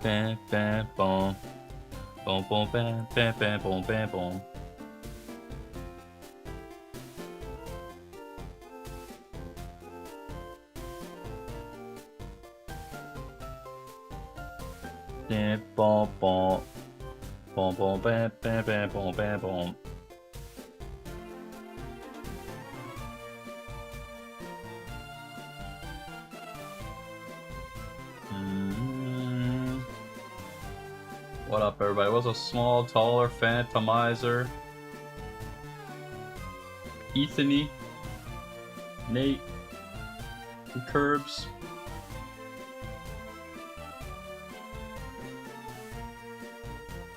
bam, bam, boom. Boom, boom, bam, bam, bam, boom, bam, boom. Bam, boom, boom. Boom, boom, bam, bam, bam, boom, bam, boom. What up, everybody? What's a small, taller phantomizer? Ethany, Nate, and Curbs.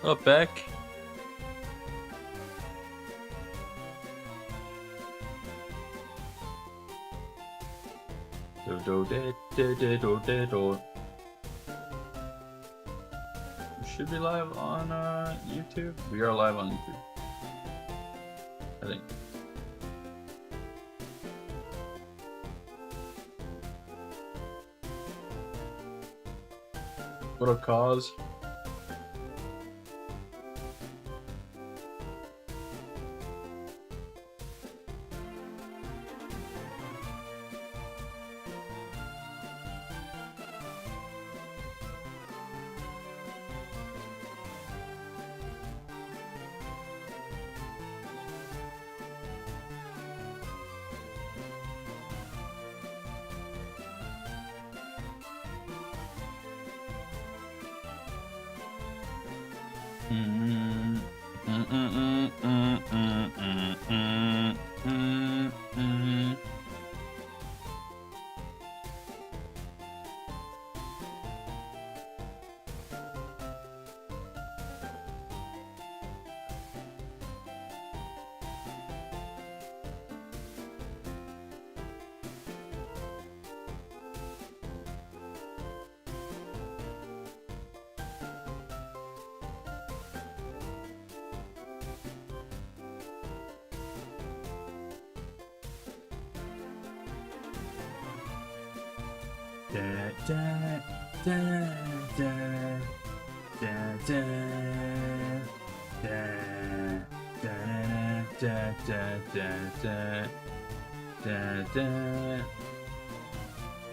What up, Beck? Do do do do do do do do. We should be live on YouTube. We are live on YouTube, I think. What a cause.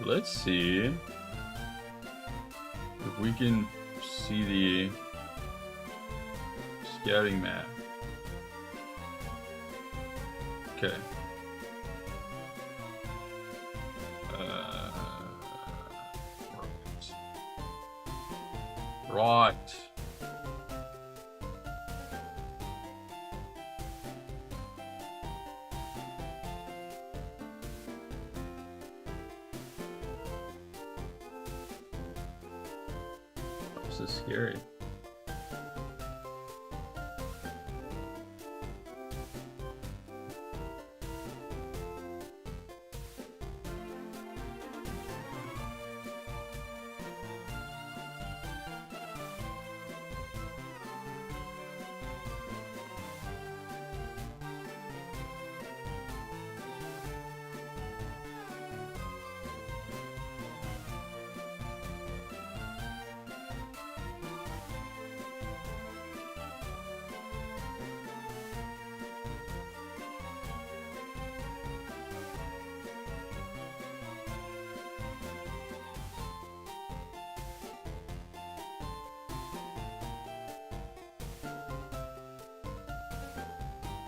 Let's see if we can see the scouting map. Okay. Right. This is scary.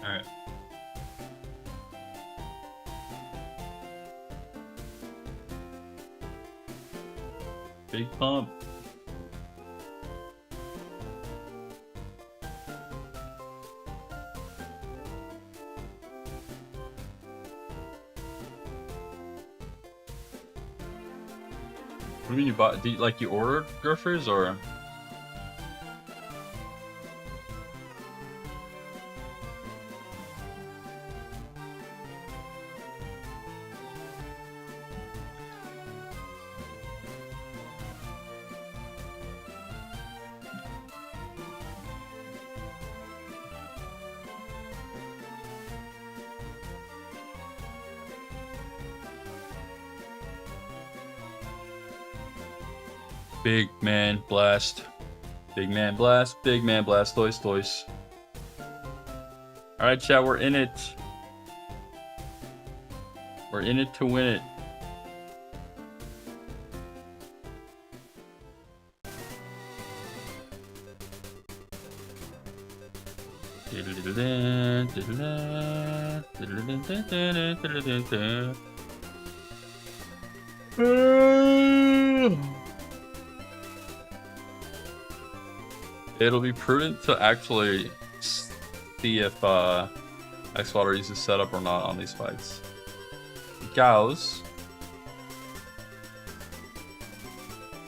All right. Big pump. What do you mean you bought? You ordered groceries or? Big man blast. Big man blast. Big man blast. Toys, toys. Alright, chat, we're in it. We're in it to win it. It'll be prudent to actually see if Lightorias is set up or not on these fights. Gauss.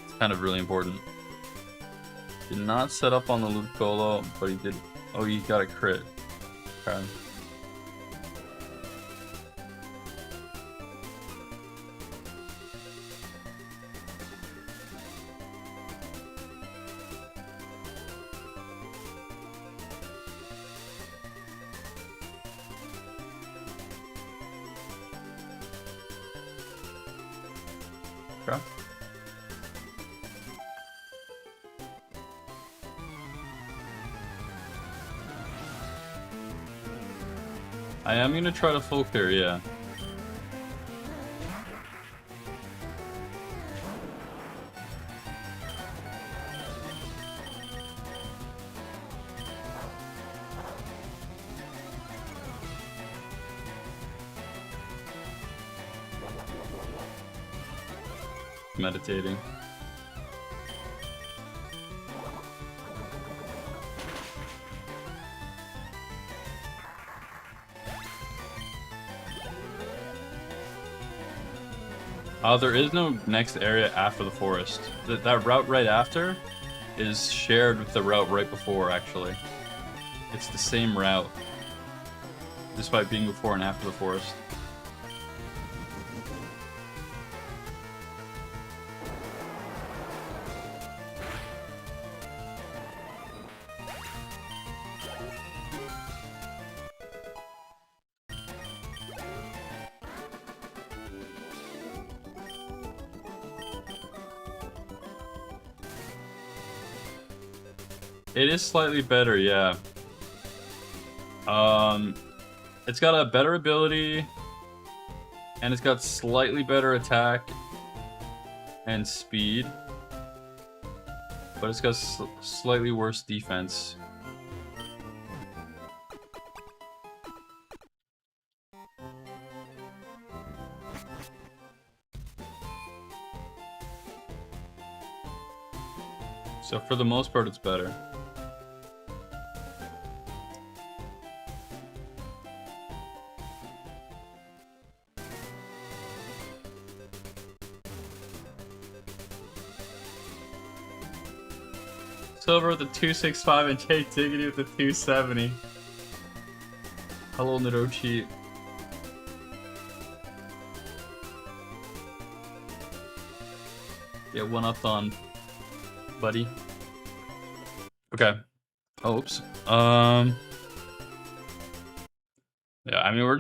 It's kind of really important. Did not set up on the Ludicolo, but he did. Oh, he got a crit. Okay. Okay. I am gonna try to full clear, yeah. Meditating. There is no next area after the forest. That route right after is shared with the route right before, actually. It's the same route, despite being before and after the forest. It is slightly better, yeah. It's got a better ability, and it's got slightly better attack and speed, but it's got slightly worse defense. So for the most part, it's better. Silver with the 265 and Jay Diggity with the 270. Hello, Narochi. Get one up on, buddy. Okay. Oh, oops. Yeah, I mean, we're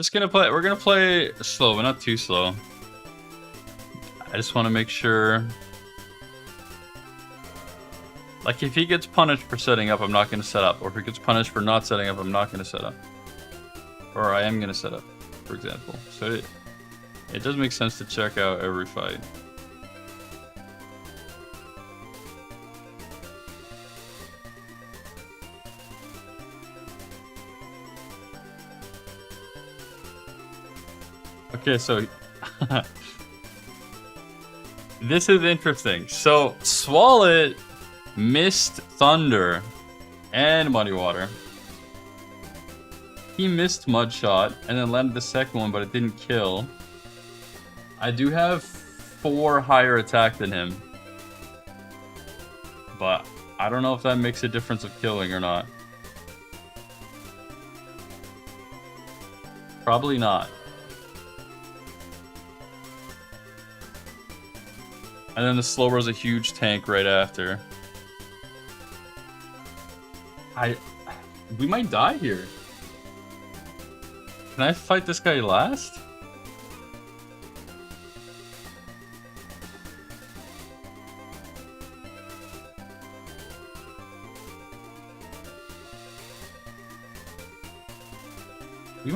gonna play slow, but not too slow. I just want to make sure. Like, if he gets punished for setting up, I'm not going to set up. Or if he gets punished for not setting up, I'm not going to set up. Or I am going to set up, for example. So it does make sense to check out every fight. Okay, so this is interesting. So Swallet missed Thunder and Muddy Water. He missed Mud Shot and then landed the second one, but it didn't kill. I do have 4 higher attack than him, but I don't know if that makes a difference of killing or not. Probably not. And then the Slower is a huge tank right after. We might die here. Can I fight this guy last?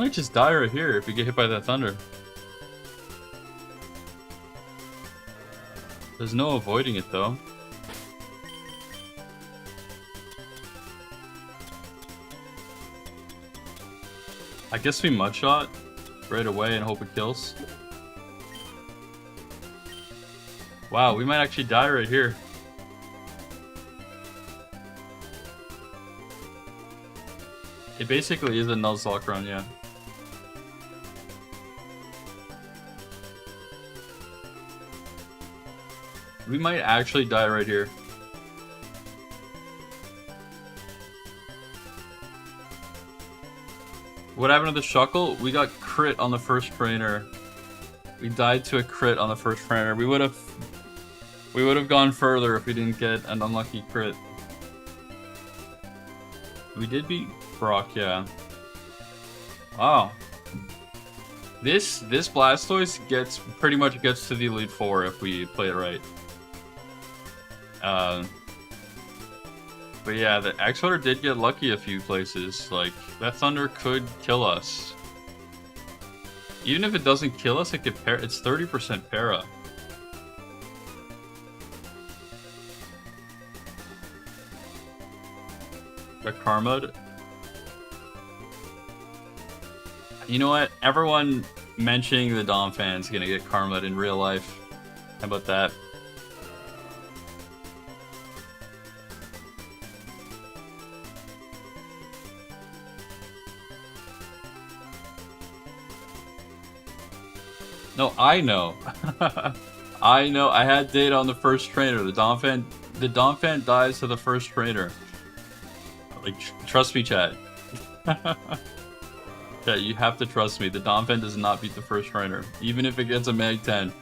might just die right here if we get hit by that thunder. There's no avoiding it though. I guess we mud shot right away and hope it kills. Wow, we might actually die right here. It basically is a Nuzlocke run, yeah. We might actually die right here. What happened to the Shuckle? We got crit on the first trainer. We died to a crit on the first trainer. We would have gone further if we didn't get an unlucky crit. We did beat Brock, yeah. Wow. This Blastoise pretty much gets to the Elite Four if we play it right. But yeah, the X-Water did get lucky a few places. Like, that Thunder could kill us. Even if it doesn't kill us, it could it's 30% para. The Karma. You know what? Everyone mentioning the Dom fan's gonna get Karma in real life. How about that? No, I know. I know. I had data on the first trainer. The Dom fan dies to the first trainer. Like, trust me, chat. Yeah, you have to trust me. The Dom fan does not beat the first trainer, even if it gets a Mag 10.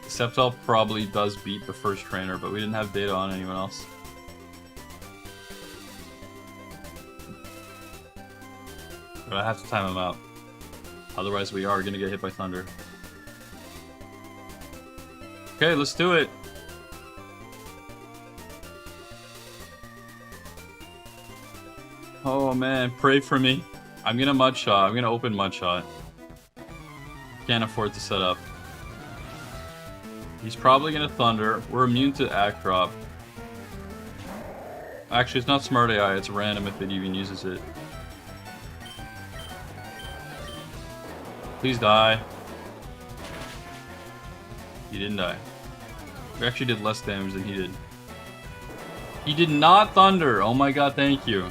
Sceptile probably does beat the first trainer, but we didn't have data on anyone else. But I have to time him out. Otherwise, we are going to get hit by thunder. Okay, let's do it. Oh man, pray for me. I'm going to mud shot. I'm going to open mud shot. Can't afford to set up. He's probably going to thunder. We're immune to act drop. Actually, it's not smart AI. It's random if it even uses it. Please die. He didn't die. We actually did less damage than he did. He did not thunder! Oh my god, thank you.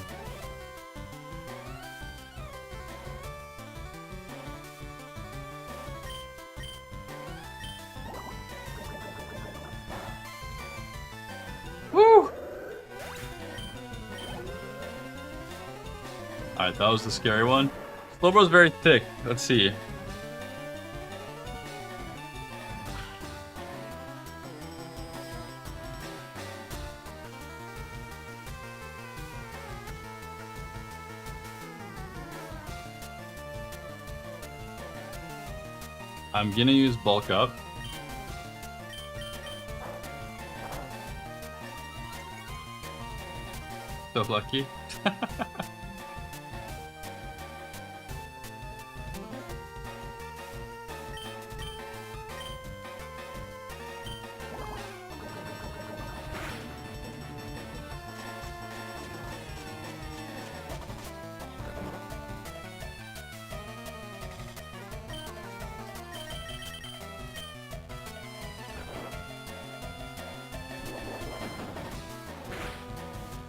Woo! Alright, that was the scary one. Slowbro's very thick. Let's see. I'm gonna use bulk up. So lucky.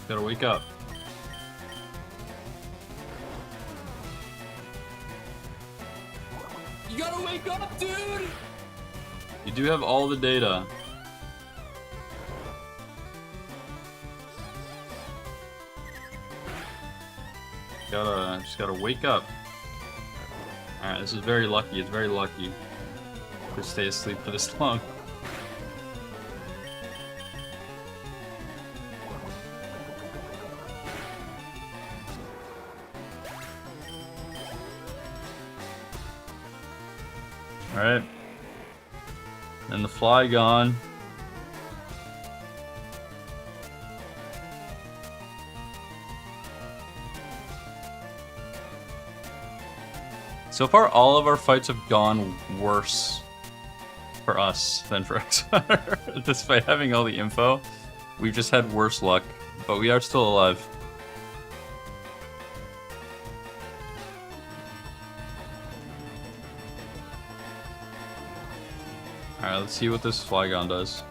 Gotta wake up. You gotta wake up, dude! You do have all the data. Just gotta wake up. Alright, this is very lucky. It's very lucky to stay asleep for this long. Alright. And the fly gone. So far, all of our fights have gone worse for us than for XR. Despite having all the info, we've just had worse luck, but we are still alive. Alright, let's see what this Flygon does.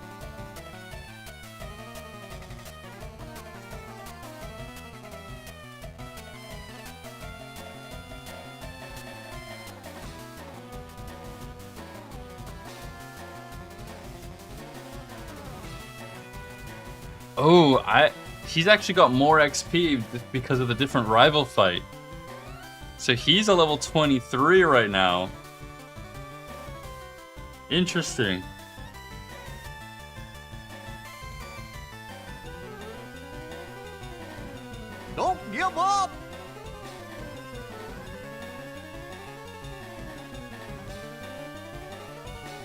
Oh, he's actually got more XP because of the different rival fight. So he's a level 23 right now. Interesting. Don't give up!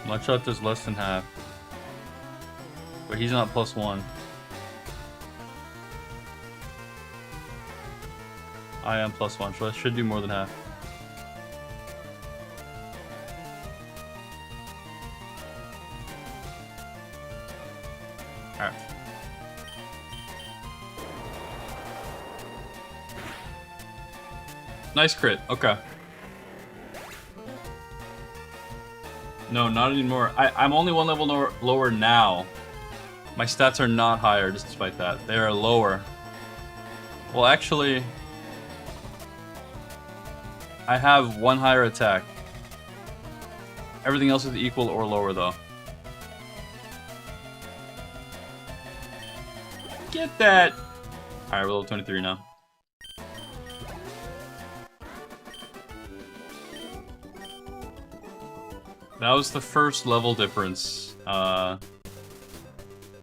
Mudshot does less than half. But he's not +1. I am +1, so I should do more than half. Alright. Nice crit, okay. No, not anymore. I'm only one level lower now. My stats are not higher despite that. They are lower. Well, actually, I have one higher attack. Everything else is equal or lower, though. Get that! Alright, we're level 23 now. That was the first level difference. And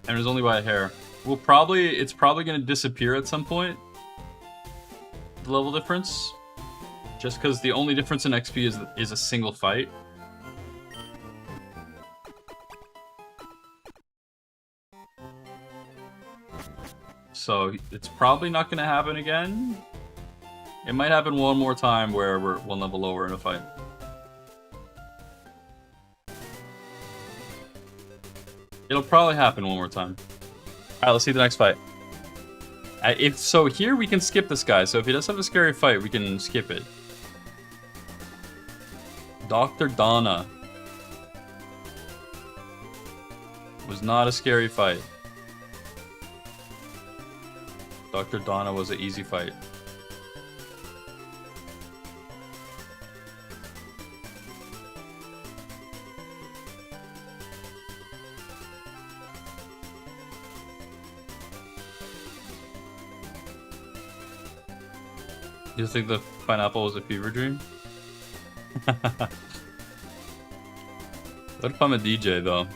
it was only by a hair. It's probably gonna disappear at some point. The level difference. Just because the only difference in XP is a single fight. So it's probably not going to happen again. It might happen one more time where we're one level lower in a fight. It'll probably happen one more time. Alright, let's see the next fight. If so, here we can skip this guy. So if he does have a scary fight, we can skip it. Dr. Donna. Was not a scary fight. Dr. Donna was an easy fight. You think the pineapple was a fever dream? What if I'm a DJ, though?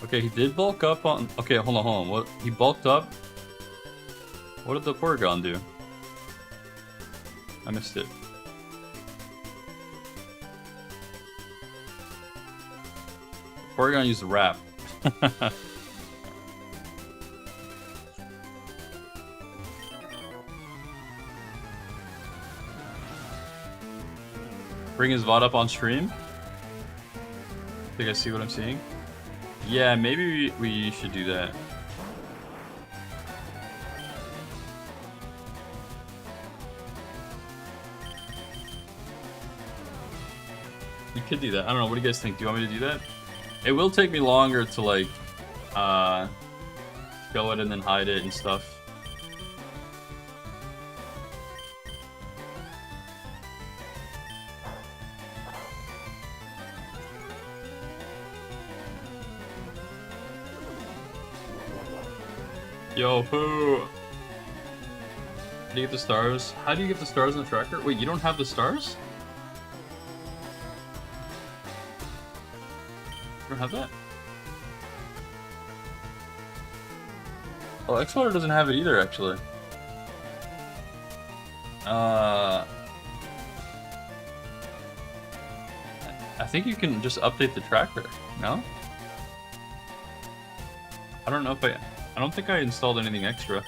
Okay, he did bulk up on... Okay, hold on. What? He bulked up? What did the Porygon do? I missed it. Porygon used the wrap. Bring his VOD up on stream? Think I see what I'm seeing? Yeah, maybe we should do that. You could do that. I don't know. What do you guys think? Do you want me to do that? It will take me longer to, like, go it and then hide it and stuff. Yo, poo! How do you get the stars? How do you get the stars in the tracker? Wait, you don't have the stars? You don't have that? Oh, X-Water doesn't have it either, actually. I think you can just update the tracker, no? I don't know if I don't think I installed anything extra.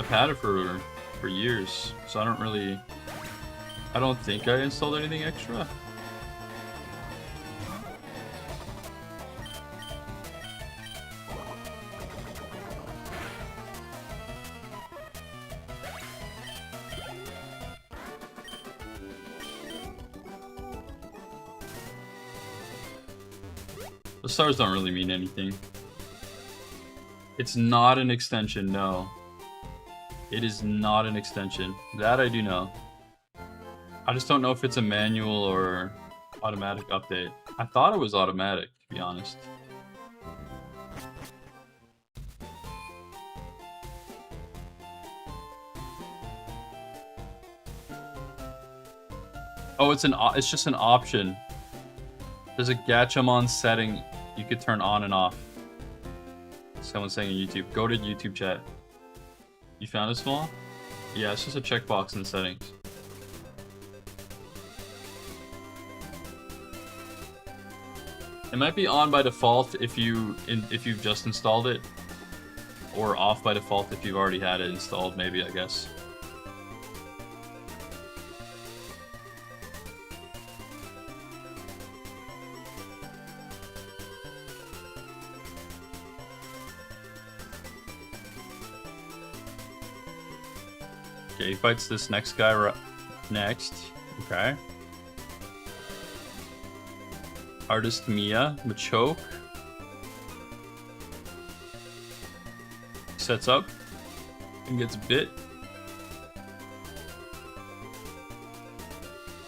I've had it for years, so I don't think I installed anything extra. The stars don't really mean anything. It's not an extension, no. It is not an extension. That I do know. I just don't know if it's a manual or automatic update. I thought it was automatic, to be honest. Oh, it's just an option. There's a Gatchamon setting you could turn on and off. Someone's saying on YouTube. Go to YouTube chat. You found it, Small? Yeah, it's just a checkbox in the settings. It might be on by default if you've just installed it, or off by default if you've already had it installed. Maybe, I guess. Okay, he fights this next guy next. Okay. Artist Mia, Machoke. Sets up and gets bit.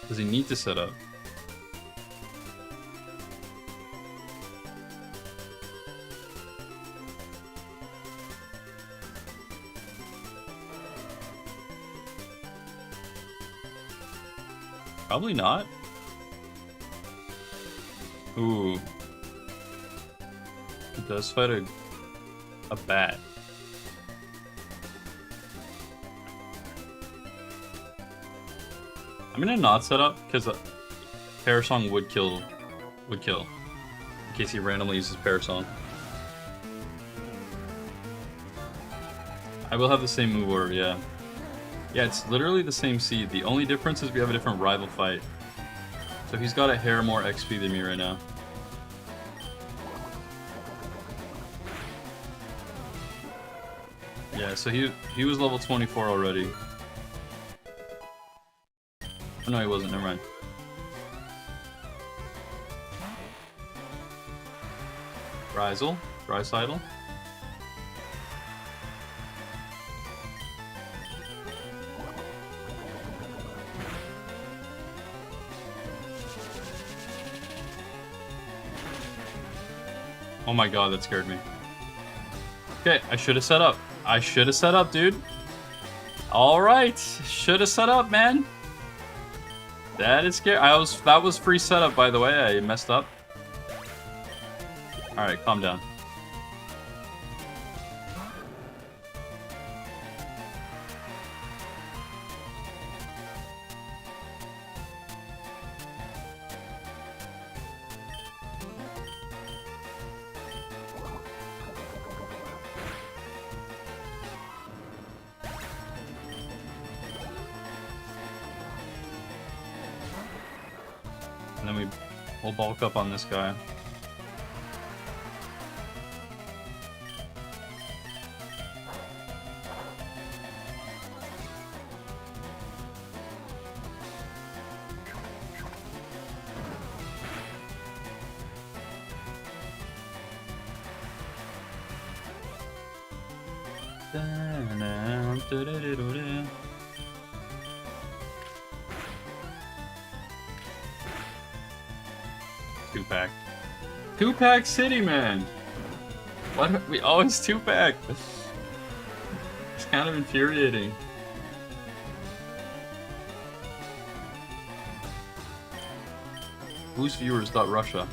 Does he need to set up? Probably not. Ooh. He does fight a bat. I'm gonna not set up because Parasong would kill. In case he randomly uses Parasong. I will have the same move order, yeah. Yeah, it's literally the same seed. The only difference is we have a different rival fight. So he's got a hair more XP than me right now. Yeah, so he was level 24 already. Oh no, he wasn't. Never mind. Drysidle. Oh my god, that scared me. Okay, I should have set up. Dude. Alright. Should have set up, man. That is scary. That was free setup, by the way. I messed up. Alright, calm down. And then we'll bulk up on this guy. Two-pack. Two-pack city, man! What? We always two-pack! It's kind of infuriating. Whose viewers thought Russia?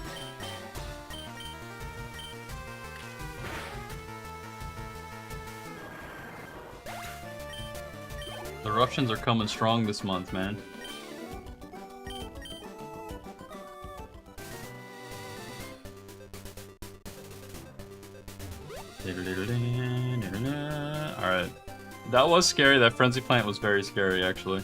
The Russians are coming strong this month, man. Alright. That was scary. That Frenzy Plant was very scary, actually.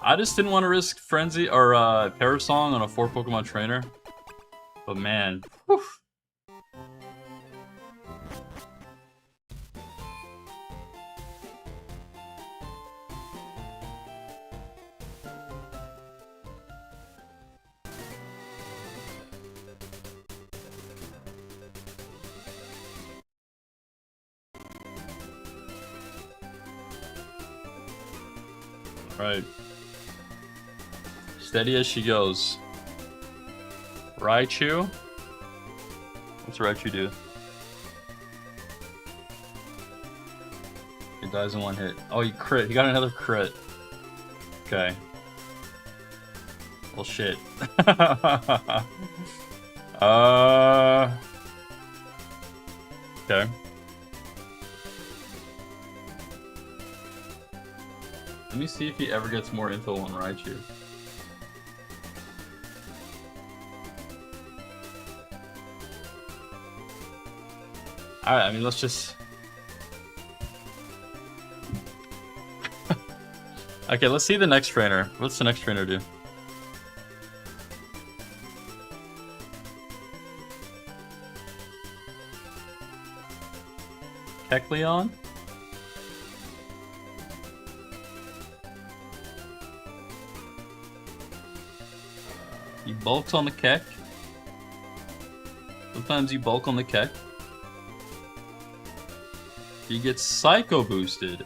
I just didn't want to risk Frenzy or Parasong on a 4 Pokemon trainer. But man, whew. Right. Steady as she goes. Raichu? What's Raichu do? He dies in one hit. Oh, he crit. He got another crit. Okay. Well, shit. Okay. Let me see if he ever gets more info on Raichu. Alright, I mean, let's just... Okay, let's see the next trainer. What's the next trainer do? Kecleon? He bulks on the Keck. Sometimes you bulk on the Keck. He gets Psycho boosted.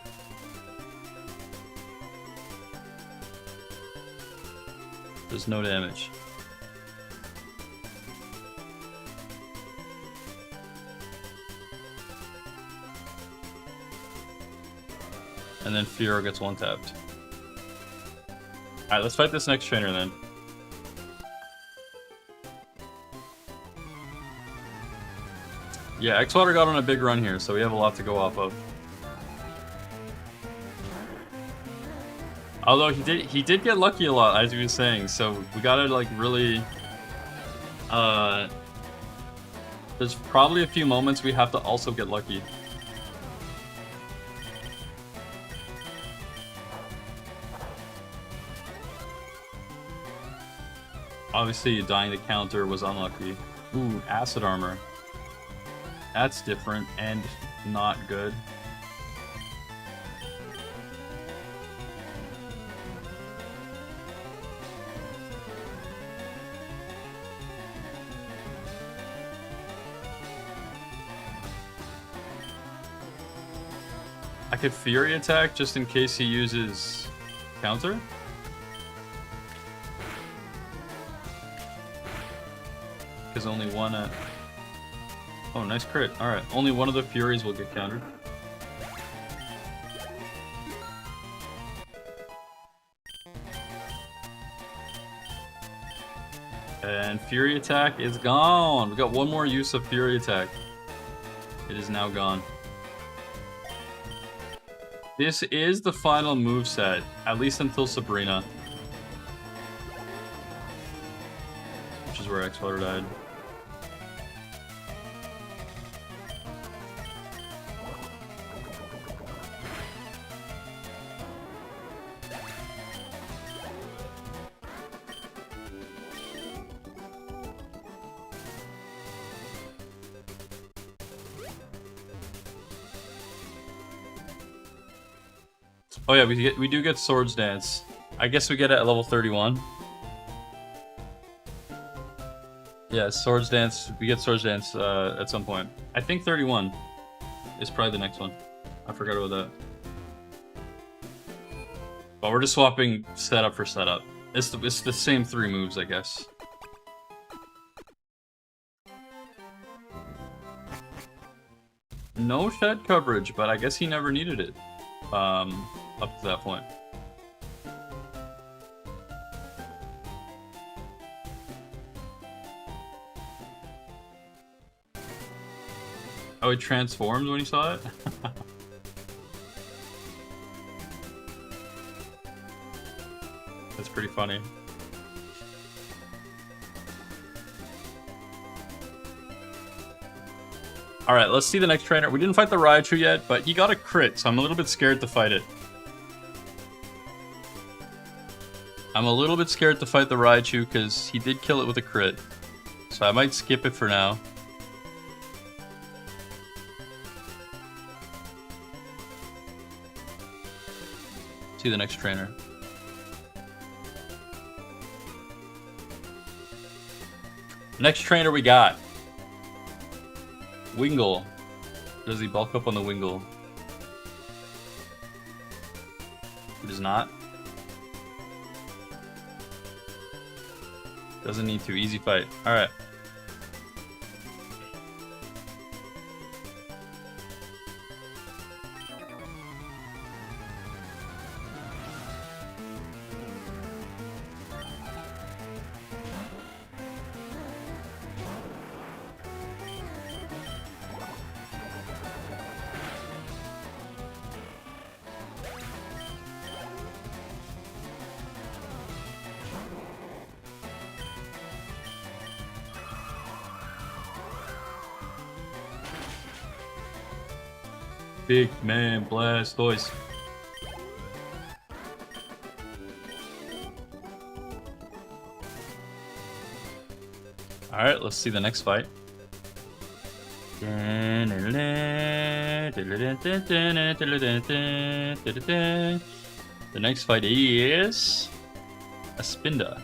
Does no damage. And then Fear gets one tapped. Alright, let's fight this next trainer then. Yeah, X-Water got on a big run here, so we have a lot to go off of. Although he did get lucky a lot, as he was saying, so we gotta like really there's probably a few moments we have to also get lucky. Obviously dying to counter was unlucky. Ooh, acid armor. That's different and not good. I could Fury attack just in case he uses counter. Because only one at... Oh, nice crit. Alright, only one of the Furies will get countered. And Fury attack is gone! We got one more use of Fury attack. It is now gone. This is the final moveset, at least until Sabrina. Which is where X-Water died. Oh yeah, we do get Swords Dance. I guess we get it at level 31. Yeah, Swords Dance. We get Swords Dance at some point. I think 31 is probably the next one. I forgot about that. But we're just swapping setup for setup. It's the same 3 moves, I guess. No shed coverage, but I guess he never needed it. Up to that point. Oh, it transforms when you saw it? That's pretty funny. Alright, let's see the next trainer. We didn't fight the Raichu yet, but he got a crit, so I'm a little bit scared to fight it. I'm a little bit scared to fight the Raichu because he did kill it with a crit. So I might skip it for now. See the next trainer. Next trainer we got. Wingull. Does he bulk up on the Wingull? He does not. Doesn't need to. Easy fight. Alright. Big man Blastoise. Alright, let's see the next fight. The next fight is a Spinda.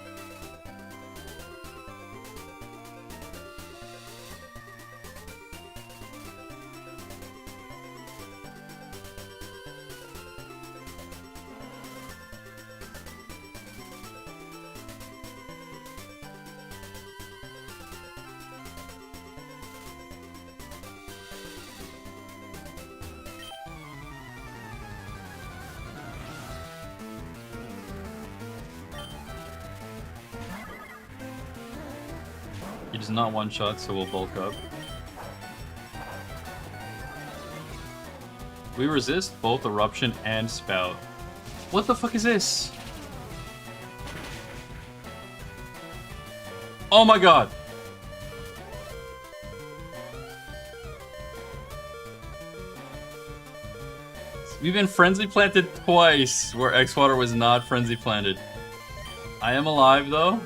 He does not one-shot, so we'll bulk up. We resist both Eruption and Spout. What the fuck is this? Oh my god! We've been frenzy planted twice where X-Water was not frenzy planted. I am alive though.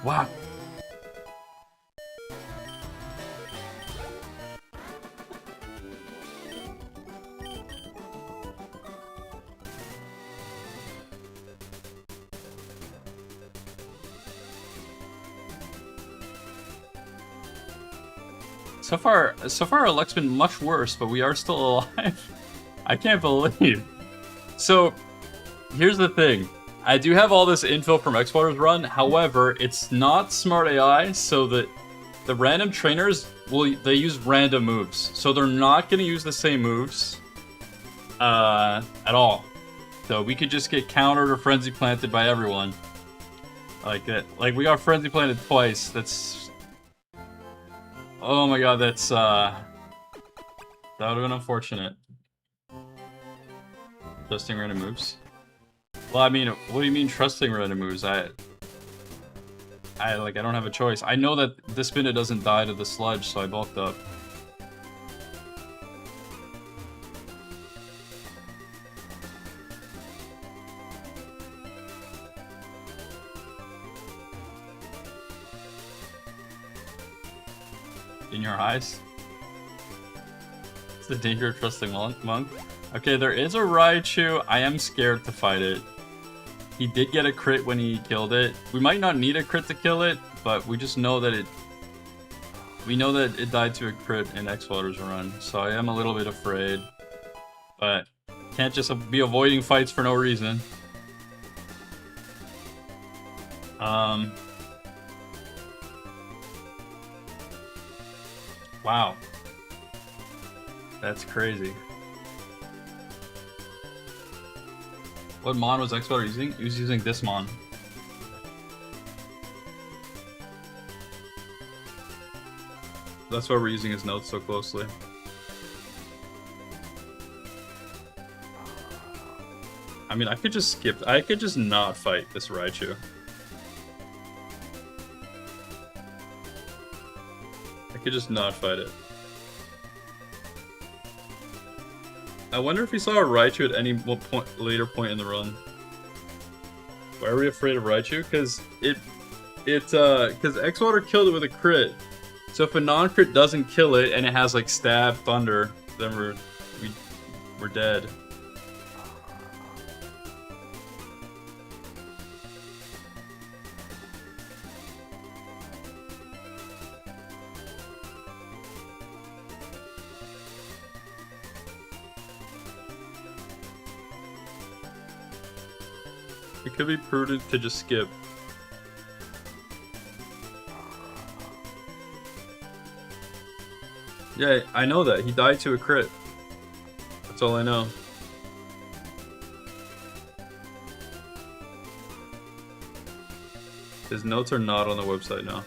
Wow. So far our luck's been much worse, but we are still alive. I can't believe. So, here's the thing. I do have all this info from X-Water's run, however, it's not smart AI, so that the random trainers, they use random moves. So they're not going to use the same moves at all. So we could just get countered or frenzy planted by everyone. Like that. Like we got frenzy planted twice. That's... Oh my god, that's that would have been unfortunate. Trusting random moves? Well, I mean, what do you mean trusting random moves? I don't have a choice. I know that this Spinda doesn't die to the sludge, so I bulked up. In your eyes? It's the danger of trusting monk. Okay, there is a Raichu. I am scared to fight it. He did get a crit when he killed it. We might not need a crit to kill it, but we just know that we know that it died to a crit in X-Water's run, so I am a little bit afraid. But can't just be avoiding fights for no reason. Wow. That's crazy. What mon was X-Water using? He was using this mon. That's why we're using his notes so closely. I mean, I could just skip. I could just not fight this Raichu. I could just not fight it. I wonder if we saw a Raichu at any later point in the run. Why are we afraid of Raichu? Because because X-Water killed it with a crit. So if a non-crit doesn't kill it and it has like stab, thunder, then we're dead. It could be prudent to just skip. Yeah, I know that. He died to a crit. That's all I know. His notes are not on the website now.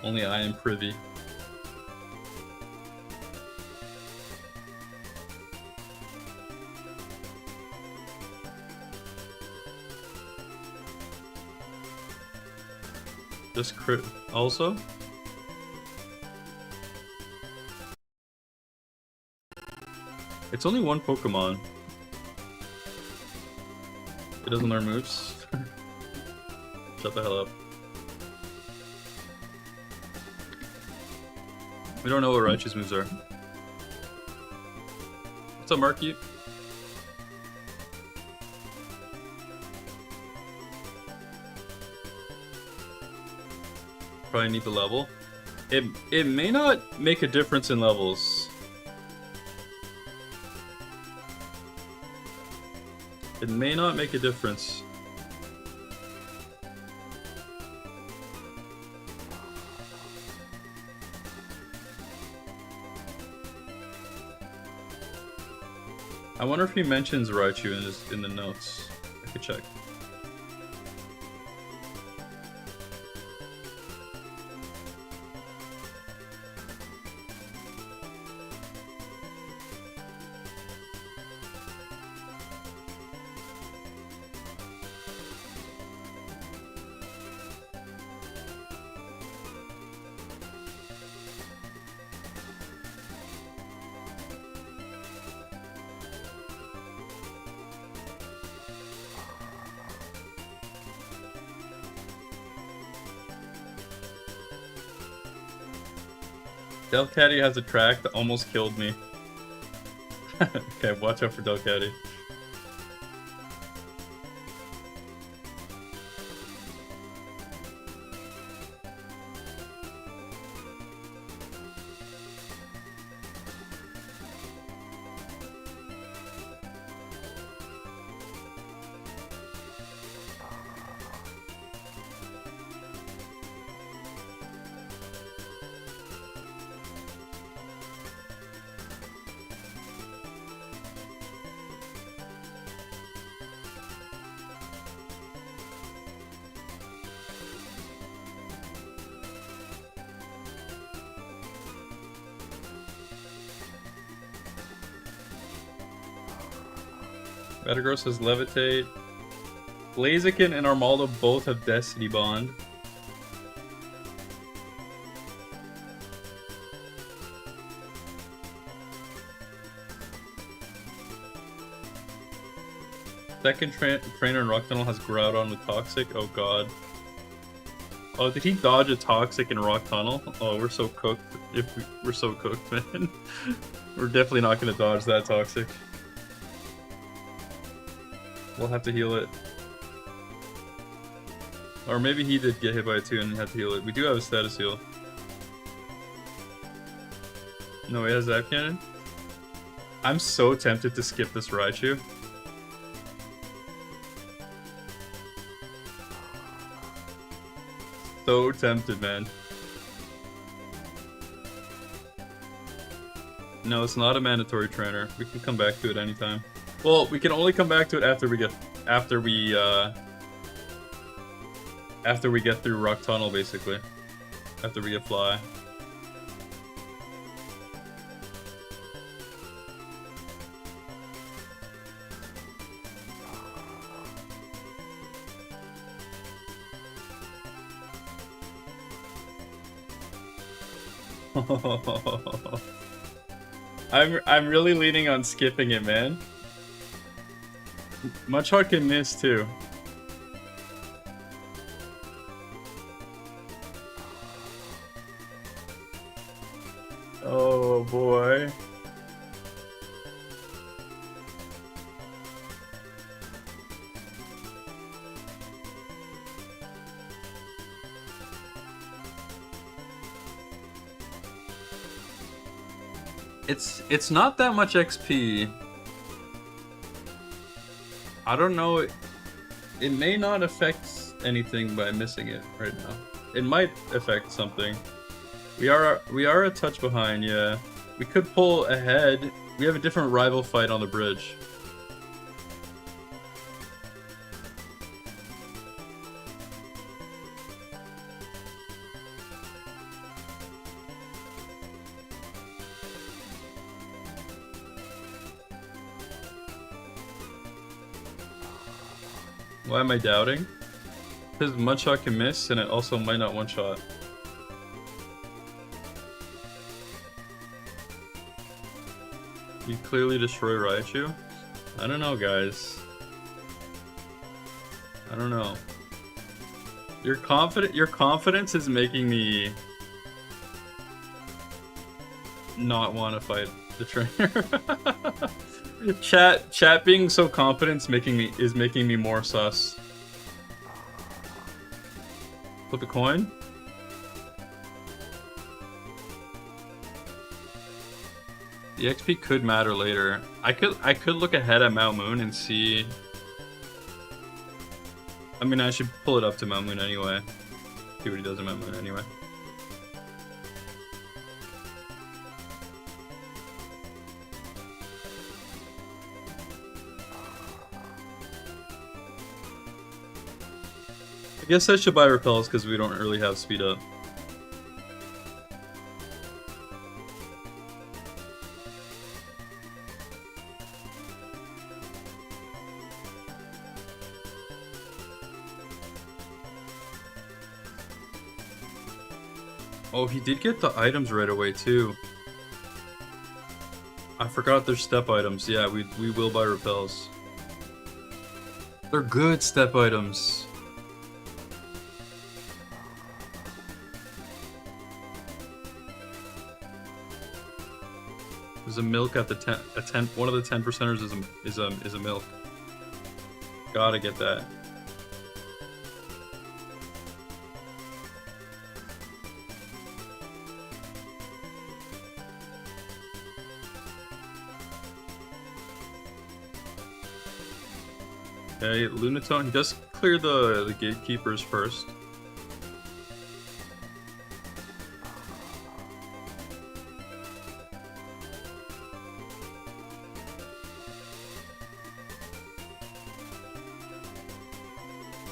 Only I am privy. Just crit also? It's only one Pokemon. It doesn't learn moves. Shut the hell up. We don't know what Raichu's moves are. What's up, Marky? Probably need the level. It may not make a difference in levels. It may not make a difference. I wonder if he mentions Raichu in the notes. I could check. Delcatty has a track that almost killed me. Okay, watch out for Delcatty. Metagross has Levitate. Blaziken and Armaldo both have Destiny Bond. Second trainer in Rock Tunnel has Groudon with Toxic. Oh god. Oh, did he dodge a Toxic in Rock Tunnel? Oh, we're so cooked. We're so cooked, man. We're definitely not gonna dodge that Toxic. We'll have to heal it. Or maybe he did get hit by it too and had to heal it. We do have a status heal. No, he has Zap Cannon? I'm so tempted to skip this Raichu. So tempted, man. No, it's not a mandatory trainer. We can come back to it anytime. Well, we can only come back to it after we get through Rock Tunnel, basically. After we get Fly. I'm really leaning on skipping it, man. Much hard can miss too. Oh boy. It's not that much XP. I don't know. It may not affect anything by missing it right now. It might affect something. We are a touch behind, yeah. We could pull ahead. We have a different rival fight on the bridge. Why am I doubting? Because one-shot can miss, and it also might not one-shot. You clearly destroy Raichu? I don't know, guys. I don't know. Your confidence is making me not want to fight the trainer. Chat being so confident is making me more sus. Flip a coin. The XP could matter later. I could look ahead at Mount Moon and see. I mean, I should pull it up to Mount Moon anyway. See what he does at Mount Moon anyway. I guess I should buy repels because we don't really have speed up. Oh, he did get the items right away too. I forgot their step items. Yeah, we will buy repels. They're good step items. There's a milk at the 10. One of the 10%ers is a milk. Gotta get that. Okay, Lunatone. He does clear the gatekeepers first.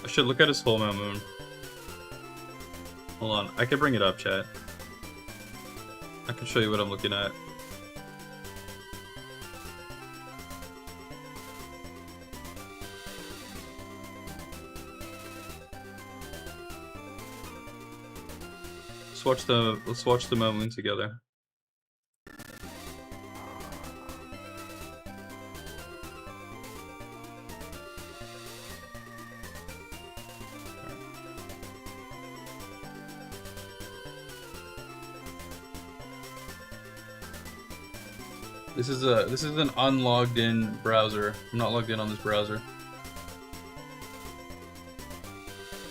I should look at his full Mount Moon. Hold on, I can bring it up, chat. I can show you what I'm looking at. Let's watch the Mount Moon together. This is an unlogged in browser. I'm not logged in on this browser.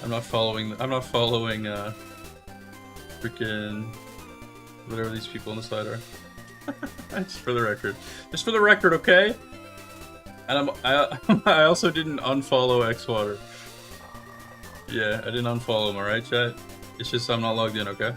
I'm not following freaking whatever these people on the side are. Just for the record. Just for the record, okay? And I also didn't unfollow Xwater. Yeah, I didn't unfollow him, alright, chat? It's just I'm not logged in, okay?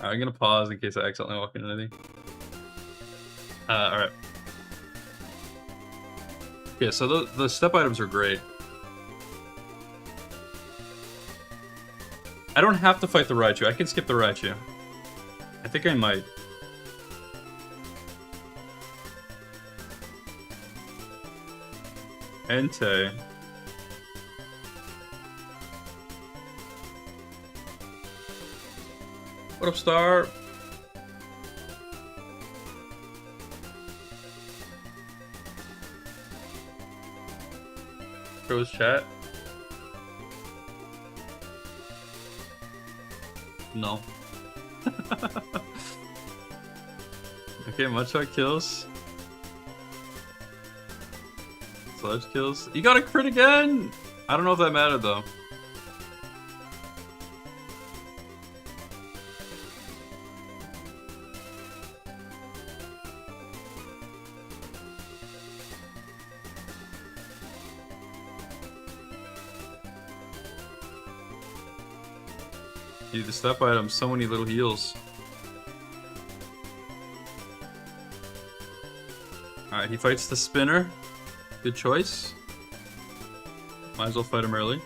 I'm gonna pause in case I accidentally walk into anything. Alright. Yeah, so the step items are great. I don't have to fight the Raichu. I can skip the Raichu. I think I might. Entei. What up, Star? Goes chat. No. Okay, Mudshot kills. Sludge kills. You got a crit again! I don't know if that mattered though. Dude, the step item, so many little heals. Alright, he fights the spinner. Good choice. Might as well fight him early.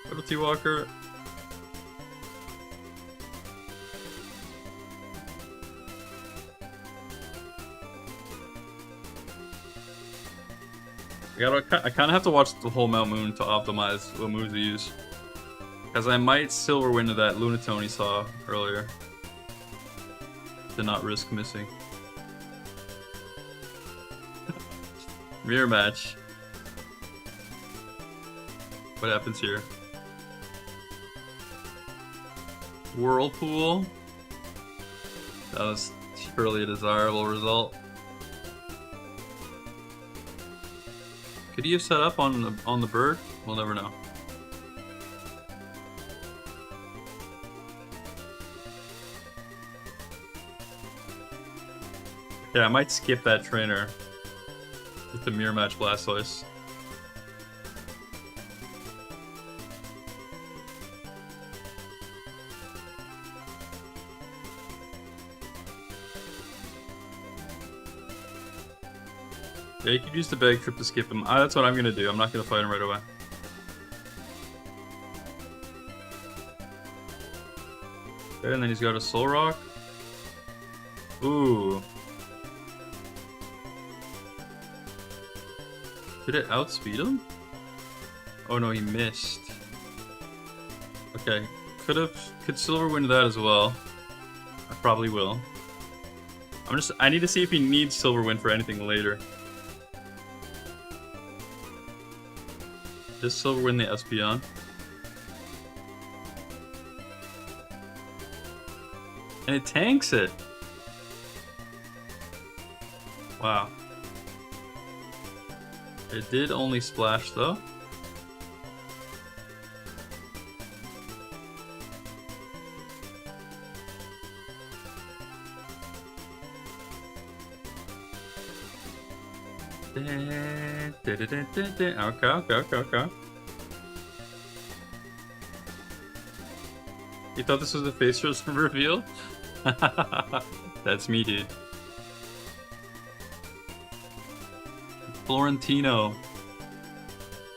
Little T-Walker. I kind of have to watch the whole Mount Moon to optimize what moves to use. Because I might Silver Wind to that Lunatone he saw earlier. To not risk missing. Mirror match. What happens here? Whirlpool. That was surely a desirable result. Could he have set up on the bird? We'll never know. Yeah, I might skip that trainer with the mirror match Blastoise. Yeah, you could use the bag trip to skip him. That's what I'm gonna do. I'm not gonna fight him right away. Okay, and then he's got a Soul Rock. Ooh. Did it outspeed him? Oh no, he missed. Okay, could Silver Wind that as well. I probably will. I need to see if he needs Silver Wind for anything later. Does Silver Wind the Espeon? And it tanks it! Wow. It did only splash though. Okay. You thought this was a face reveal? That's me, dude. Florentino.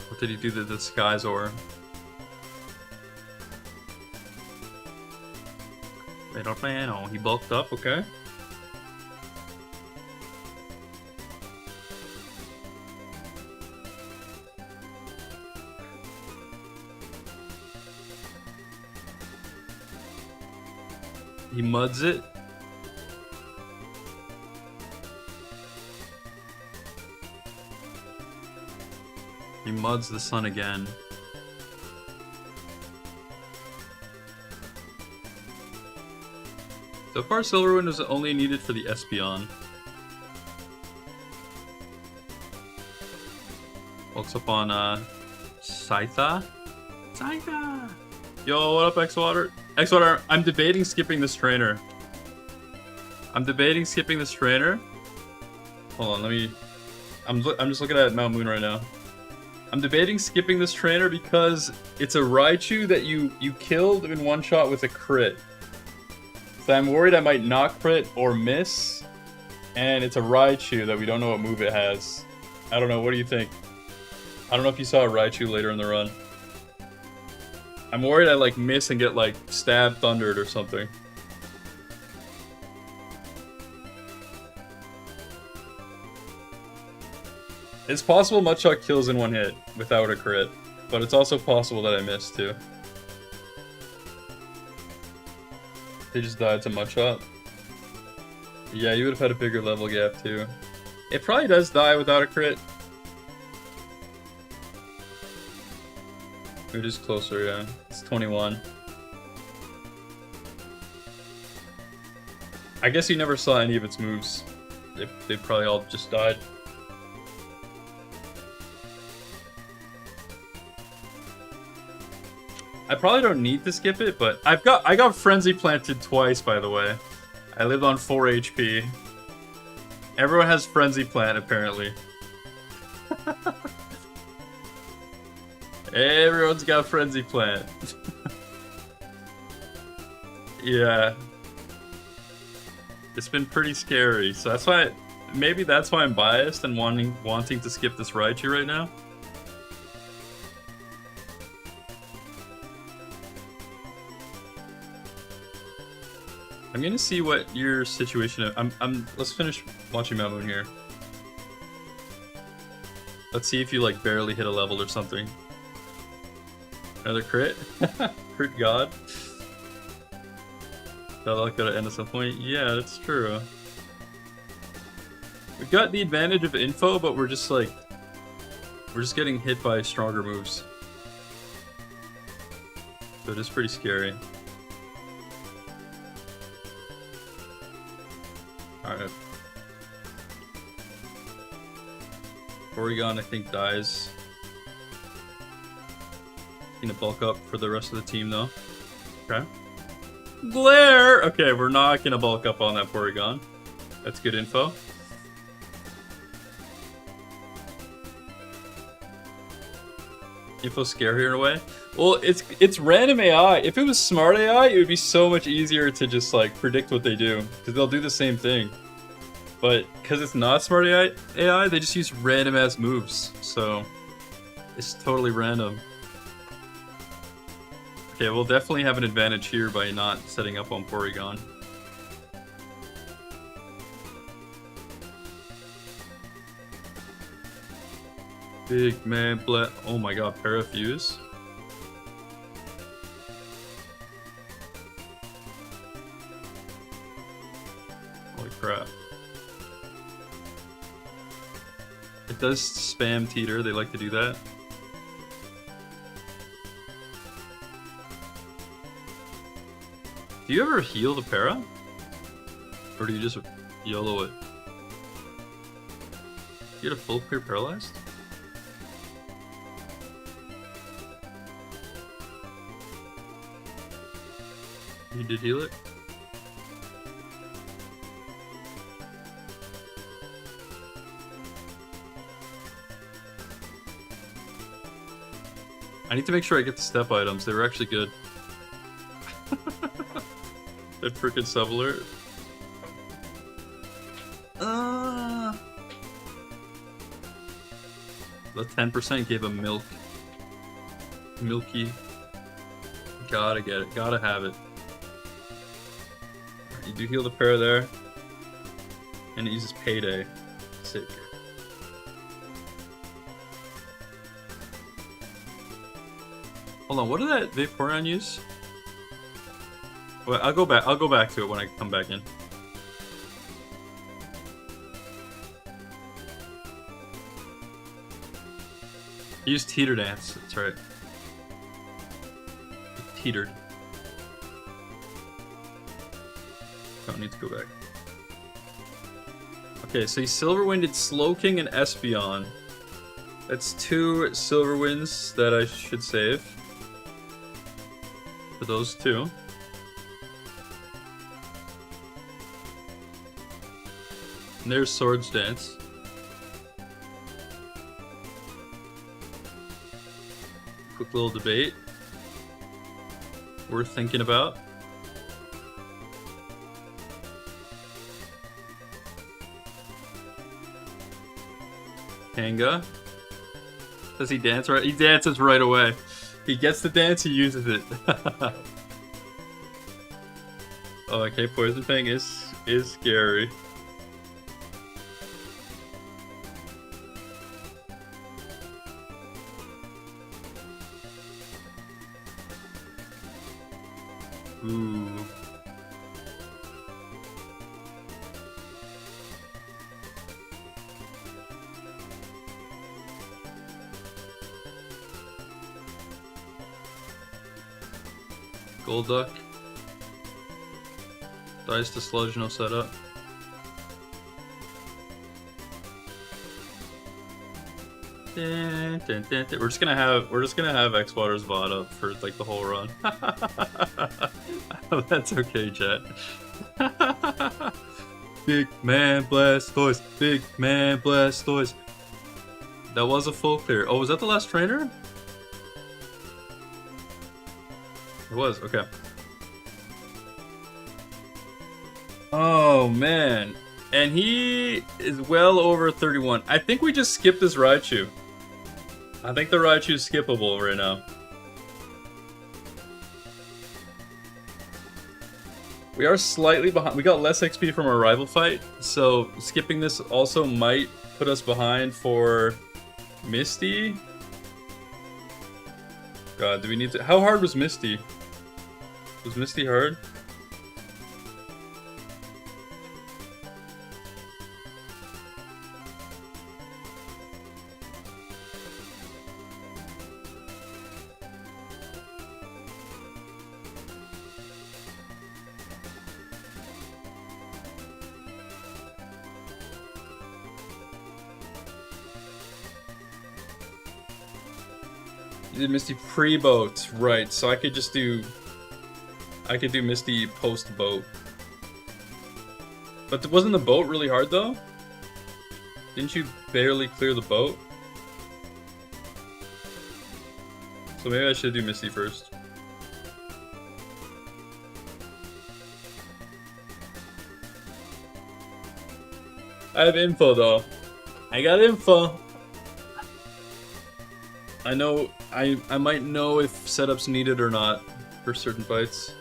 What did he do to the Disguise Ore? Oh, he bulked up, okay. He muds it. He muds the sun again. So far, Silver Wind was only needed for the Espeon. Walks up on Scytha. Scytha! Yo, what up, X-Water? X-Water, I'm debating skipping this trainer. Hold on, let me... I'm just looking at Mount Moon right now. I'm debating skipping this trainer because it's a Raichu that you killed in one shot with a crit. So I'm worried I might not crit or miss. And it's a Raichu that we don't know what move it has. I don't know, what do you think? I don't know if you saw a Raichu later in the run. I'm worried I like miss and get like stabbed, thundered, or something. It's possible Mudshot kills in one hit without a crit, but it's also possible that I missed too. They just died to Mudshot. Yeah, you would have had a bigger level gap too. It probably does die without a crit. It is closer, yeah. It's 21. I guess you never saw any of its moves. They probably all just died. I probably don't need to skip it, but I got Frenzy planted twice, by the way. I lived on 4 HP. Everyone has Frenzy plant, apparently. Everyone's got Frenzy plant. Yeah. It's been pretty scary, so that's why... Maybe that's why I'm biased and wanting to skip this Raichu right now. I'm gonna see what your situation is. Let's finish watching Mamoon here. Let's see if you like barely hit a level or something. Another crit? Crit god. That luck gotta end at some point. Yeah, that's true. We've got the advantage of info, but we're just getting hit by stronger moves. So it is pretty scary. Alright. Porygon, I think, dies. Gonna bulk up for the rest of the team, though. Okay. Glare! Okay, we're not gonna bulk up on that Porygon. That's good info. Info scarier in a way. Well, it's random AI. If it was smart AI, it would be so much easier to just like predict what they do, because they'll do the same thing. But because it's not smart AI, they just use random ass moves. So it's totally random. Okay, we'll definitely have an advantage here by not setting up on Porygon. Big man, oh my god, Parafuse. Holy crap. It does spam teeter, they like to do that. Do you ever heal the para? Or do you just YOLO it? You get a full clear paralyzed? You did heal it? I need to make sure I get the step items. They were actually good. That frickin' sub alert. The 10% gave a milk. Milky. Gotta get it. Gotta have it. You do heal the pair there. And it uses Payday. Sick. Hold on, what did that Vaporeon use? Well, I'll go back to it when I come back in. He used Teeter Dance, that's right. He teetered. Don't need to go back. Okay, so he Silver Winded Slowking and Espeon. That's 2 Silver Winds that I should save. For those 2. And there's Swords Dance. Quick little debate. Worth thinking about. Kanga. Does he dance right? He dances right away. He gets the dance, he uses it. Oh, okay, Poison Fang is scary. Ooh. Golduck. Dice to sludge, no setup. We're just gonna have X Waters VOD up for like the whole run. That's okay, chat. Big man Blastoise, big man Blastoise. That was a full clear. Oh, was that the last trainer? It was, okay. Oh man. And he is well over 31. I think we just skipped this Raichu. I think the Raichu is skippable right now. We are slightly behind. We got less XP from our rival fight, so skipping this also might put us behind for Misty. God, do we need to... How hard was Misty? Was Misty hard? You did Misty pre-boat, right, so I could just do... I could do Misty post-boat. But wasn't the boat really hard, though? Didn't you barely clear the boat? So maybe I should do Misty first. I have info, though. I got info. I know... I might know if setup's needed or not for certain fights.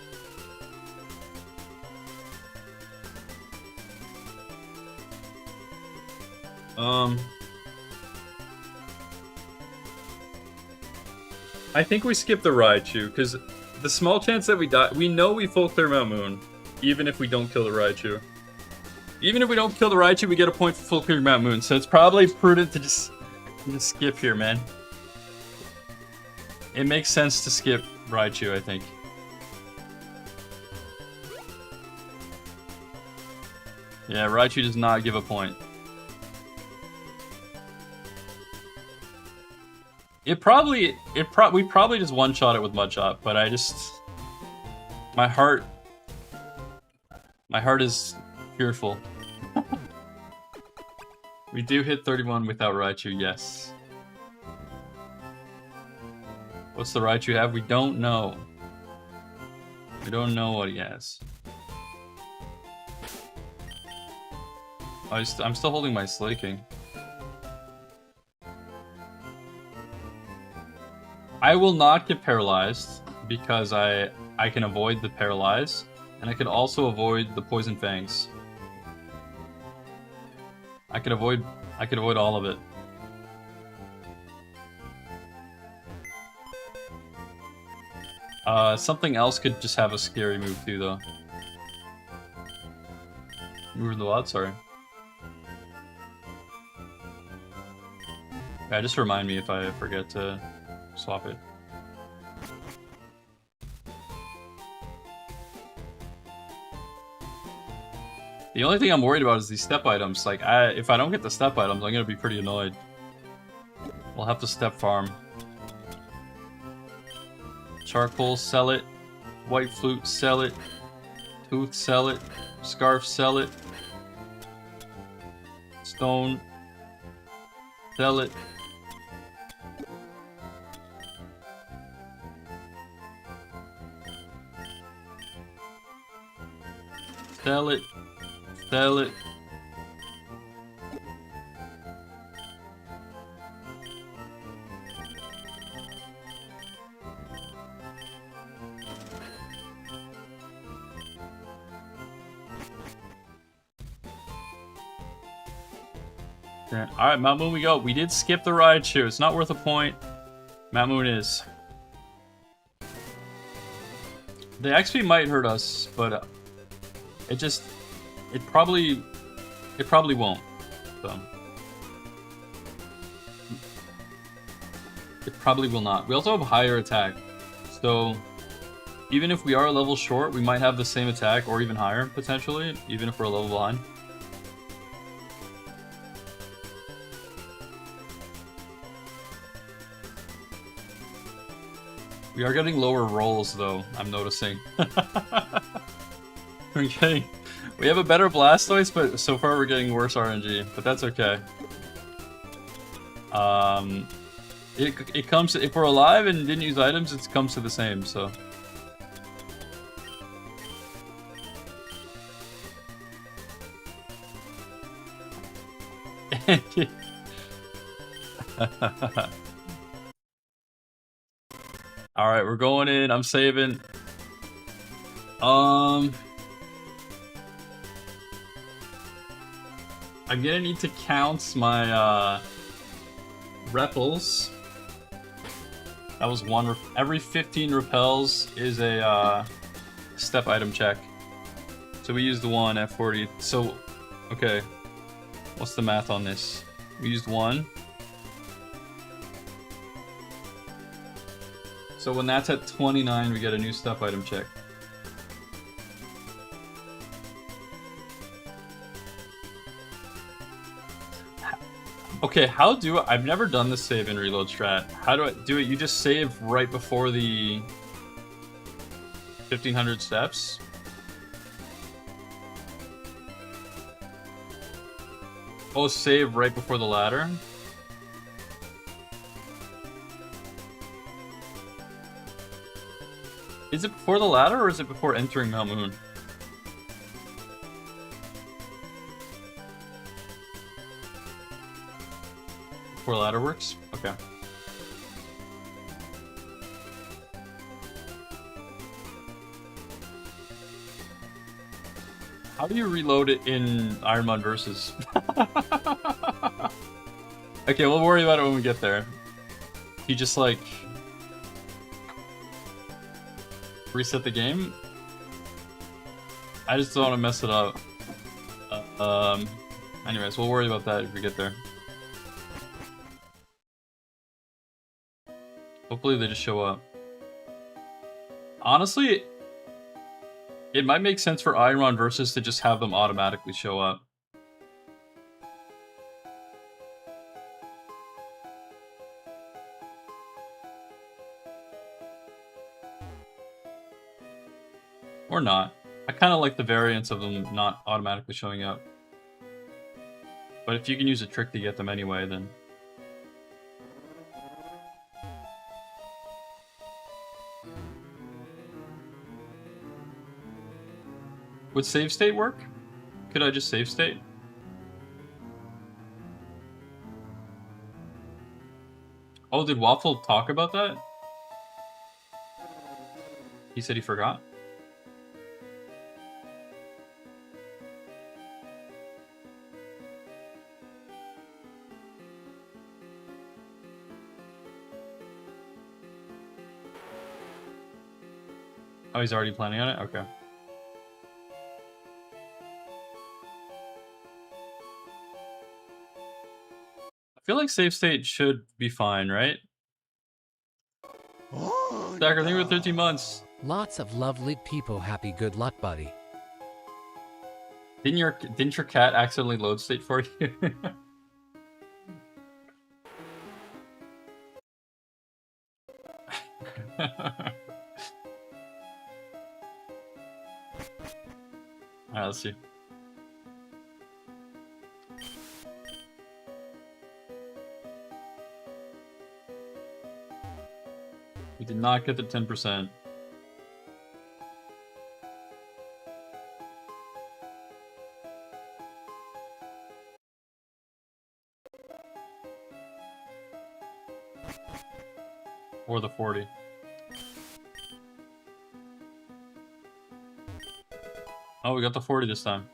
I think we skip the Raichu, because the small chance that we die... We know we full clear Mount Moon, even if we don't kill the Raichu. Even if we don't kill the Raichu, we get a point for full clear Mount Moon, so it's probably prudent to just skip here, man. It makes sense to skip Raichu, I think. Yeah, Raichu does not give a point. We probably just one-shot it with Mudshot, but I just... My heart is fearful. We do hit 31 without Raichu, yes. What's the Raichu have? We don't know. We don't know what he has. I'm still holding my Slaking. I will not get paralyzed because I can avoid the paralyze, and I can also avoid the poison fangs. I could avoid all of it. Something else could just have a scary move too, though. Move the lot, sorry. Yeah, just remind me if I forget to swap it. The only thing I'm worried about is these step items. Like, if I don't get the step items, I'm gonna be pretty annoyed. We'll have to step farm. Charcoal, sell it. White flute, sell it. Tooth, sell it. Scarf, sell it. Stone, sell it. Sell it. Sell it. Yeah. All right, Mount Moon we go. We did skip the Raichu. It's not worth a point. Mount Moon is. The XP might hurt us, but it probably won't. So it probably will not. We also have higher attack, so even if we are a level short, we might have the same attack or even higher potentially, even if we're a level behind. We are getting lower rolls though, I'm noticing. We have a better Blastoise, but so far we're getting worse RNG, but that's okay. It comes, if we're alive and didn't use items, it comes to the same, so. Alright, we're going in, I'm saving. I'm gonna need to count my repels. That was one. Every 15 repels is a step item check. So we used one at 40. So, okay. What's the math on this? We used one. So when that's at 29, we get a new step item check. Okay, I've never done the save and reload strat. How do I do it? You just save right before the 1500 steps? Oh, save right before the ladder? Is it before the ladder or is it before entering Mount Moon? Before ladder works? Okay. How do you reload it in ironmon versus? Okay, we'll worry about it when we get there. You just like reset the game? I just don't want to mess it up. Anyways, we'll worry about that if we get there. Hopefully they just show up. Honestly, it might make sense for Iron versus to just have them automatically show up. Or not. I kind of like the variance of them not automatically showing up. But if you can use a trick to get them anyway, then... Would save state work? Could I just save state? Oh, did Waffle talk about that? He said he forgot? Oh, he's already planning on it? Okay. I feel like save state should be fine, right? Oh, Stacker, I think we're 13 months. Lots of lovely people. Happy good luck, buddy. Didn't your cat accidentally load state for you? Alright, let's see. We did not get the 10%. Or the 40. Oh, we got the 40 this time.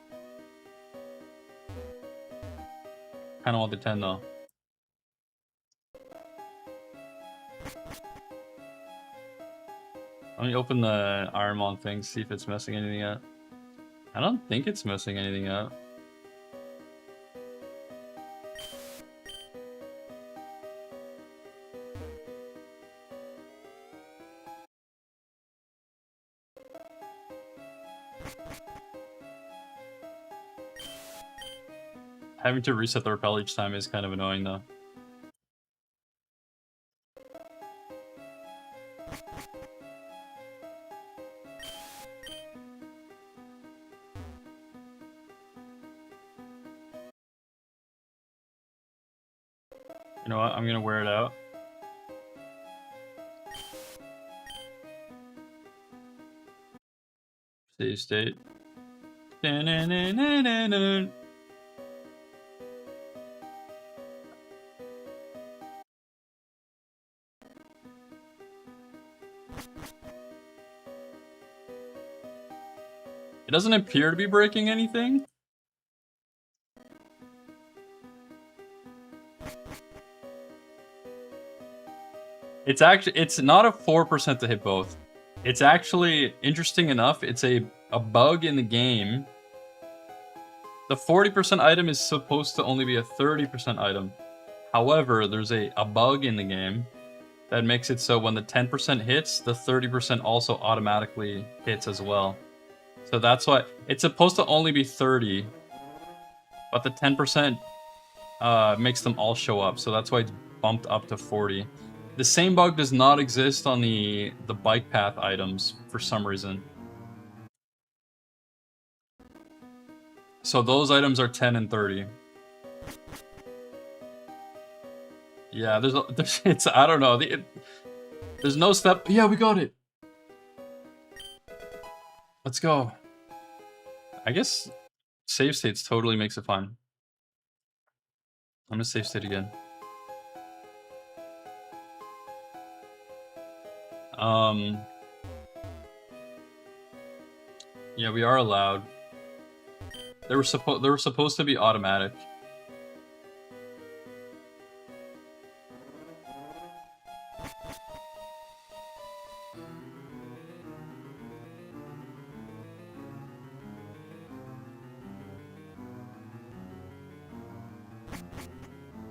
kind of want the 10 though. Let me open the ironmon thing, see if it's messing anything up. I don't think it's messing anything up. Having to reset the rappel each time is kind of annoying though. You know what? I'm gonna wear it out. Save state. It doesn't appear to be breaking anything. It's not a 4% to hit both. It's actually, interesting enough, it's a bug in the game. The 40% item is supposed to only be a 30% item. However, there's a bug in the game that makes it so when the 10% hits, the 30% also automatically hits as well. So that's why it's supposed to only be 30, but the 10% makes them all show up. So that's why it's bumped up to 40. The same bug does not exist on the bike path items for some reason. So those items are 10 and 30. Yeah, it's I don't know. There's no step. Yeah, we got it. Let's go. I guess save states totally makes it fun. I'm gonna save state again. Yeah, we are allowed. They were supposed to be automatic.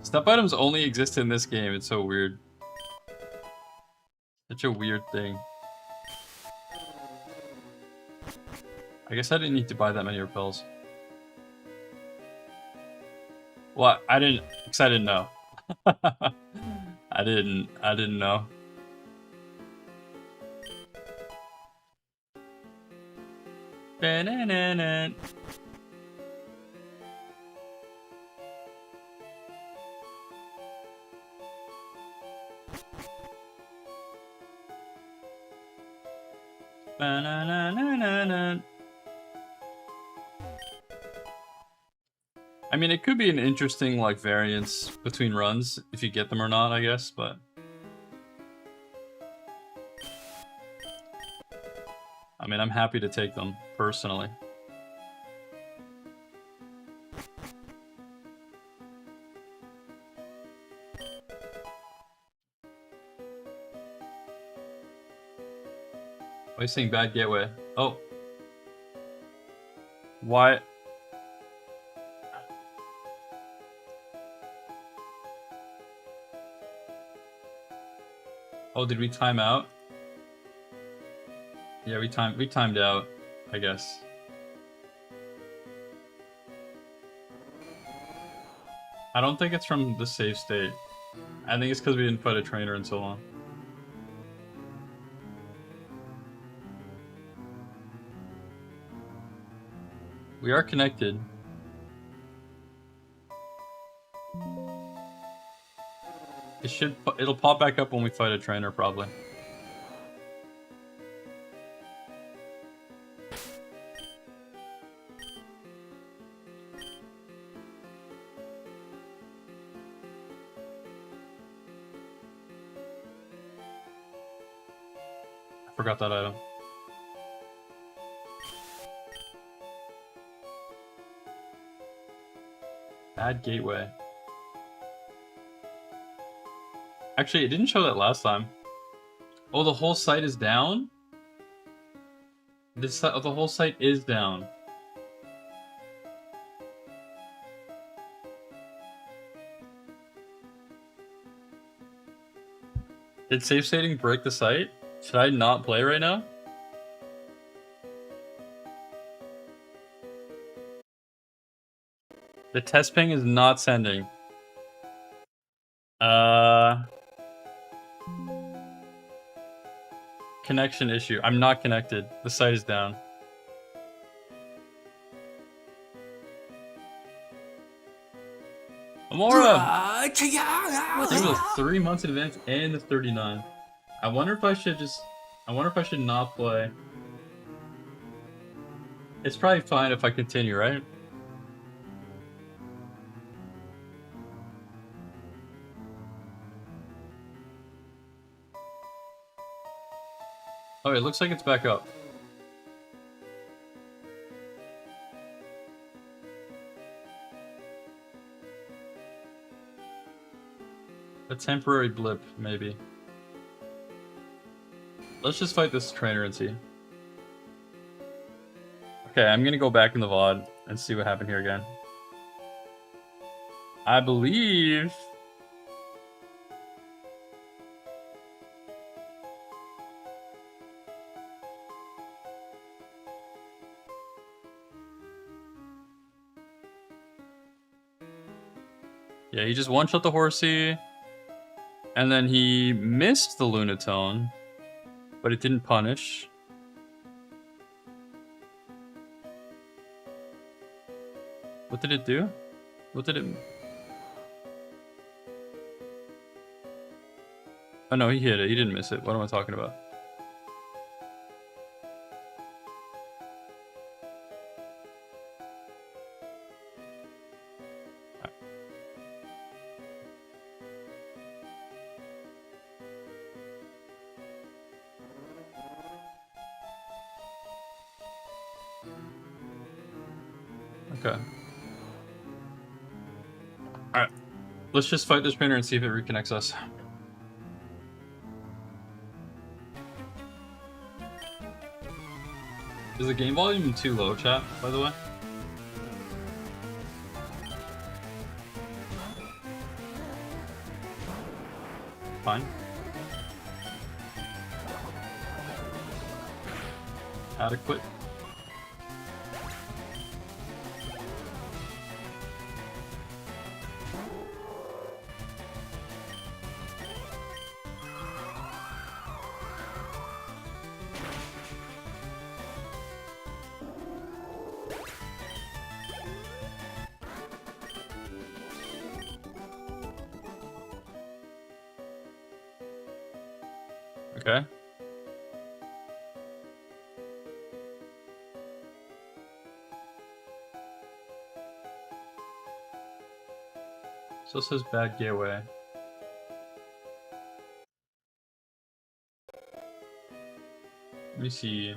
Step items only exist in this game. It's so weird. Such a weird thing. I guess I didn't need to buy that many repels. Well, I didn't, because I didn't know. I didn't know. Ba-na-na-na. Ba-na-na-na-na-na. I mean, it could be an interesting, like, variance between runs, if you get them or not, I guess, but... I mean, I'm happy to take them, personally. Why are you saying bad gateway? Oh. Why? Oh, did we time out? Yeah, we timed out, I guess. I don't think it's from the save state. I think it's because we didn't put a trainer in so long. We are connected. It'll pop back up when we fight a trainer, probably. I forgot that item. Bad gateway. Actually, it didn't show that last time. Oh, the whole site is down? The whole site is down. Did safe stating break the site? Should I not play right now? The test ping is not sending. Connection issue. I'm not connected. The site is down. Amora! It was 3 months in advance and the 39. I wonder if I should not play. It's probably fine if I continue, right? Oh, it looks like it's back up. A temporary blip, maybe. Let's just fight this trainer and see. Okay, I'm gonna go back in the VOD and see what happened here again. I believe... Yeah, he just one-shot the horsey, and then he missed the Lunatone, but it didn't punish. What did it do? What did it... Oh no, he hit it. He didn't miss it. What am I talking about? Okay. Alright. Let's just fight this trainer and see if it reconnects us. Is the game volume too low, chat, by the way? Fine. Adequate. Okay. So it says bad gateway. Let me see.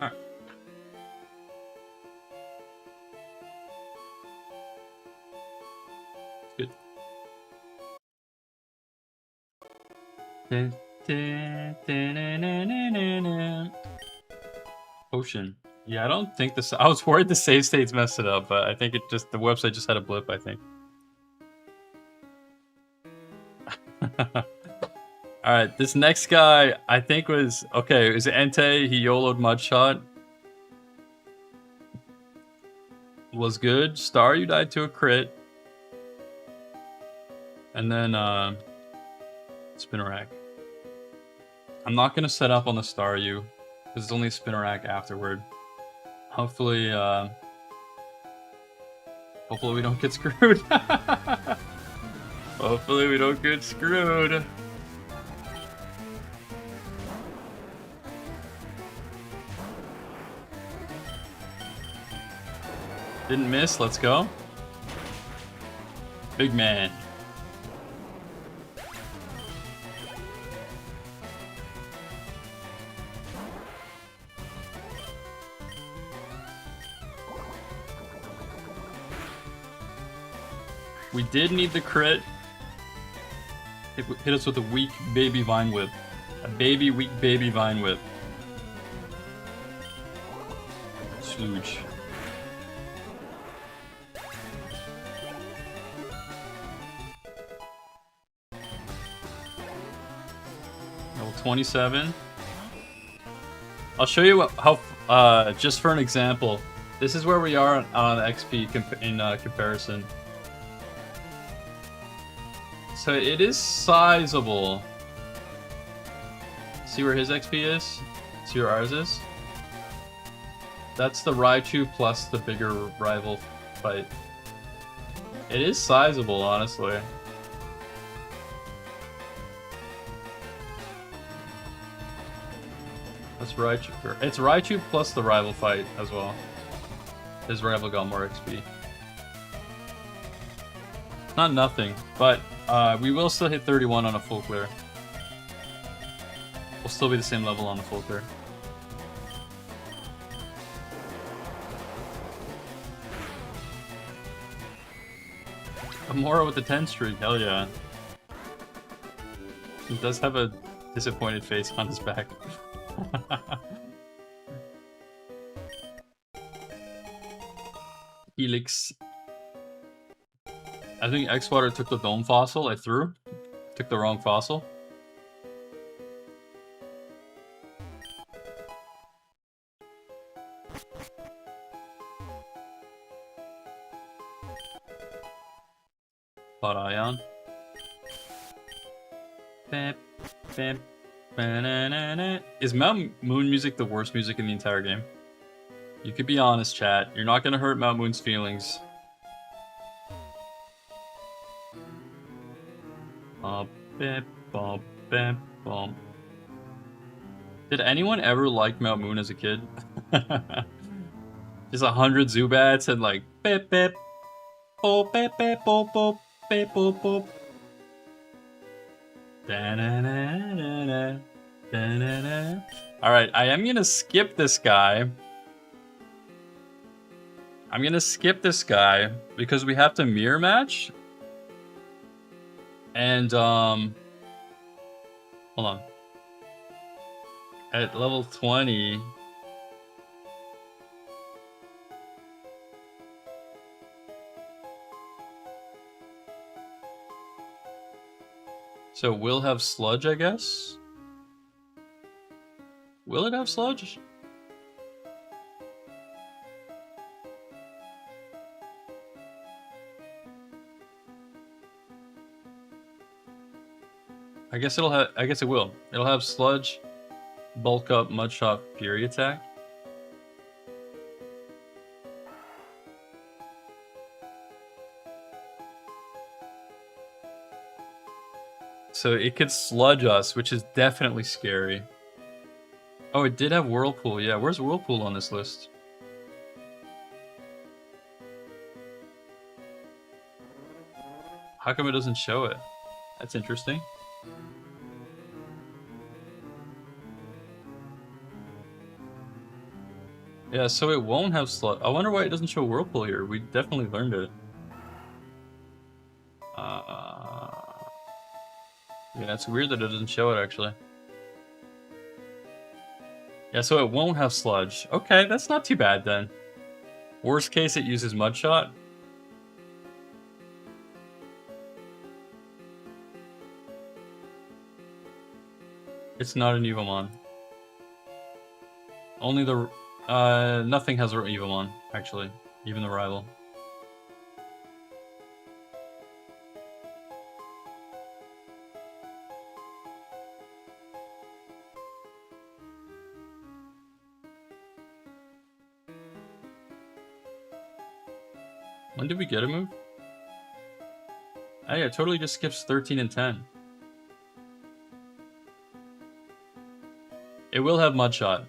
Alright. Good. Potion. Yeah, I don't think this... I was worried the save states messed it up, but I think it just... The website just had a blip, I think. Alright, this next guy, I think was... Okay, it was Entei. He YOLO'd Mudshot. Was good. Star, you died to a crit. And then, Spin Rack. I'm not gonna set up on the Staryu, because it's only a spinner rack afterward. Hopefully, hopefully we don't get screwed. Hopefully we don't get screwed. Didn't miss, let's go. Big man. We did need the crit. Hit us with a weak baby Vine Whip. A weak baby Vine Whip. Slooge. Level 27. I'll show you how, just for an example, this is where we are on XP in comparison. So it is sizable. See where his XP is? See where ours is? That's the Raichu plus the bigger rival fight. It is sizable, honestly. That's Raichu. It's Raichu plus the rival fight as well. His rival got more XP. Not nothing, but we will still hit 31 on a full clear. We'll still be the same level on the full clear. Amora with the 10 streak, hell yeah. He does have a disappointed face on his back. Helix. I think X-Water took the Dome Fossil I threw. Took the wrong fossil. Spot Ion. Is Mount Moon music the worst music in the entire game? You could be honest, chat. You're not gonna hurt Mount Moon's feelings. Did anyone ever like Mount Moon as a kid? Just 100 Zubats and like beep beep, boop beep beep boop boop beep boop boop. Alright, I am gonna skip this guy. I'm gonna skip this guy because we have to mirror match. And, hold on. At level 20... So we'll have Sludge, I guess? Will it have Sludge? I guess it'll have. I guess it will. It'll have Sludge, Bulk Up, Mudshot, Fury Attack. So it could Sludge us, which is definitely scary. Oh, it did have Whirlpool. Yeah, where's Whirlpool on this list? How come it doesn't show it? That's interesting. Yeah, so it won't have Sludge. I wonder why it doesn't show Whirlpool here. We definitely learned it. Yeah, it's weird that it doesn't show it, actually. Yeah, so it won't have Sludge. Okay, that's not too bad, then. Worst case, it uses Mudshot. It's not an Evomon. Only the... nothing has an Evomon, actually. Even the rival. When did we get a move? Oh yeah, it totally just skips 13 and 10. It will have Mud Shot.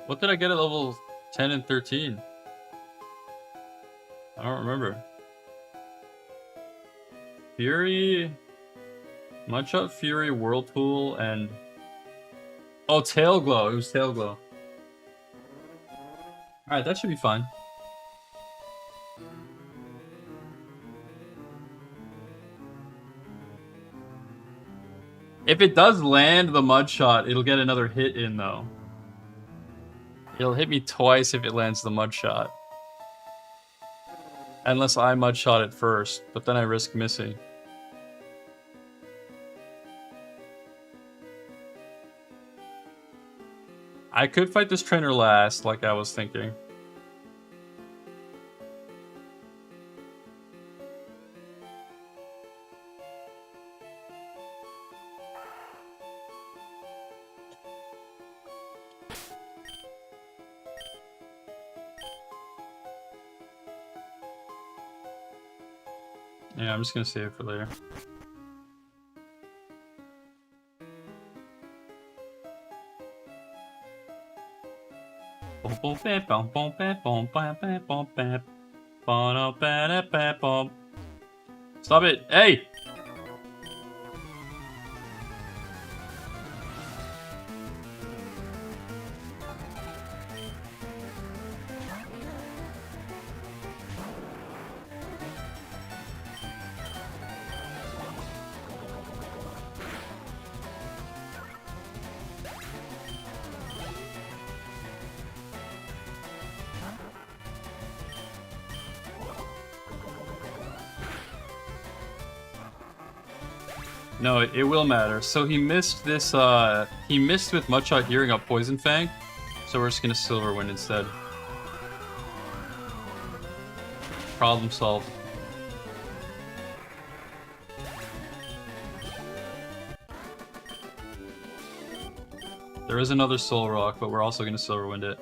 What did I get at level 10 and 13? I don't remember. Fury... Mudshot, Fury, Whirlpool, and... Oh, Tail Glow. It was Tail Glow. Alright, that should be fine. If it does land the Mudshot, it'll get another hit in, though. It'll hit me twice if it lands the Mudshot. Unless I Mudshot it first, but then I risk missing. I could fight this trainer last, like I was thinking. Yeah, I'm just gonna save it for later. Stop it! Hey! No, it will matter. So he missed this, he missed with Mudshot hearing up Poison Fang, so we're just gonna Silver Wind instead. Problem solved. There is another Soul Rock, but we're also gonna Silver Wind it.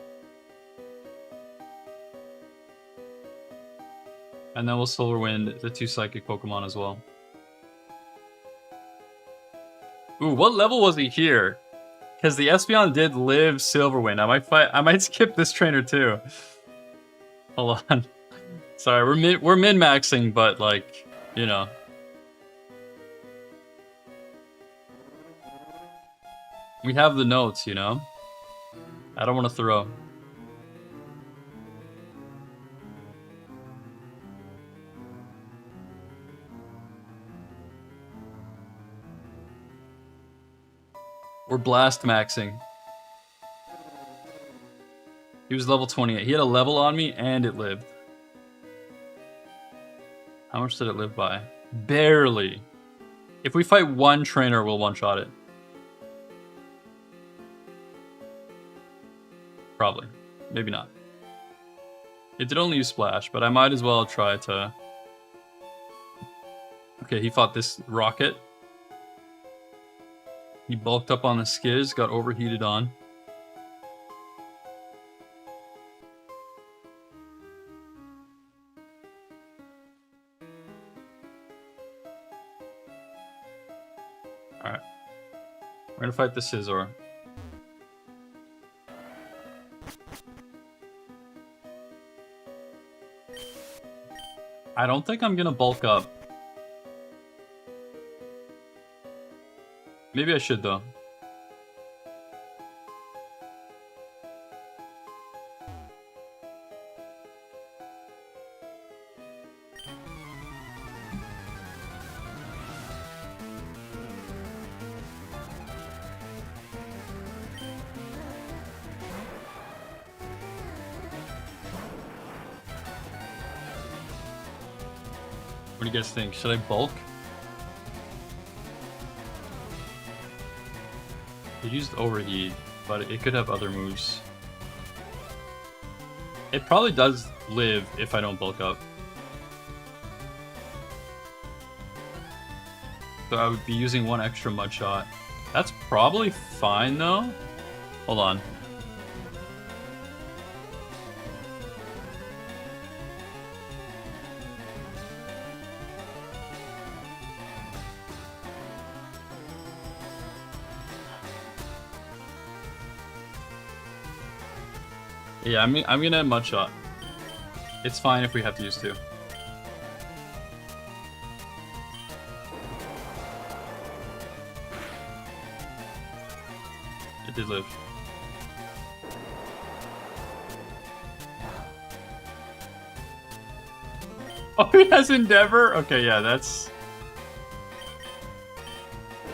And then we'll Silver Wind the 2 Psychic Pokemon as well. Ooh, what level was he here? Because the Espeon did live Silverwind. I might skip this trainer too. Hold on. Sorry, we're min-maxing, but like, you know. We have the notes, you know? I don't want to throw. We're blast maxing. He was level 28. He had a level on me and it lived. How much did it live by? Barely. If we fight one trainer, we'll one-shot it. Probably. Maybe not. It did only use Splash, but I might as well try to... Okay, he fought this Rocket. He bulked up on the Skizz, got overheated on. Alright. We're gonna fight the Scizor. I don't think I'm gonna bulk up. Maybe I should, though. What do you guys think? Should I bulk? It used Overheat, but it could have other moves. It probably does live if I don't bulk up. So I would be using one extra Mud Shot. That's probably fine though. Hold on. Yeah, I'm gonna mud shot. It's fine if we have to use 2. It did live. Oh, it has Endeavor? Okay, yeah, that's...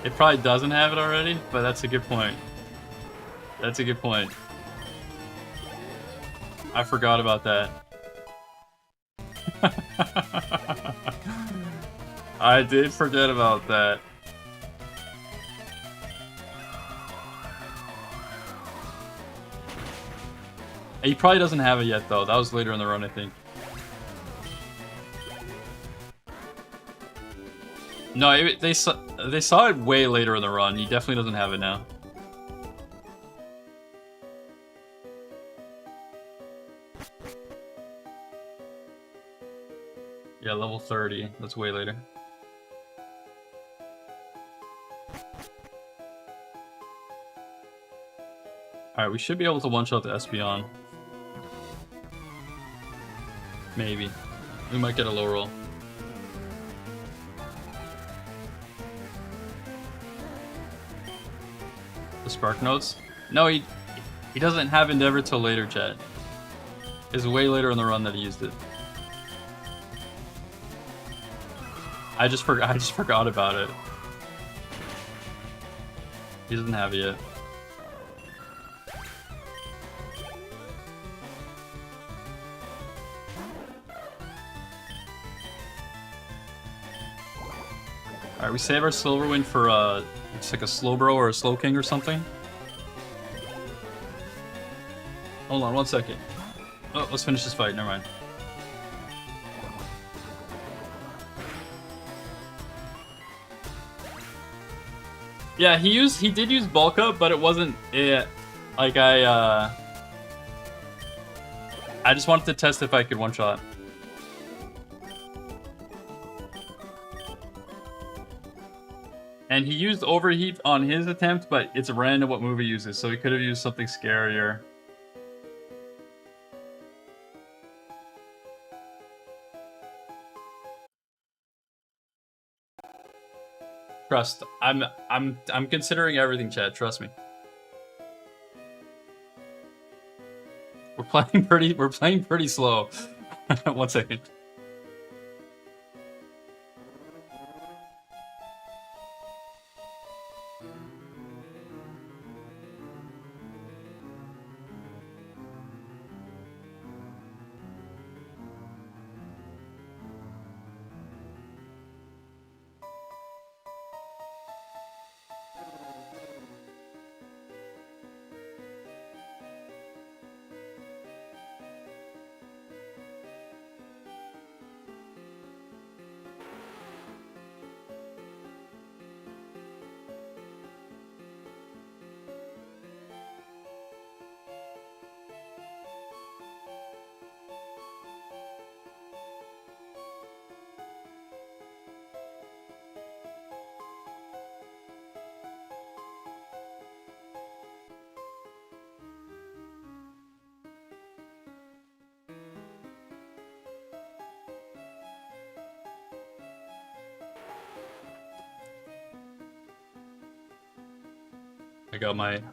It probably doesn't have it already, but that's a good point. That's a good point. I forgot about that. I did forget about that. He probably doesn't have it yet, though. That was later in the run, I think. No, they saw it way later in the run. He definitely doesn't have it now. Yeah, level 30. That's way later. Alright, we should be able to one-shot the Espeon. Maybe. We might get a low roll. The Spark Notes? No, he doesn't have Endeavor till later, chat. It's way later in the run that he used it. I just forgot about it. He doesn't have it yet. Alright, we save our Silver Wind for it's like a Slowbro or a Slowking or something. Hold on 1 second. Oh, let's finish this fight, never mind. Yeah, he did use Bulk Up, but it wasn't it. Like I just wanted to test if I could one-shot. And he used Overheat on his attempt, but it's random what move he uses, so he could have used something scarier. Trust. I'm considering everything, chat. Trust me. We're playing pretty slow. 1 second.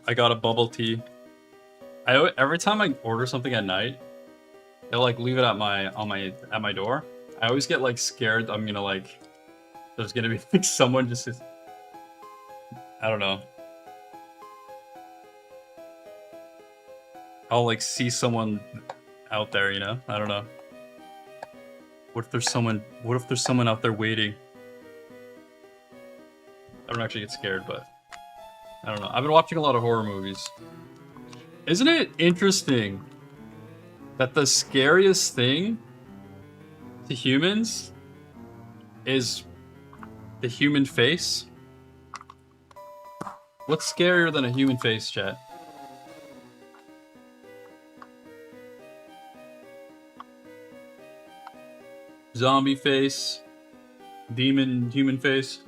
I got a bubble tea. Every time I order something at night, they'll like leave it at my door. I always get like scared. I'm gonna like there's gonna be like someone just I don't know. I'll like see someone out there, you know? I don't know. What if there's someone out there waiting? I don't actually get scared, but I don't know. I've been watching a lot of horror movies. Isn't it interesting that the scariest thing to humans is the human face? What's scarier than a human face, chat? Zombie face, demon human face.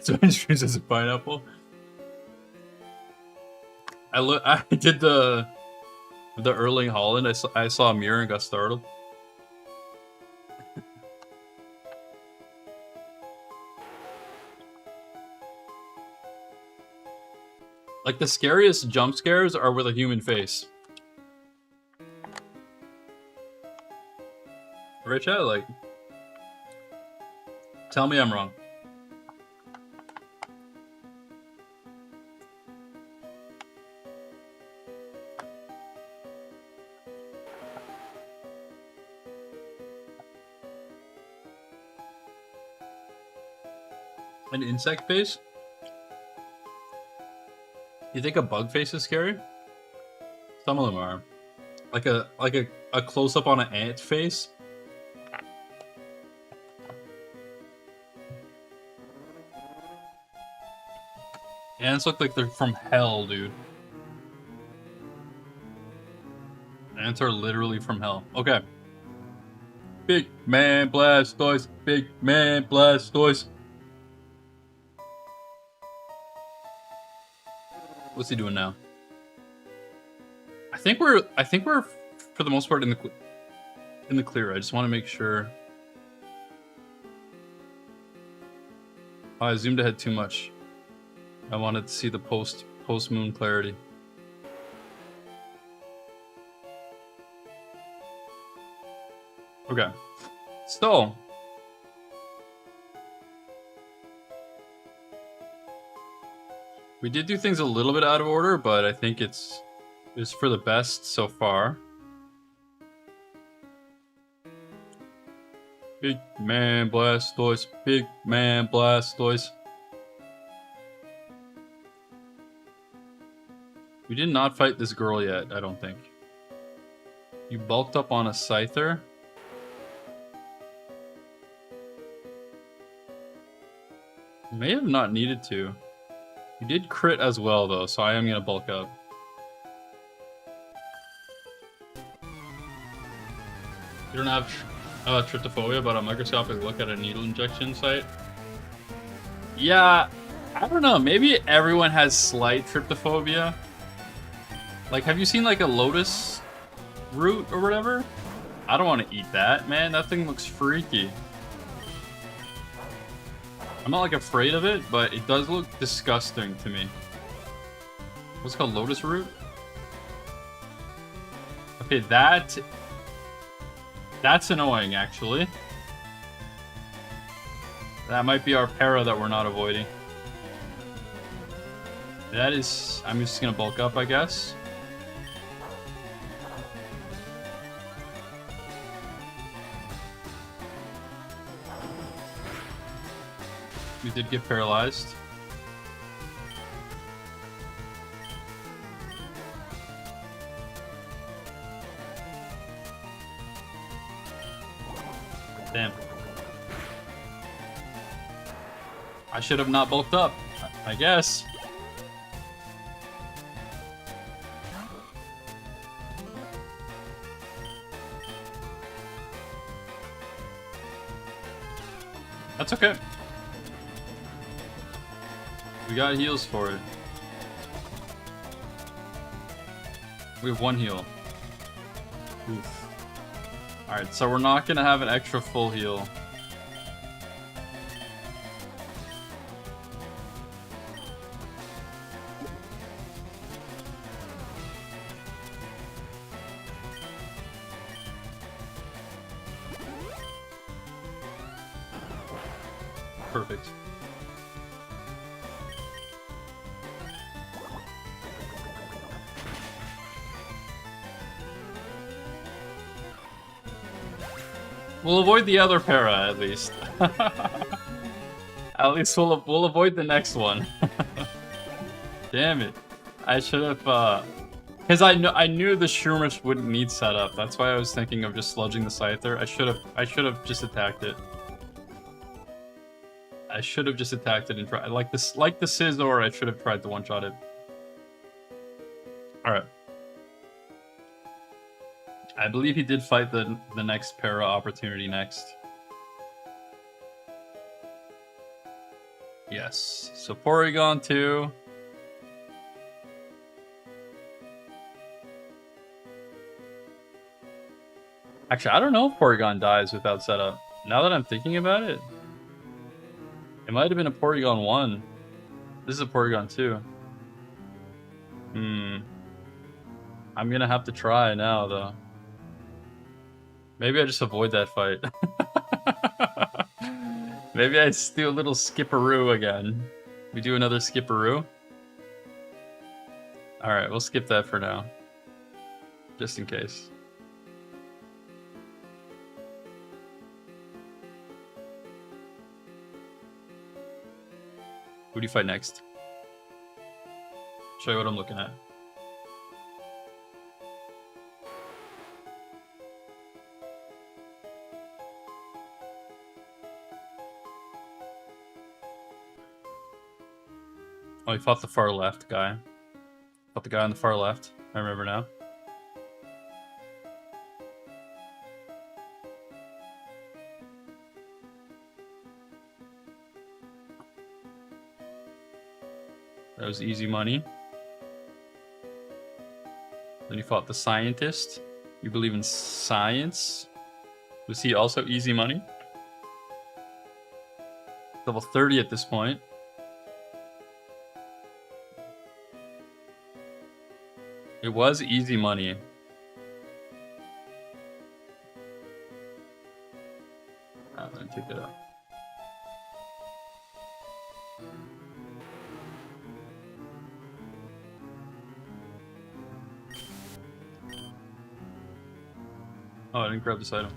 So many streams as a pineapple. I did the Erling Haaland. I saw a mirror and got startled. Like the scariest jump scares are with a human face. Right, chat? Like, tell me I'm wrong. An insect face? You think a bug face is scary? Some of them are. Like a close up on an ant face. Ants look like they're from hell, dude. Ants are literally from hell. Okay. Big man Blastoise. Big man Blastoise. What's he doing now? I think we're for the most part in the clear. I just want to make sure. Oh, I zoomed ahead too much. I wanted to see the post moon clarity. Okay. So we did do things a little bit out of order, but I think it's for the best so far. Big man Blastoise, big man Blastoise. We did not fight this girl yet, I don't think. You bulked up on a Scyther. May have not needed to. You did crit as well, though, so I am gonna bulk up. You don't have trypophobia, but a microscopic look at a needle injection site? Yeah, I don't know. Maybe everyone has slight trypophobia. Like, have you seen, like, a lotus root or whatever? I don't want to eat that, man. That thing looks freaky. I'm not, like, afraid of it, but it does look disgusting to me. What's it called? Lotus root? Okay, that's annoying, actually. That might be our para that we're not avoiding. That is... I'm just gonna bulk up, I guess. We did get paralyzed. Damn. I should have not bulked up, I guess. That's okay. We got heals for it. We have one heal. Oof. Alright, so we're not gonna have an extra full heal. Perfect. We'll avoid the other para, at least. At least we'll avoid the next one. Damn it. I should have, because I knew the Shroomish wouldn't need setup. That's why I was thinking of just sludging the Scyther. I should have just attacked it. I should have just attacked it and tried like the Scizor. I should have tried to one-shot it. All right. I believe he did fight the next para opportunity next. Yes. So Porygon 2. Actually, I don't know if Porygon dies without setup. Now that I'm thinking about it, it might have been a Porygon 1. This is a Porygon 2. I'm gonna have to try now, though. Maybe I just avoid that fight. Maybe I just do a little skipperoo again. We do another skipperoo? Alright, we'll skip that for now. Just in case. Who do you fight next? Show you what I'm looking at. Oh, he fought the far left guy. Fought the guy on the far left. I remember now. That was easy money. Then he fought the scientist. You believe in science? Was he also easy money? Level 30 at this point. It was easy money. Let me take that out. Oh, I didn't grab this item.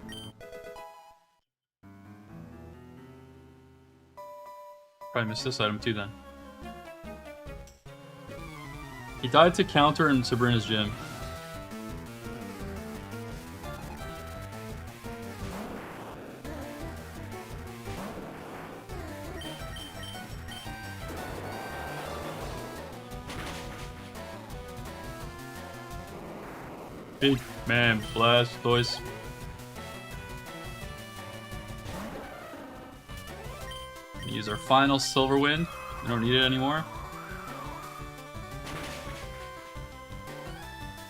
Probably missed this item too then. He died to counter in Sabrina's gym. Big man, Blastoise. Use our final Silver Wind. We don't need it anymore.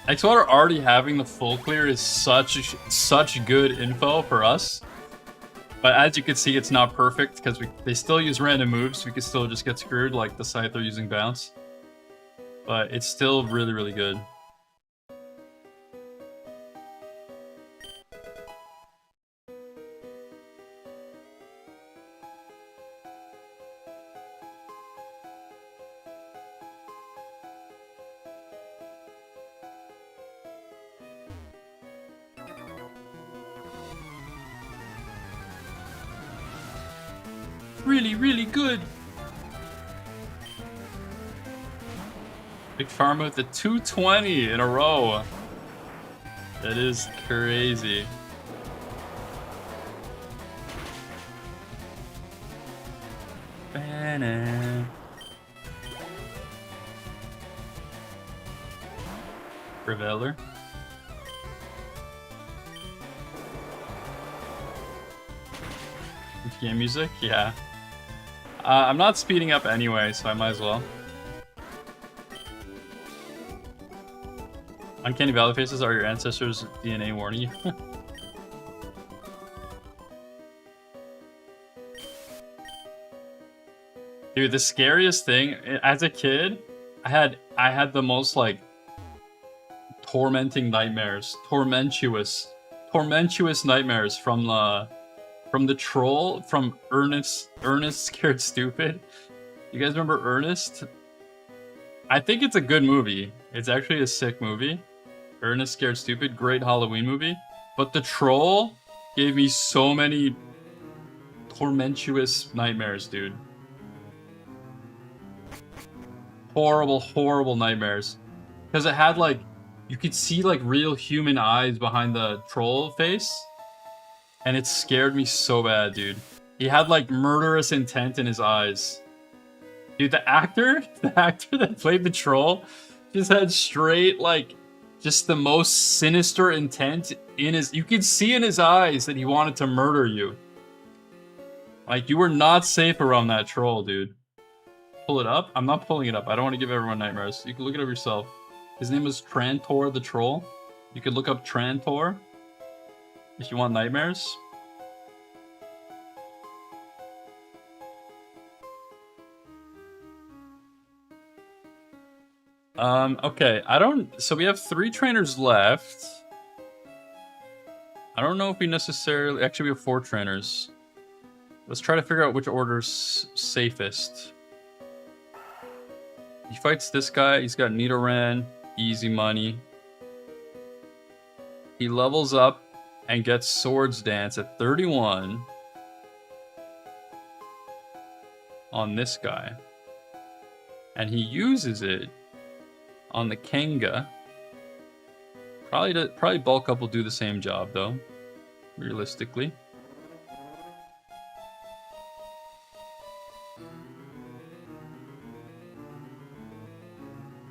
Xwater already having the full clear is such good info for us. But as you can see, it's not perfect because they still use random moves. So we could still just get screwed like the Scyther using Bounce. But it's still really, really good. Really, really good. Big Pharma with the 220 in a row. That is crazy. Banana. Reveler. Game music? Yeah. I'm not speeding up anyway, so I might as well. Uncanny Valley faces are your ancestors' DNA warning you. Dude, the scariest thing as a kid, I had the most like tormenting nightmares, tormentuous nightmares from the troll from Ernest Scared Stupid. You guys remember Ernest? I think it's a good movie. It's actually a sick movie. Ernest Scared Stupid, great Halloween movie. But the troll gave me so many tormentuous nightmares, dude. Horrible nightmares. Because it had like, you could see like real human eyes behind the troll face. And it scared me so bad, dude. He had like murderous intent in his eyes. Dude, the actor that played the troll just had straight like just the most sinister intent in his. You could see in his eyes that he wanted to murder you. Like you were not safe around that troll, dude. Pull it up? I'm not pulling it up. I don't want to give everyone nightmares. You can look it up yourself. His name is Trantor the Troll. You could look up Trantor if you want nightmares. Okay, so we have 3 trainers left. I don't know if we necessarily, actually we have 4 trainers. Let's try to figure out which order's safest. He fights this guy, he's got Nidoran, easy money. He levels up and gets Swords Dance at 31 on this guy. And he uses it on the Kanga. Probably Bulk Up will do the same job though, realistically.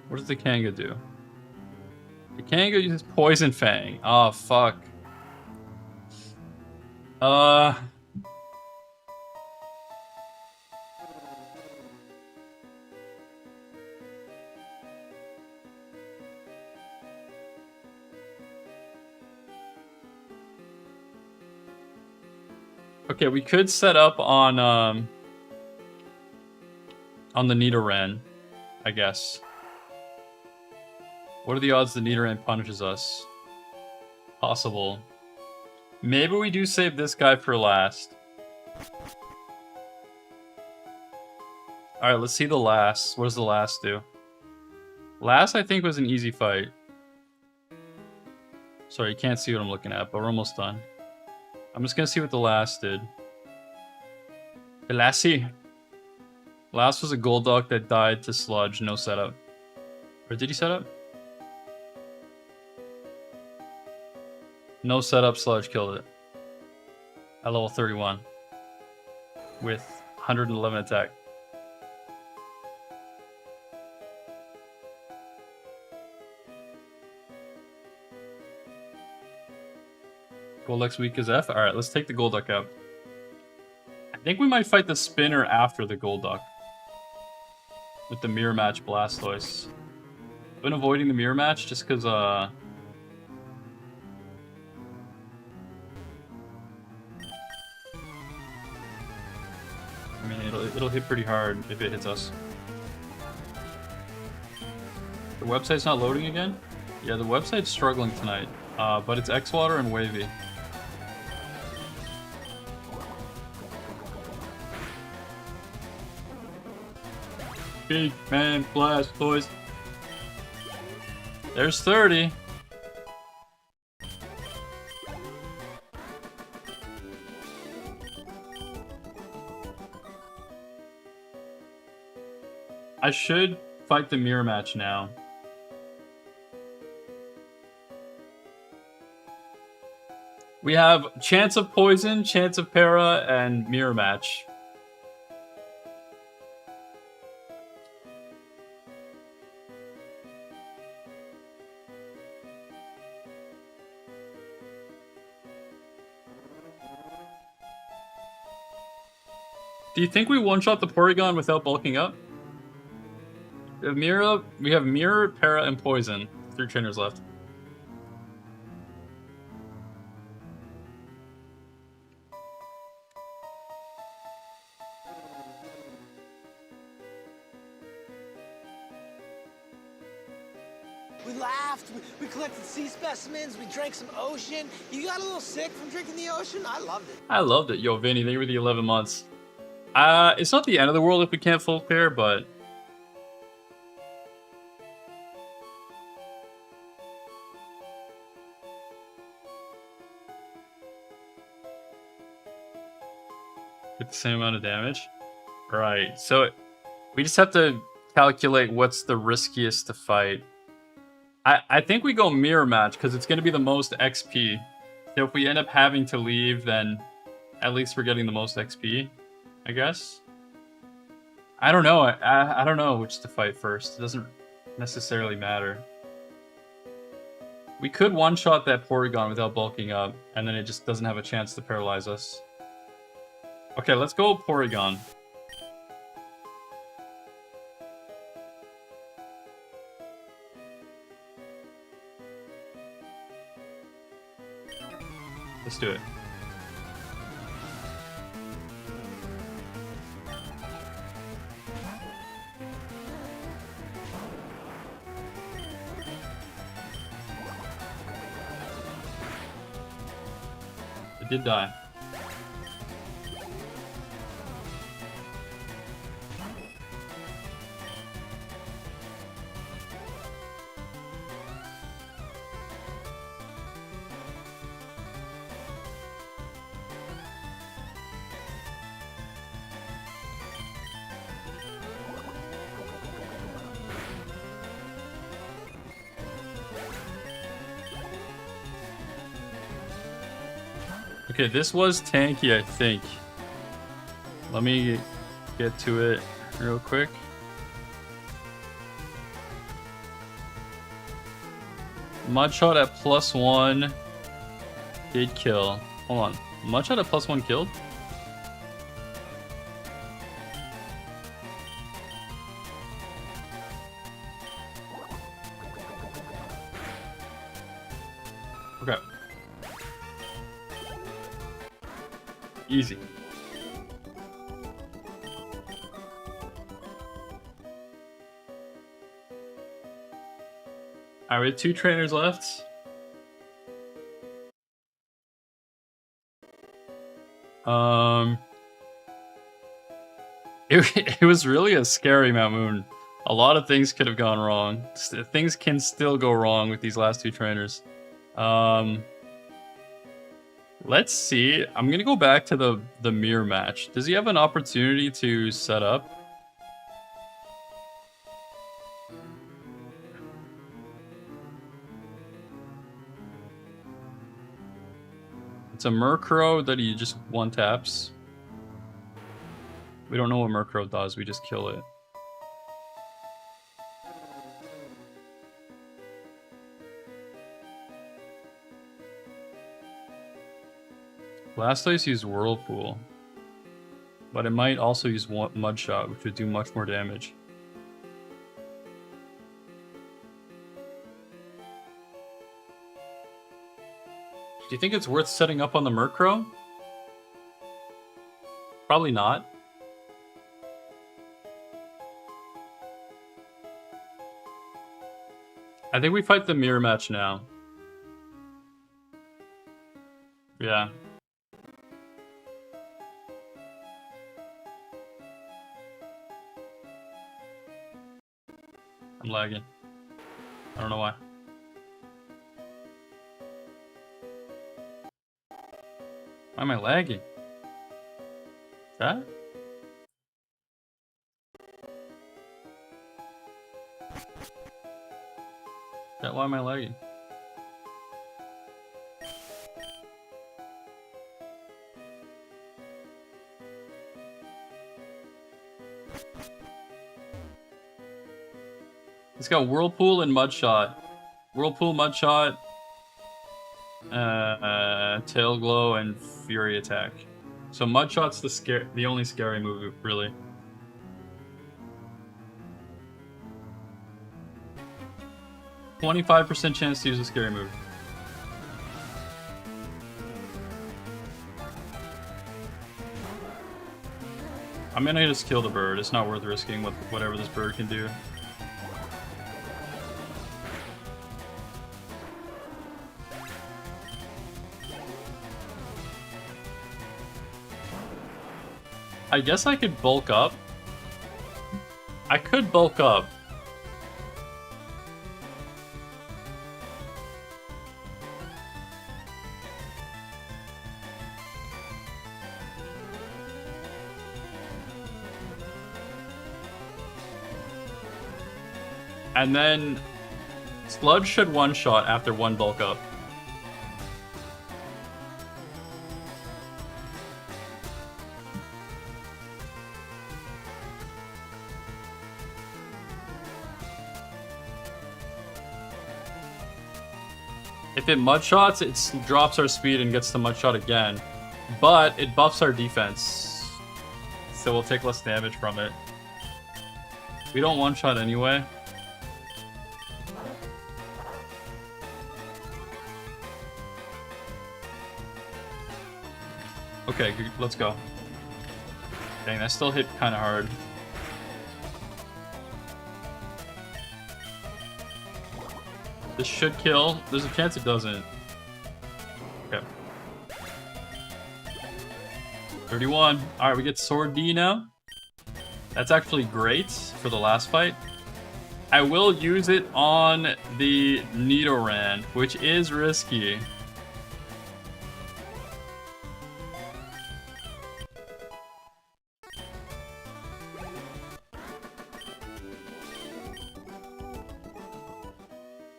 What does the Kanga do? The Kanga uses Poison Fang. Oh fuck. Okay, we could set up on the Nidoran, I guess. What are the odds the Nidoran punishes us? Possible. Maybe we do save this guy for last. Alright, let's see the last. What does the last do? Last, I think, was an easy fight. Sorry, you can't see what I'm looking at, but we're almost done. I'm just gonna see what the last did. The lassie. Last was a Golduck that died to Sludge, no setup. Or did he set up? No setup, Sludge killed it. At level 31. With 111 attack. Golduck's weak as F? Alright, let's take the Golduck out. I think we might fight the Spinner after the Golduck. With the Mirror Match Blastoise. I've been avoiding the Mirror Match just because, I mean, it'll hit pretty hard if it hits us. The website's not loading again? Yeah, the website's struggling tonight. But it's X-Water and Wavy. Big man Blastoise. There's 30. I should fight the Mirror Match now. We have chance of poison, chance of para, and Mirror Match. Do you think we one-shot the Porygon without bulking up? We have Mirror, Para, and Poison. 3 trainers left. We laughed, we collected sea specimens, we drank some ocean. You got a little sick from drinking the ocean? I loved it. I loved it. Yo, Vinny, they were the 11 months. It's not the end of the world if we can't full clear, but... Get the same amount of damage? Right, so we just have to calculate what's the riskiest to fight. I think we go Mirror Match, because it's going to be the most XP. So if we end up having to leave, then At least we're getting the most XP, I guess. I don't know. I don't know which to fight first. It doesn't necessarily matter. We could one-shot that Porygon without bulking up, and then it just doesn't have a chance to paralyze us. Okay, let's go Porygon. Let's do it. It did die. Okay, this was tanky, I think. Let me get to it real quick. Mudshot at +1 did kill. Hold on. Mudshot at +1 killed? Okay. Easy. Alright, we have 2 trainers left. It was really a scary Mount Moon. A lot of things could have gone wrong. Things can still go wrong with these last 2 trainers. Let's see. I'm gonna go back to the mirror match. Does he have an opportunity to set up? It's a Murkrow that he just one-taps. We don't know what Murkrow does, we just kill it. Blastoise used Whirlpool, but it might also use Mudshot, which would do much more damage. Do you think it's worth setting up on the Murkrow? Probably not. I think we fight the mirror match now. Yeah. I'm lagging. I don't know why. Why am I lagging? Is that? Why am I lagging? It's got Whirlpool and Mudshot. Whirlpool, Mudshot, Tail Glow, and Fury Attack. So Mudshot's the only scary move, really. %25 chance to use a scary move. I'm gonna just kill the bird. It's not worth risking whatever this bird can do. I guess I could bulk up. I could bulk up. And then Sludge should one-shot after 1 bulk up. If it mud shots, it drops our speed and gets the mud shot again. But it buffs our defense. So we'll take less damage from it. We don't one shot anyway. Okay, let's go. Dang, that still hit kind of hard. This should kill. There's a chance it doesn't. Okay. 31. Alright, we get Sword D now. That's actually great for the last fight. I will use it on the Nidoran, which is risky.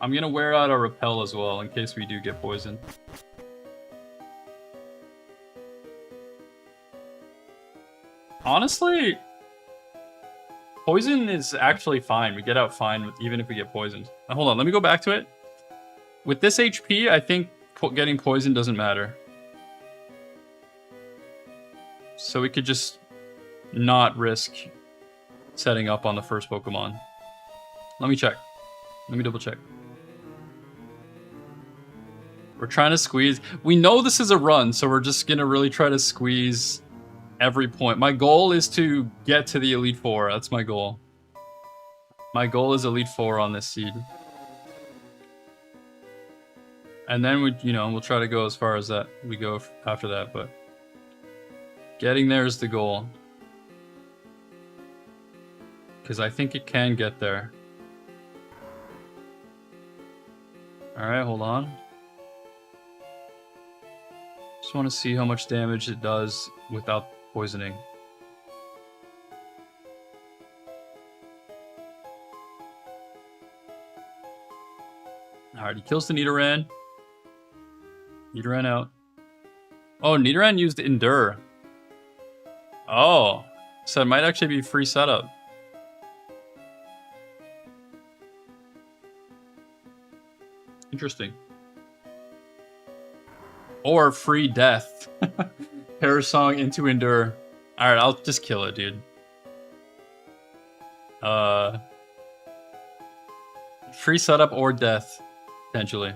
I'm gonna wear out our repel as well in case we do get poisoned. Honestly, poison is actually fine. We get out fine even if we get poisoned. Now, hold on, let me go back to it. With this HP, I think getting poisoned doesn't matter. So we could just not risk setting up on the first Pokemon. Let me check. Let me double check. We're trying to squeeze. We know this is a run, so we're just gonna really try to squeeze every point. My goal is to get to the Elite Four. That's my goal. My goal is Elite Four on this seed. And then we'll try to go as far as that we go after that, but getting there is the goal. Because I think it can get there. Alright, hold on. Just want to see how much damage it does without poisoning. Alright, he kills the Nidoran. Nidoran out. Oh, Nidoran used Endure. Oh, so it might actually be free setup. Interesting. Or free death. Parasong into Endure. Alright, I'll just kill it, dude. Free setup or death, potentially.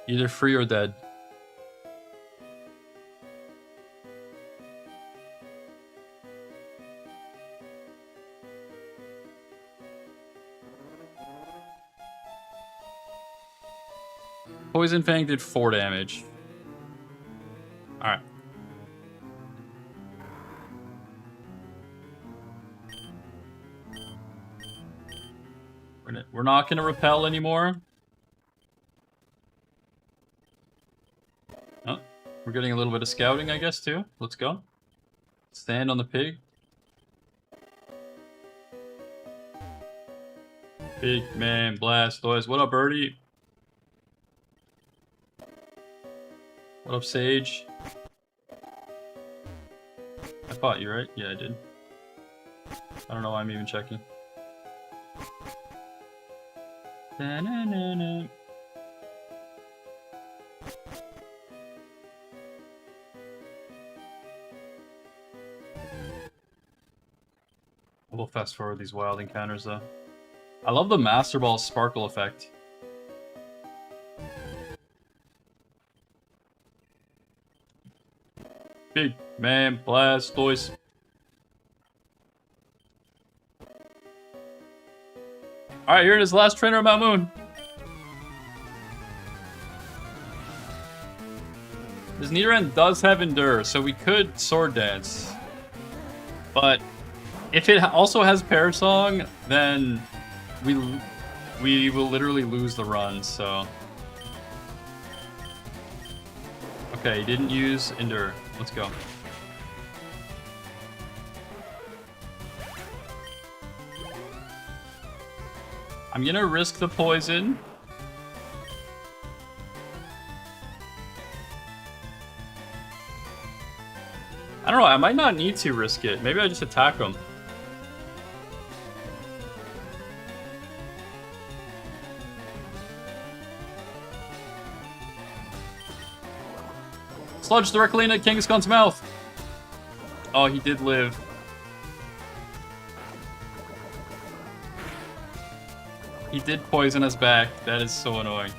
Either free or dead. Poison Fang did 4 damage. Alright. We're not gonna repel anymore. Oh, we're getting a little bit of scouting, I guess, too. Let's go. Stand on the pig. Big man, Blastoise. What up, Birdie? What up, Sage? I fought you, right? Yeah, I did. I don't know why I'm even checking. Da-na-na-na. We'll fast forward these wild encounters, though. I love the Master Ball sparkle effect. Big man, Blastoise. Alright, here it is, last trainer of Mount Moon. This Nidoran does have Endure, so we could Sword Dance. But if it also has Parasong, then we will literally lose the run, so... Okay, he didn't use Endure. Let's go. I'm gonna risk the poison. I don't know, I might not need to risk it. Maybe I just attack him. Sludge directly into Kangaskhan's mouth. Oh, he did live. He did poison us back. That is so annoying.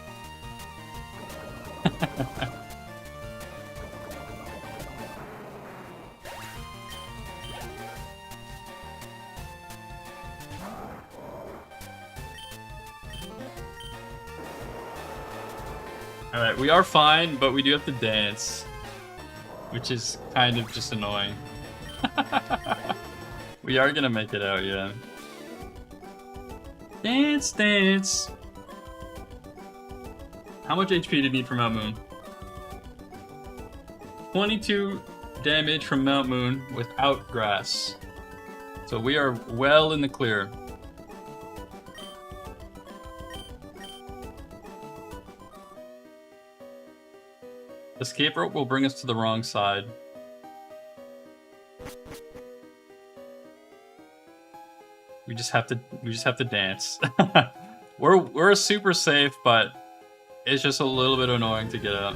Alright, we are fine, but we do have to dance. Which is kind of just annoying. We are gonna make it out, yeah. Dance, dance. How much HP do you need from Mount Moon? 22 damage from Mount Moon without grass. So we are well in the clear. Escape rope will bring us to the wrong side. We just have to dance. We're super safe, but it's just a little bit annoying to get out.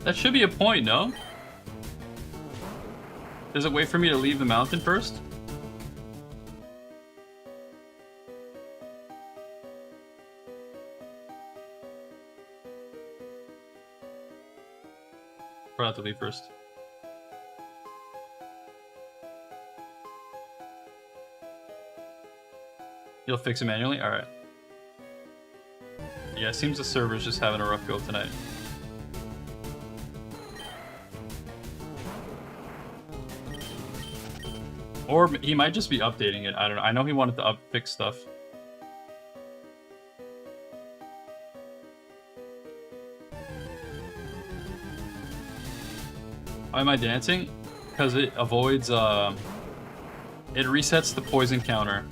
That should be a point, no? Does it wait for me to leave the mountain first? Or I have to leave first. You'll fix it manually? Alright. Yeah, it seems the server's just having a rough go tonight. Or he might just be updating it. I don't know. I know he wanted to fix stuff. Why am I dancing? Because it avoids, it resets the poison counter.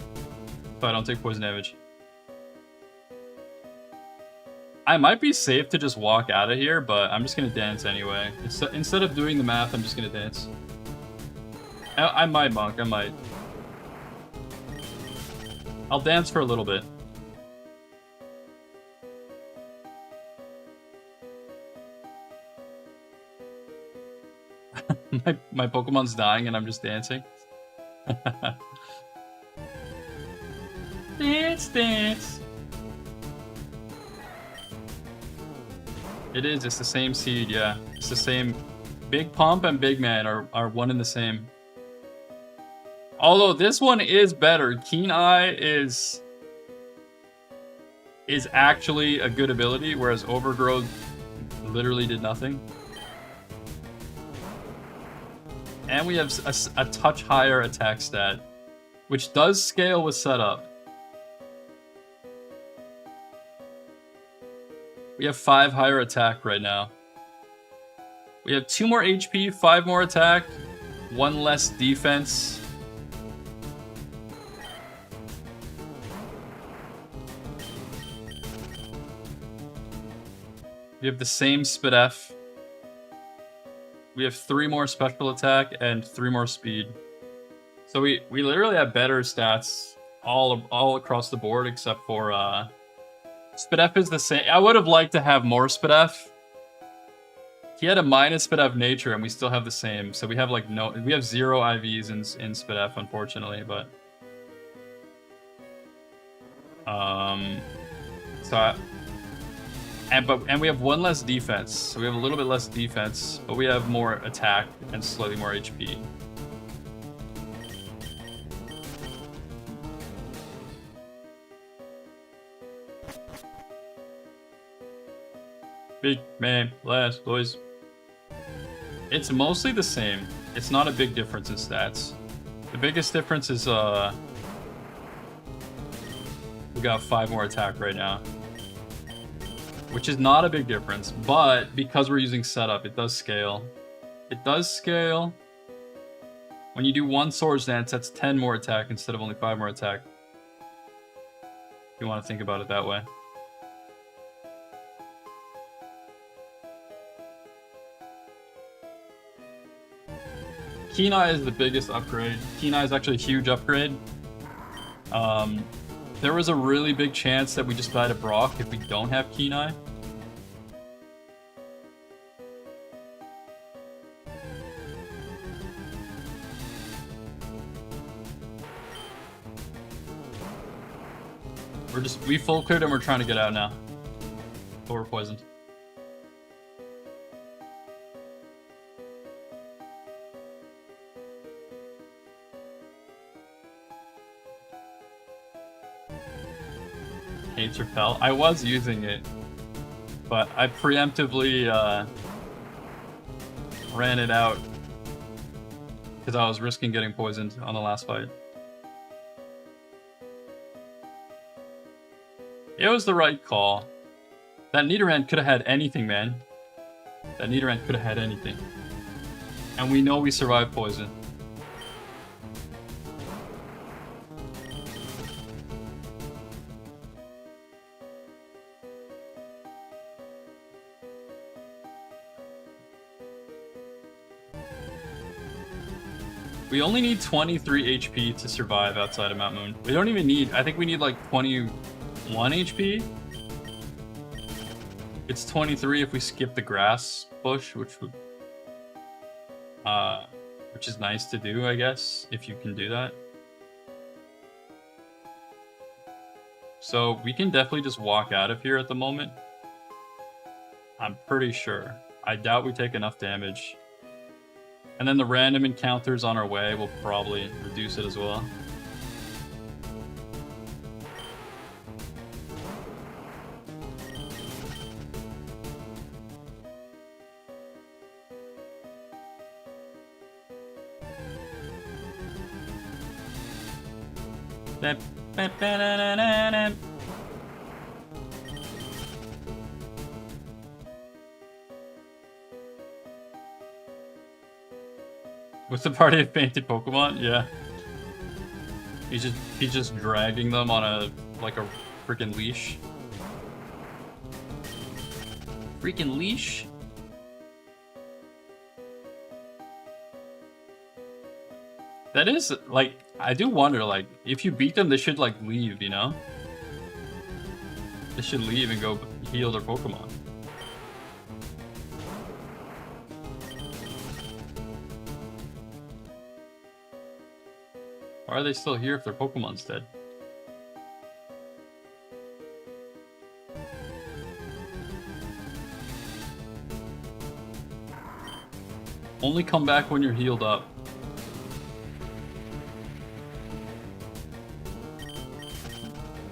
So I don't take poison damage. I might be safe to just walk out of here, but I'm just gonna dance anyway. Instead of doing the math, I'm just gonna dance. I might, Monk, I might. I'll dance for a little bit. my Pokemon's dying and I'm just dancing. Dance, dance. It is, it's the same seed, yeah. It's the same. Big Pump and Big Man are one and the same. Although this one is better. Keen Eye is actually a good ability, whereas Overgrowth literally did nothing. And we have a touch higher attack stat, which does scale with setup. We have 5 higher attack right now. We have 2 more HP, 5 more attack, 1 less defense. We have the same Spit F. We have 3 more special attack and 3 more speed. So we literally have better stats all across the board except for Spit F is the same. I would have liked to have more Spit F. He had a minus Spit F nature and we still have the same. So we have like we have 0 IVs in Spit F, unfortunately, but and we have 1 less defense, so we have a little bit less defense, but we have more attack and slightly more HP. Big man, last boys. It's mostly the same. It's not a big difference in stats. The biggest difference is we got 5 more attack right now, which is not a big difference, but because we're using setup, it does scale. It does scale. When you do 1 Swords Dance, that's 10 more attack instead of only 5 more attack. If you want to think about it that way. Keen Eye is the biggest upgrade. Keen Eye is actually a huge upgrade. There was a really big chance that we just died to Brock if we don't have Keen Eye. We full cleared and we're trying to get out now. But we're poisoned. Hates repel. I was using it, but I preemptively ran it out because I was risking getting poisoned on the last fight. It was the right call. That Nidoran could have had anything, man. That Nidoran could have had anything. And we know we survived poison. We only need 23 HP to survive outside of Mount Moon. We don't even need, I think we need like 21 HP. It's 23 if we skip the grass bush, which is nice to do, I guess, if you can do that. So we can definitely just walk out of here at the moment. I'm pretty sure. I doubt we take enough damage. And then the random encounters on our way will probably reduce it as well. With the party of painted Pokemon, yeah. He's just dragging them on a freaking leash. Freaking leash? That is, like, I do wonder, like, if you beat them, they should, like, leave, you know? They should leave and go heal their Pokemon. Why are they still here if their Pokemon's dead? Only come back when you're healed up.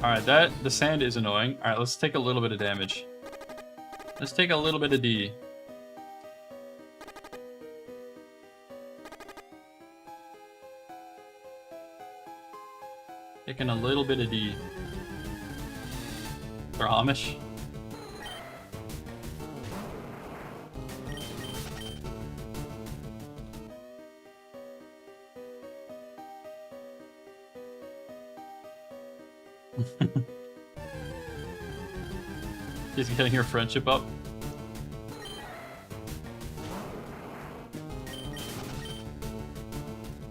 Alright, the sand is annoying. Alright, let's take a little bit of damage. Let's take a little bit of D. Taking a little bit of D. For Amish. Just getting your friendship up.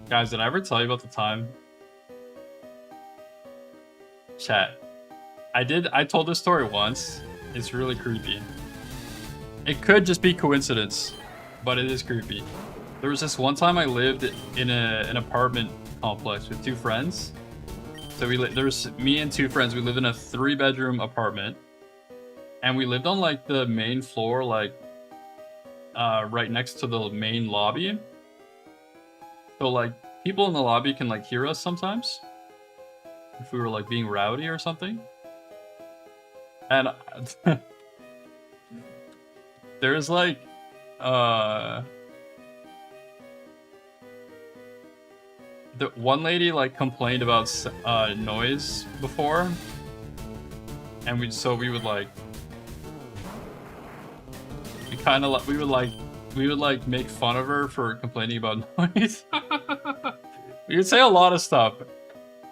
Guys, did I ever tell you about the time? Chat. I told this story once. It's really creepy. It could just be coincidence, but it is creepy. There was this one time I lived in an apartment complex with two friends. So there was me and two friends. We lived in a 3-bedroom apartment. And we lived on like the main floor, like right next to the main lobby. So like people in the lobby can like hear us sometimes. If we were like being rowdy or something. And there's like the one lady like complained about noise before, and we would like we would like make fun of her for complaining about noise. We would say a lot of stuff.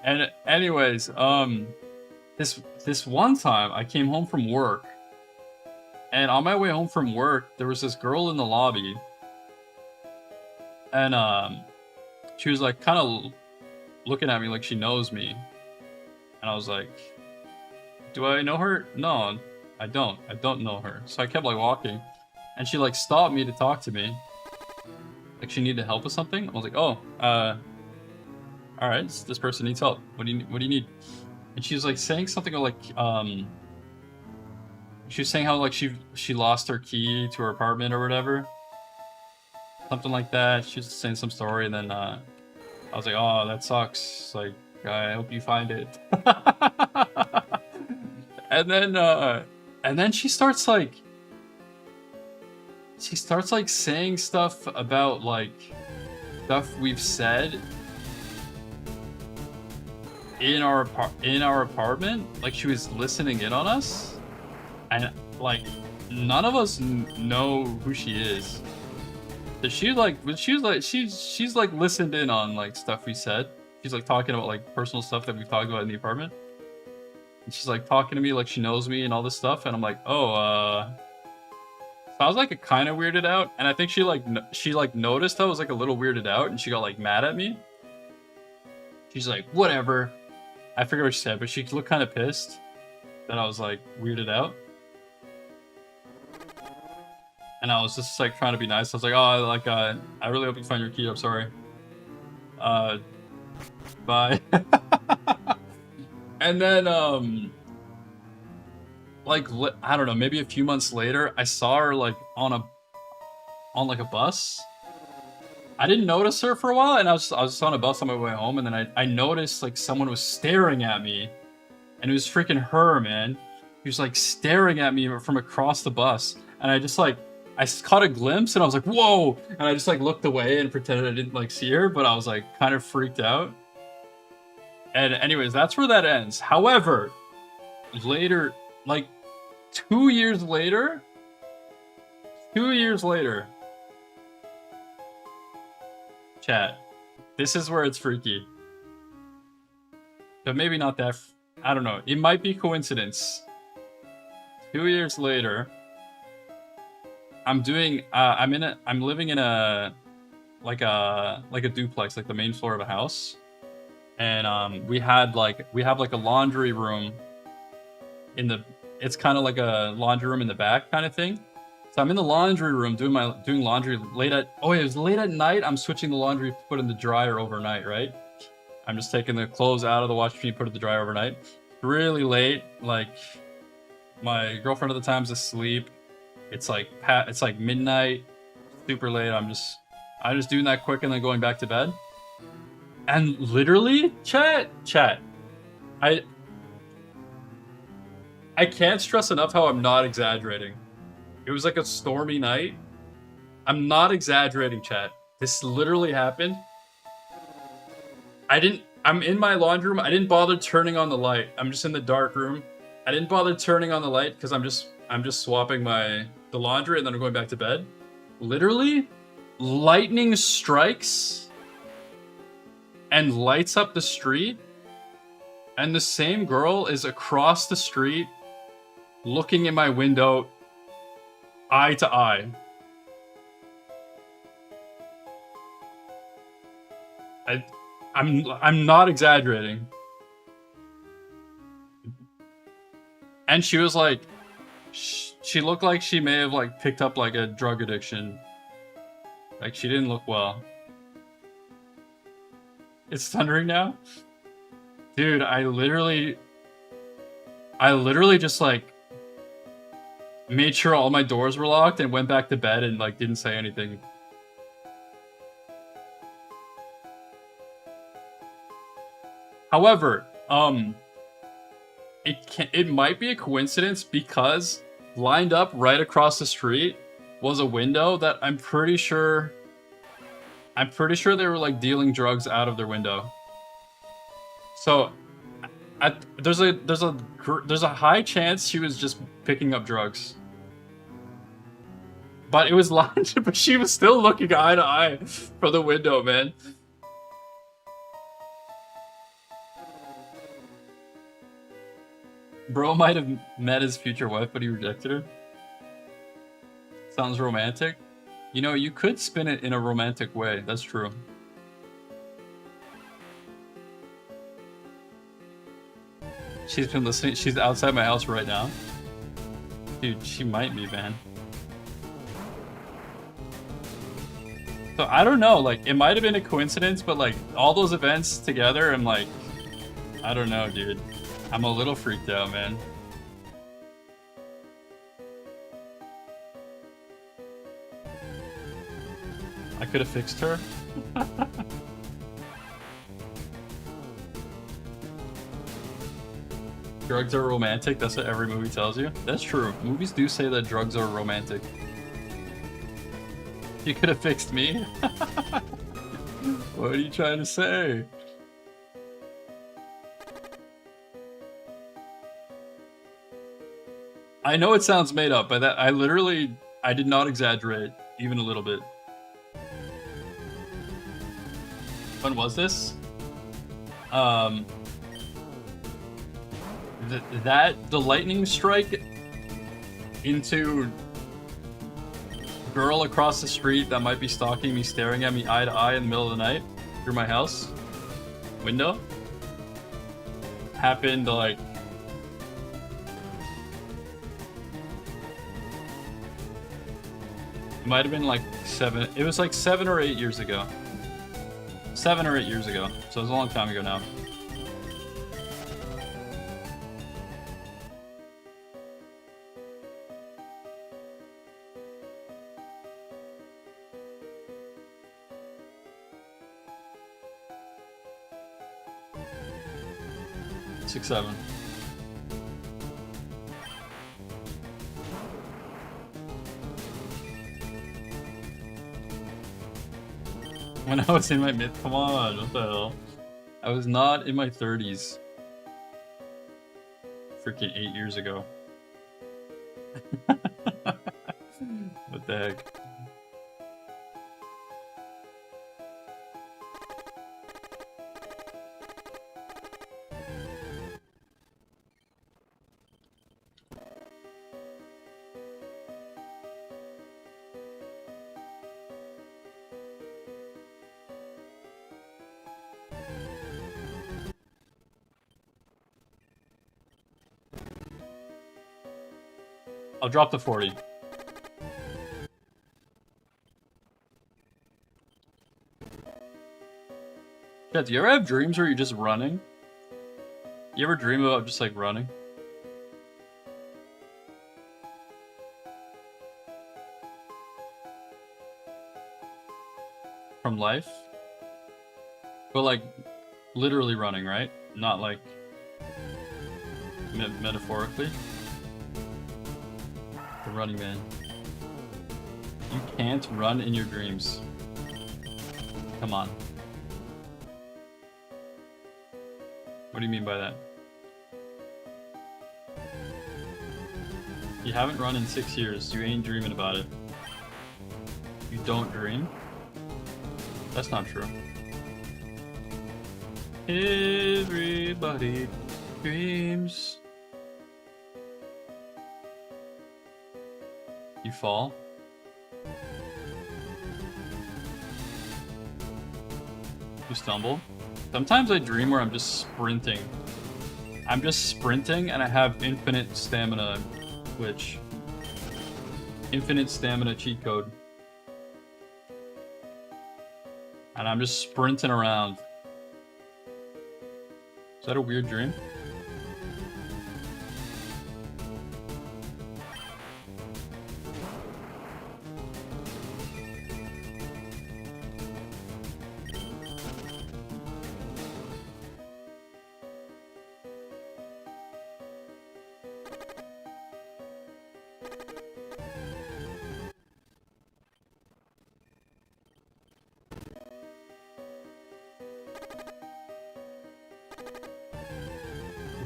And anyways, this one time I came home from work, and on my way home from work there was this girl in the lobby, and she was like kind of looking at me like she knows me, and I was like, do I know her? No, I don't know her. So I kept like walking, and she like stopped me to talk to me, like she needed help with something. I was like, oh, all right, this person needs help. What do you need? and she was like saying something like she was saying how like she lost her key to her apartment or whatever, something like that. She was saying some story, and then I was like, oh, that sucks. Like, I hope you find it. and then she starts like saying stuff about like stuff we've said in our apartment. Like she was listening in on us, and like none of us know who she is. So she's like listened in on like stuff we said. She's like talking about like personal stuff that we've talked about in the apartment. And she's like talking to me like she knows me and all this stuff, and I'm like, oh, so I was like kind of weirded out, and I think she noticed I was like a little weirded out, and she got like mad at me. She's like, whatever. I forget what she said, but she looked kind of pissed that I was like weirded out. And I was just like trying to be nice. I was like, oh, like I really hope you find your key. I'm sorry. Bye. And then like I don't know, maybe a few months later, I saw her like on like a bus. I didn't notice her for a while, and I was on a bus on my way home, and then I noticed like someone was staring at me, and it was freaking her, man. He was like staring at me from across the bus, and I caught a glimpse, and I was like, whoa, and I just like looked away and pretended I didn't like see her, but I was like kind of freaked out. And anyways, that's where that ends. However, later, like 2 years later, chat, this is where it's freaky. But maybe not that, I don't know. It might be coincidence. 2 years later, I'm living in a duplex, like the main floor of a house. And we have like a laundry room it's kind of like a laundry room in the back kind of thing. So I'm in the laundry room doing laundry it was late at night. I'm switching the laundry to put in the dryer overnight, right? I'm just taking the clothes out of the washing machine, put it in the dryer overnight. Really late, like my girlfriend at the time's asleep. It's like midnight, super late. I'm just doing that quick and then going back to bed. And literally, chat, I can't stress enough how I'm not exaggerating. It was like a stormy night. I'm not exaggerating, chat. This literally happened. I'm in my laundry room. I didn't bother turning on the light. I'm just in the dark room. I didn't bother turning on the light because I'm just swapping the laundry and then I'm going back to bed. Literally, lightning strikes and lights up the street, and the same girl is across the street looking in my window eye to eye. I'm not exaggerating. And she was like, she looked like she may have like picked up like a drug addiction. Like she didn't look well. It's thundering now? Dude, I literally just like made sure all my doors were locked and went back to bed and like didn't say anything. However, it might be a coincidence because lined up right across the street was a window that I'm pretty sure they were like dealing drugs out of their window. So there's a high chance she was just picking up drugs. But it was lined, but she was still looking eye to eye from the window, man. Bro might have met his future wife, but he rejected her. Sounds romantic. You know, you could spin it in a romantic way. That's true. She's been listening. She's outside my house right now. Dude, she might be, man. So I don't know, like, it might have been a coincidence, but like, all those events together, I'm like, I don't know, dude. I'm a little freaked out, man. I could have fixed her. Drugs are romantic, that's what every movie tells you. That's true. Movies do say that drugs are romantic. You could have fixed me? What are you trying to say? I know it sounds made up, but that I did not exaggerate even a little bit. When was this? The lightning strike into girl across the street that might be stalking me, staring at me eye to eye in the middle of the night through my house window happened like it might have been like 7. It was like 7 or 8 years ago. 7 or 8 years ago. So it was a long time ago now. Six, 7. When I was in my come on, what the hell? I was not in my 30s. Freaking 8 years ago. What the heck? I'll drop the 40. Yeah, do you ever have dreams where you're just running? You ever dream about just like running? From life? But like literally running, right? Not like metaphorically. The running man. You can't run in your dreams. Come on. What do you mean by that? You haven't run in 6 years. You ain't dreaming about it. You don't dream? That's not true. Everybody dreams. You fall? You stumble? Sometimes I dream where I'm just sprinting. I'm just sprinting and I have infinite stamina, which... Infinite stamina cheat code. And I'm just sprinting around. Is that a weird dream?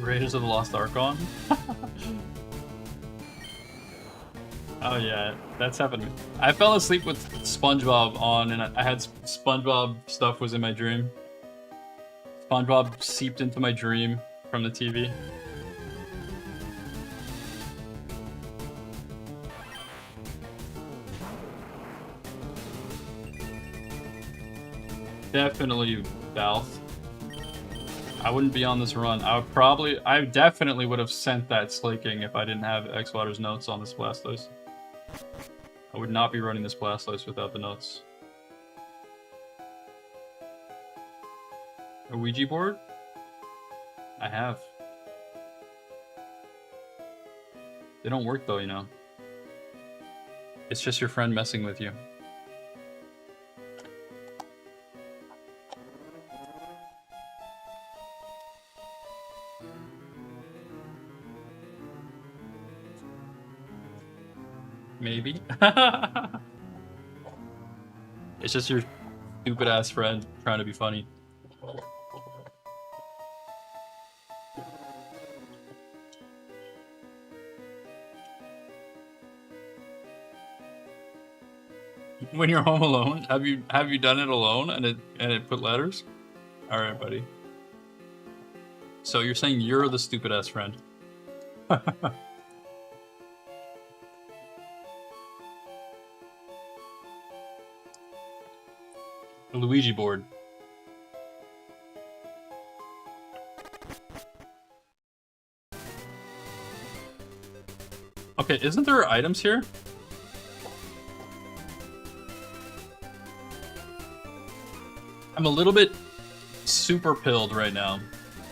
Raiders of the Lost Ark on? Oh yeah, that's happened to me. I fell asleep with SpongeBob on and I had SpongeBob stuff was in my dream. SpongeBob seeped into my dream from the TV. Definitely Valve. I wouldn't be on this run. I definitely would have sent that slaking if I didn't have Xwater's notes on this Blastoise. I would not be running this Blastoise without the notes. A Ouija board? I have. They don't work though, you know. It's just your friend messing with you. Maybe. It's just your stupid ass friend trying to be funny. When you're home alone, have you done it alone and it put letters? All right, buddy. So you're saying you're the stupid ass friend? A Luigi board. Okay, isn't there items here? I'm a little bit super pilled right now.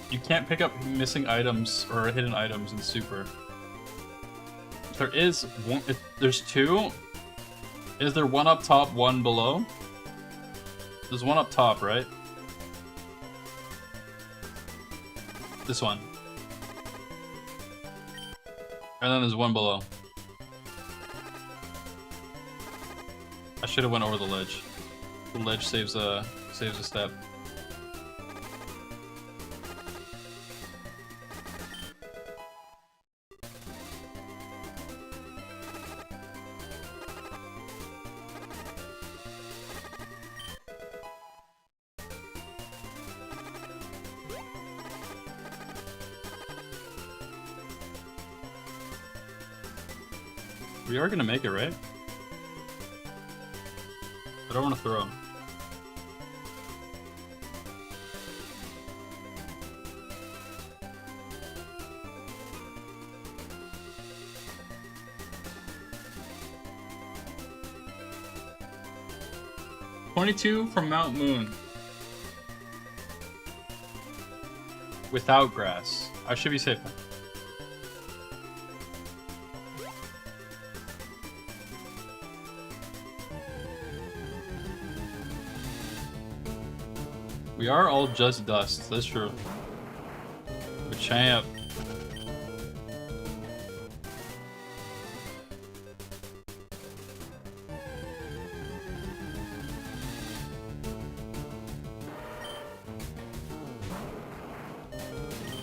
You can't pick up missing items or hidden items in super. There is one. There's two. Is there one up top, one below? There's one up top, right? This one. And then there's one below. I should have went over the ledge. The ledge saves a step. We are gonna make it, right? I don't want to throw. $22 from Mount Moon. Without grass. I should be safe then. We are all just dust, that's true. But champ.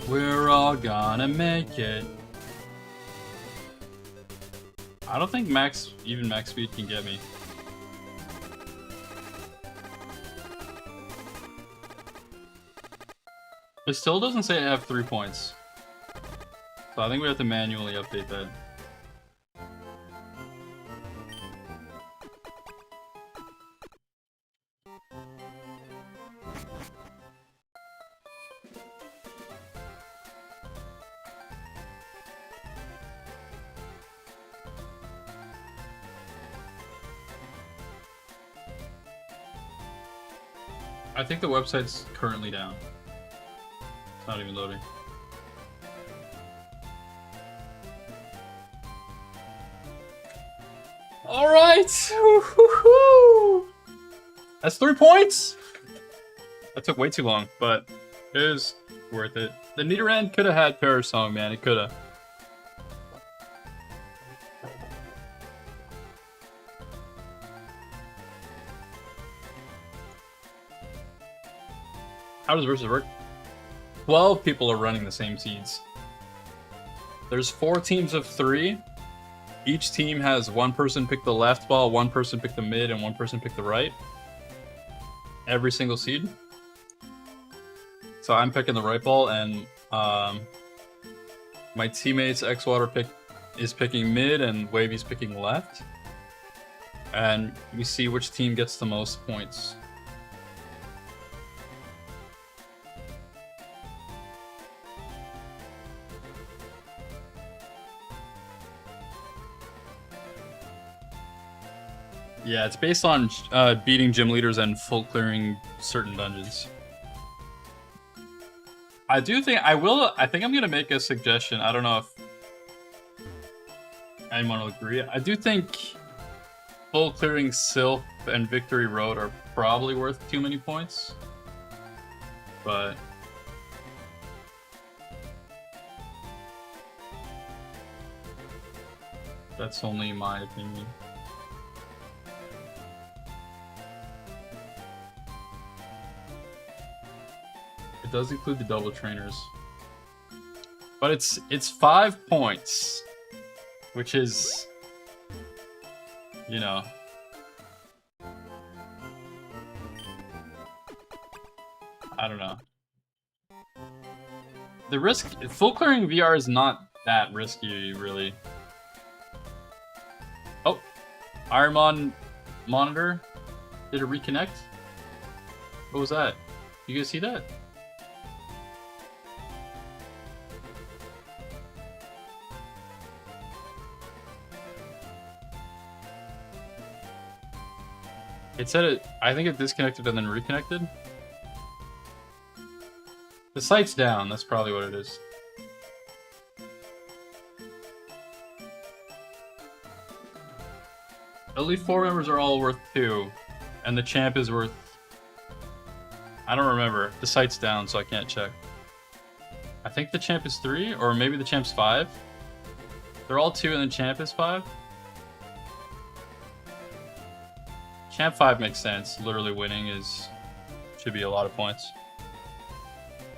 We're all gonna make it. I don't think even max speed can get me. It still doesn't say I have 3 points. So I think we have to manually update that. I think the website's currently down. It's not even loading. All right. That's 3 points. That took way too long, but it was worth it. The Nidoran could have had Parasong, man. It could have. How does versus work? 12 people are running the same seeds. There's 4 teams of 3. Each team has 1 person pick the left ball, 1 person pick the mid, and 1 person pick the right. Every single seed. So I'm picking the right ball, and my teammates Xwater is picking mid, and Wavy's picking left. And we see which team gets the most points. Yeah, it's based on beating gym leaders and full clearing certain dungeons. I think I'm gonna make a suggestion. I don't know if Anyone will agree. I do think full clearing Sylph and Victory Road are probably worth too many points. But that's only my opinion. It does include the double trainers. But it's 5 points. Which is, you know, I don't know. The risk, full clearing VR is not that risky, really. Oh, ironmon monitor. Did it reconnect? What was that? You guys see that? It said it, I think it disconnected and then reconnected. The site's down, that's probably what it is. Elite 4 members are all worth 2, and the champ is worth... I don't remember. The site's down, so I can't check. I think the champ is 3, or maybe the champ's 5. They're all 2 and the champ is 5. Champ 5 makes sense. Literally winning should be a lot of points.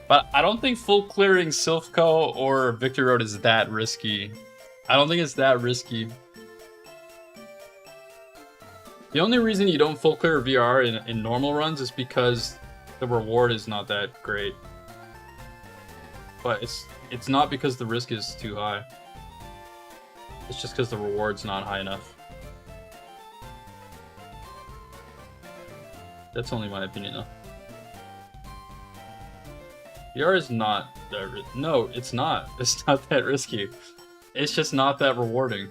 But I don't think full clearing Sylphco or Victory Road is that risky. I don't think it's that risky. The only reason you don't full clear VR in normal runs is because the reward is not that great. But it's not because the risk is too high. It's just because the reward's not high enough. That's only my opinion, though. VR is not that no, it's not. It's not that risky. It's just not that rewarding.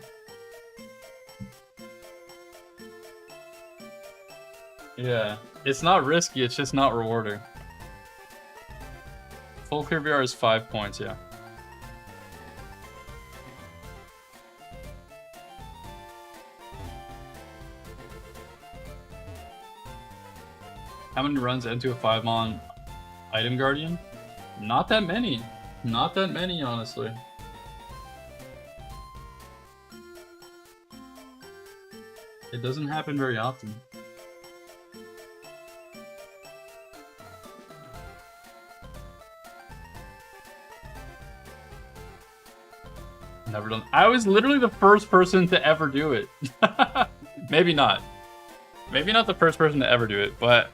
Yeah, it's not risky. It's just not rewarding. Full clear VR is 5 points. Yeah. How many runs into a 5-mon item guardian? Not that many. Not that many, honestly. It doesn't happen very often. Never done. I was literally the first person to ever do it. Maybe not. Maybe not the first person to ever do it, but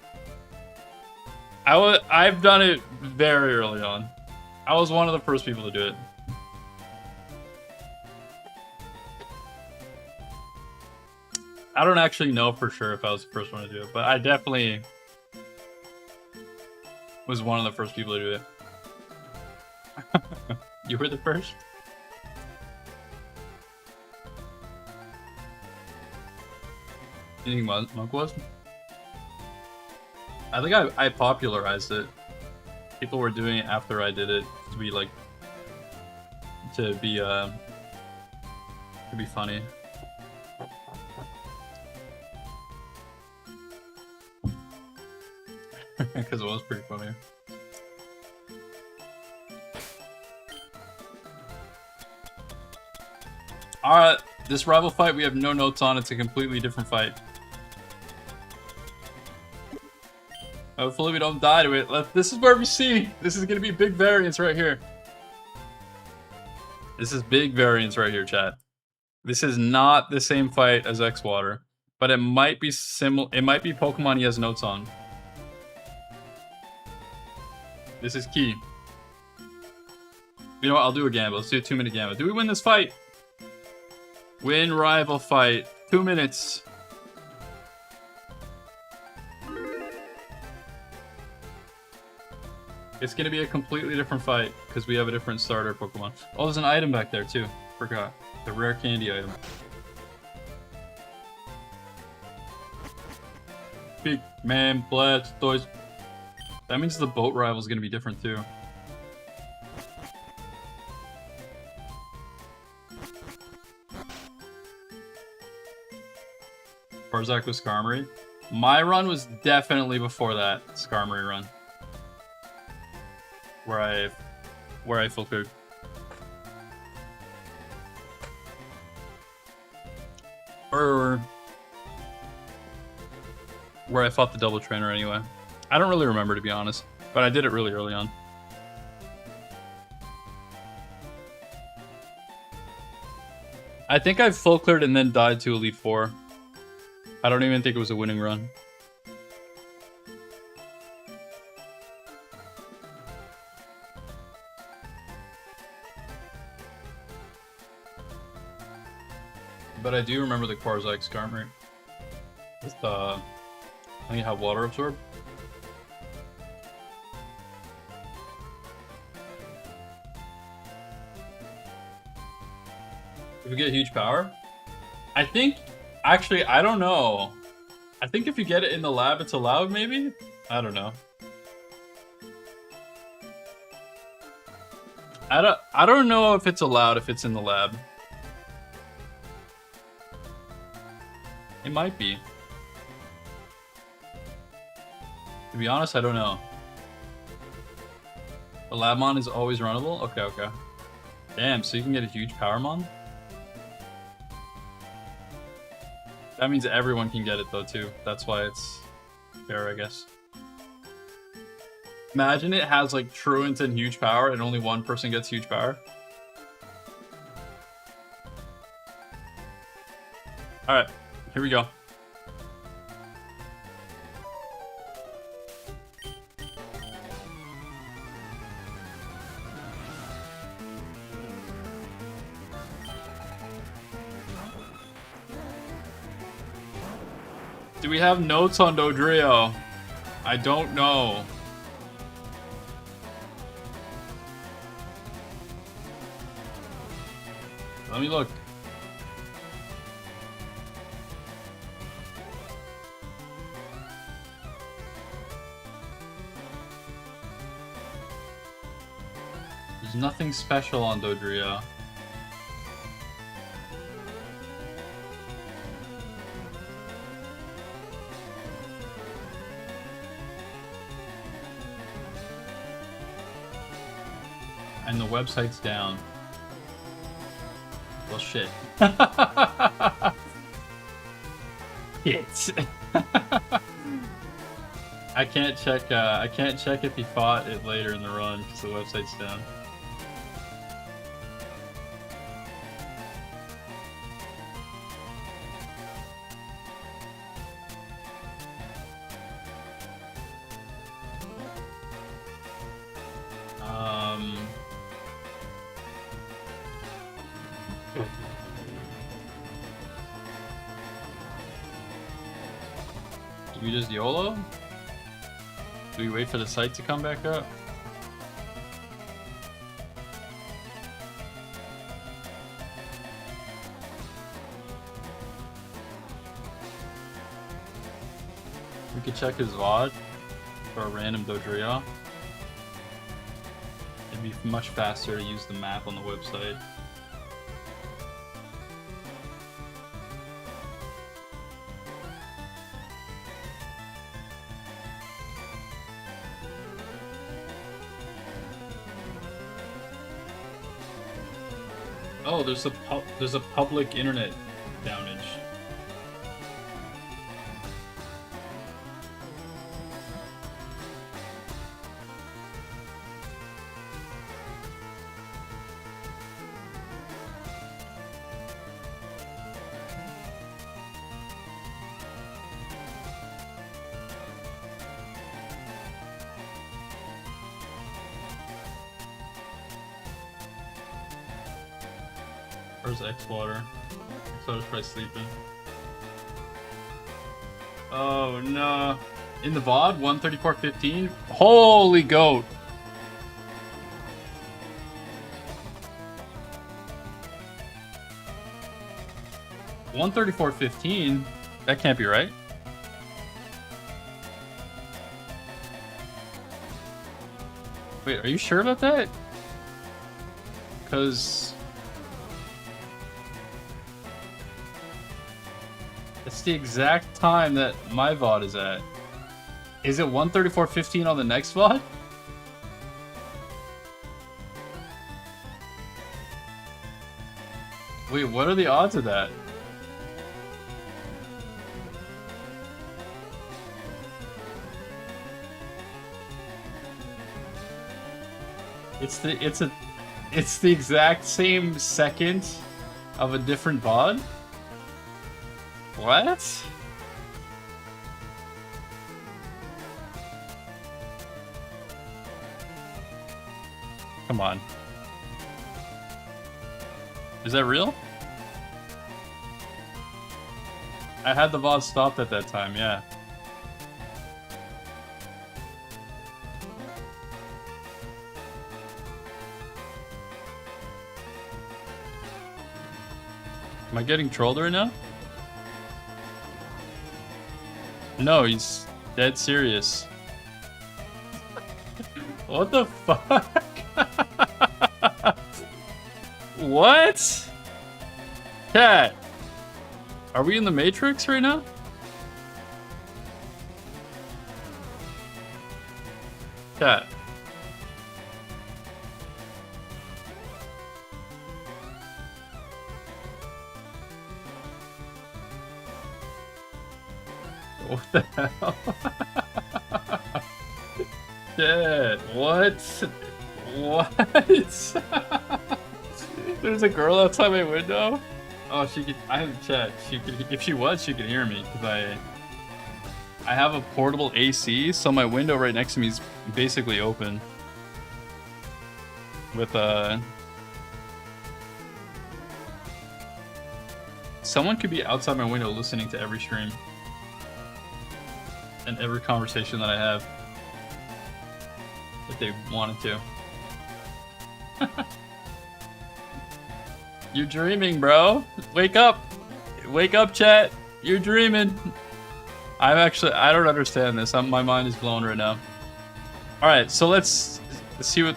I've done it very early on. I was one of the first people to do it. I don't actually know for sure if I was the first one to do it, but I definitely was one of the first people to do it. You were the first? You think Monk was? I think I popularized it. People were doing it after I did it to be like to be funny. Because it was pretty funny. Alright, this rival fight we have no notes on. It's a completely different fight. Hopefully we don't die to it. This is where we see. This is going to be big variance right here. This is big variance right here, chat. This is not the same fight as X-Water, but it might be similar. It might be Pokemon he has notes on. This is key. You know what? I'll do a gamble. Let's do a 2-minute gamble. Do we win this fight? Win rival fight. 2 minutes. It's going to be a completely different fight because we have a different starter Pokemon. Oh, there's an item back there too. Forgot. The rare candy item. Big man, Blastoise. That means the boat rival is going to be different too. Karzak with Skarmory. My run was definitely before that Skarmory run. Where I full cleared. Or where I fought the double trainer anyway. I don't really remember, to be honest, but I did it really early on. I think I full cleared and then died to Elite Four. I don't even think it was a winning run. But I do remember the Karzak Skarmory. With I think you have water absorb. If you get huge power, I think, actually, I don't know. I think if you get it in the lab, it's allowed, maybe? I don't know. I don't know if it's allowed if it's in the lab. It might be. To be honest, I don't know. The Labmon is always runnable? Okay, okay. Damn, so you can get a huge Powermon? That means everyone can get it though too. That's why it's fair, I guess. Imagine it has like Truant and huge power and only one person gets huge power. Alright, here we go. Do we have notes on Dodrio? I don't know. Let me look. There's nothing special on Dodrio. And the website's down. Well, shit. Shit. I can't check if he fought it later in the run because the website's down. Do we just YOLO? Do we wait for the site to come back up? We could check his VOD for a random Dodrio. It'd be much faster to use the map on the website. Oh, there's a public internet downage. Where's X-Water? X-Water's probably sleeping. Oh no. In the VOD, 134.15? Holy goat! $134.15? That can't be right. Wait, are you sure about that? Because That's the exact time that my VOD is at. Is it 1:34:15 on the next VOD? Wait, what are the odds of that? It's the exact same second of a different VOD? What? Come on. Is that real? I had the VOD stopped at that time, yeah. Am I getting trolled right now? No, he's dead serious. What the fuck? What? Cat, are we in the Matrix right now? Cat. What the hell? Shit, what? What? There's a girl outside my window? Oh, she could. I have chat. She could. If she was, she could hear me because I have a portable AC, so my window right next to me is basically open. With someone could be outside my window listening to every stream and every conversation that I have if they wanted to. You're dreaming, bro. Wake up. Wake up, chat. You're dreaming. I don't understand this. My mind is blown right now. All right, so let's see what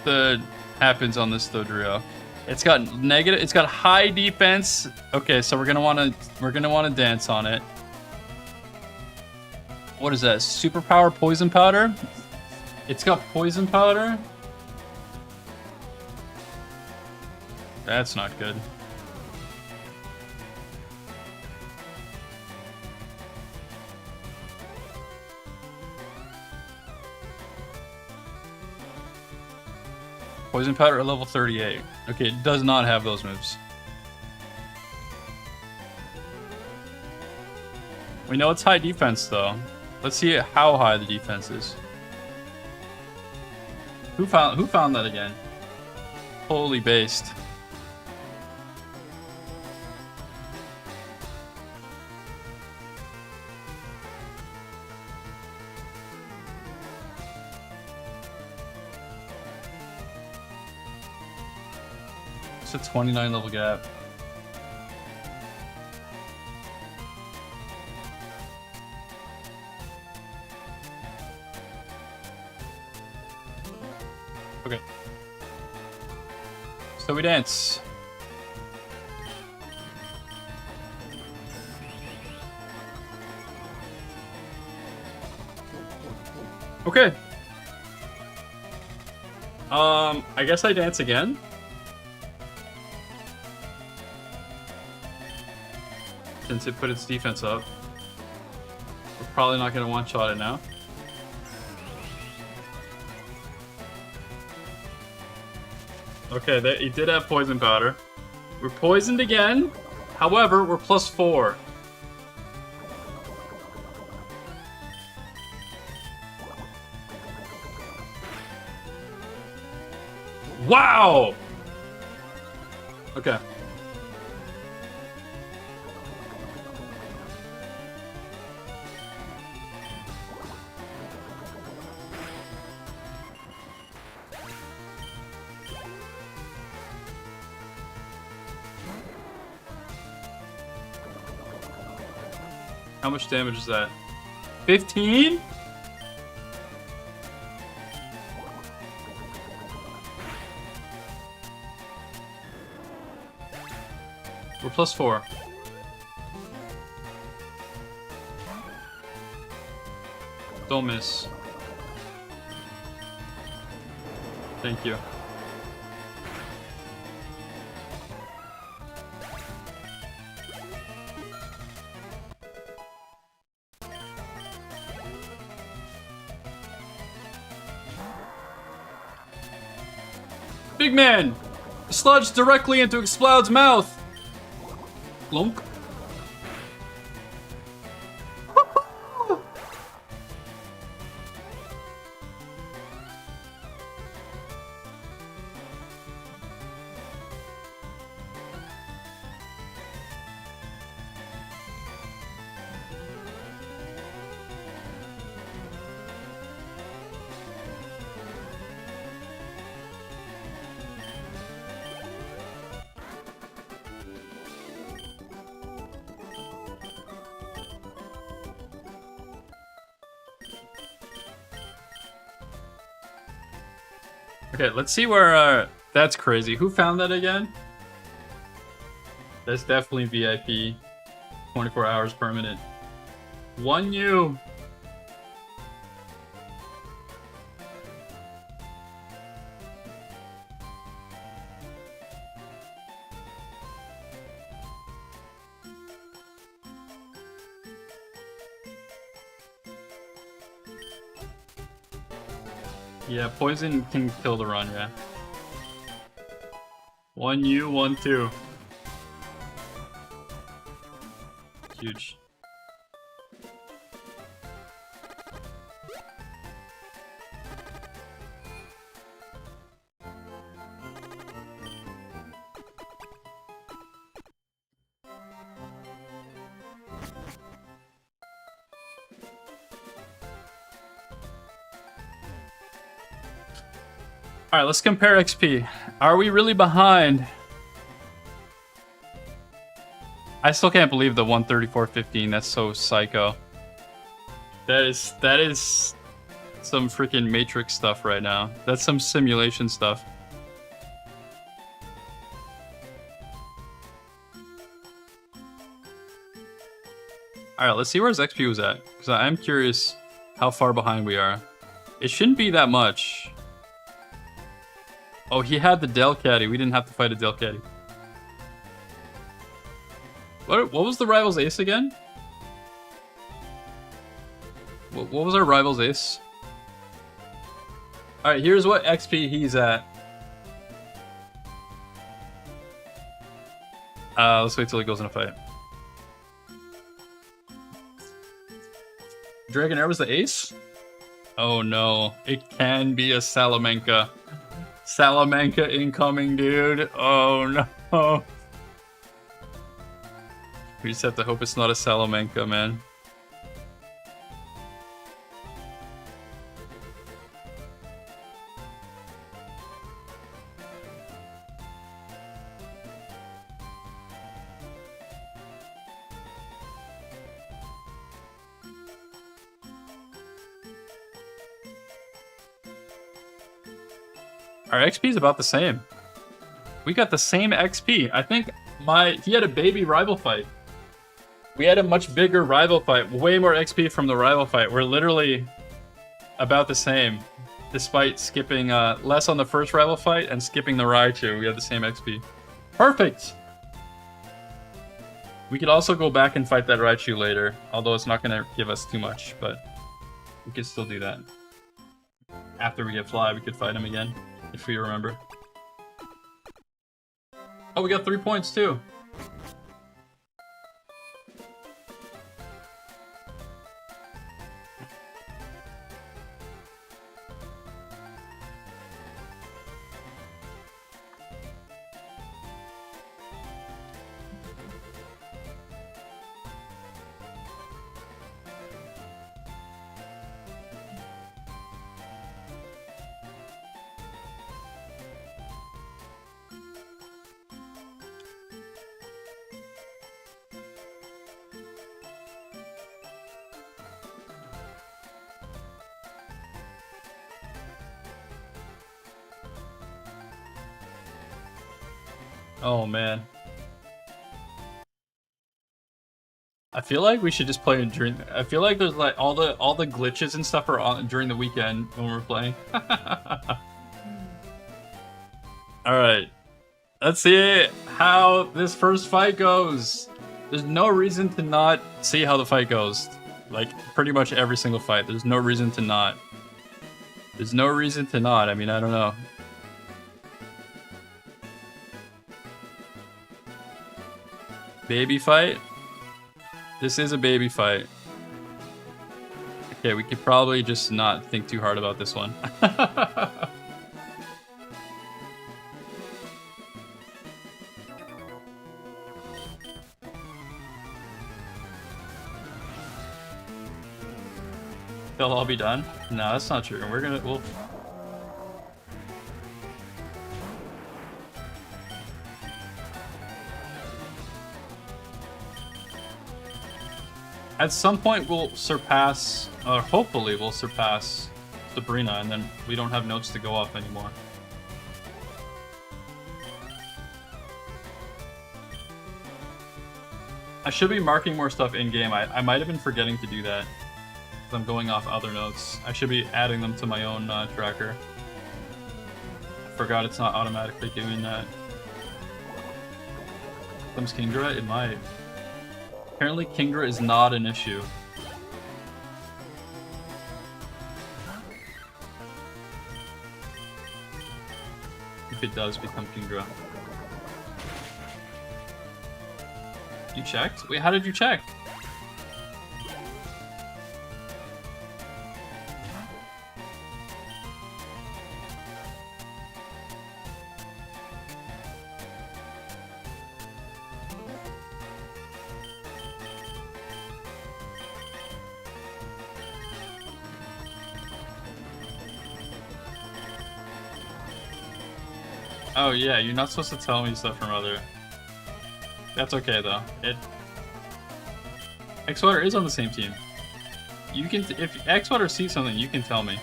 happens on this Dodrio. It's got negative. It's got high defense. Okay, so we're gonna wanna dance on it. What is that? Superpower poison powder? It's got poison powder? That's not good. Poison powder at level 38. Okay, it does not have those moves. We know it's high defense though. Let's see how high the defense is. Who found that again? Holy based. It's a 29 level gap. Okay. So we dance. Okay. I guess I dance again. Since it put its defense up. We're probably not gonna one-shot it now. Okay, he did have poison powder. We're poisoned again. However, we're +4. Wow! Okay. How much damage is that? 15? We're +4. Don't miss. Thank you. Big man! Sludge directly into Exploud's mouth! Lunk. Okay, let's see where, that's crazy. Who found that again? That's definitely VIP. 24 hours permanent. 1U! Yeah, poison can kill the run, yeah. 1U, 1-2. Huge. Alright, let's compare XP. Are we really behind? I still can't believe the 134.15. That's so psycho. That is some freaking Matrix stuff right now. That's some simulation stuff. Alright, let's see where his XP was at. Because I'm curious how far behind we are. It shouldn't be that much. Oh, he had the Delcatty. We didn't have to fight a Delcatty. What was the rival's ace again? What was our rival's ace? Alright, here's what XP he's at. Let's wait till he goes in a fight. Dragonair was the ace? Oh no, it can be a Salamanca. Salamanca incoming, dude. Oh no. We just have to hope it's not a Salamanca, man. Our XP is about the same. We got the same XP. I think he had a baby rival fight. We had a much bigger rival fight. Way more XP from the rival fight. We're literally about the same. Despite skipping less on the first rival fight and skipping the Raichu. We have the same XP. Perfect! We could also go back and fight that Raichu later. Although it's not going to give us too much. But we could still do that. After we get Fly, we could fight him again. If we remember. Oh, we got 3 points too. Oh man. I feel like we should just play it during. I feel like there's like all the glitches and stuff are on during the weekend when we're playing. All right, let's see how this first fight goes. There's no reason to not see how the fight goes. Like pretty much every single fight, there's no reason to not. There's no reason to not. I mean, I don't know. Baby fight. This is a baby fight. Okay, we could probably just not think too hard about this one. They'll all be done? No, that's not true. We'll... At some point we'll surpass, or hopefully we'll surpass Sabrina, and then we don't have notes to go off anymore. I should be marking more stuff in-game. I might have been forgetting to do that. I'm going off other notes. I should be adding them to my own tracker. I forgot it's not automatically doing that. Comes Kingdra? It might. Apparently Kingdra is not an issue. If it does become Kingdra. You checked? Wait, how did you check? Oh yeah, you're not supposed to tell me stuff from other. That's okay though. Xwater is on the same team. You can, if Xwater sees something, you can tell me.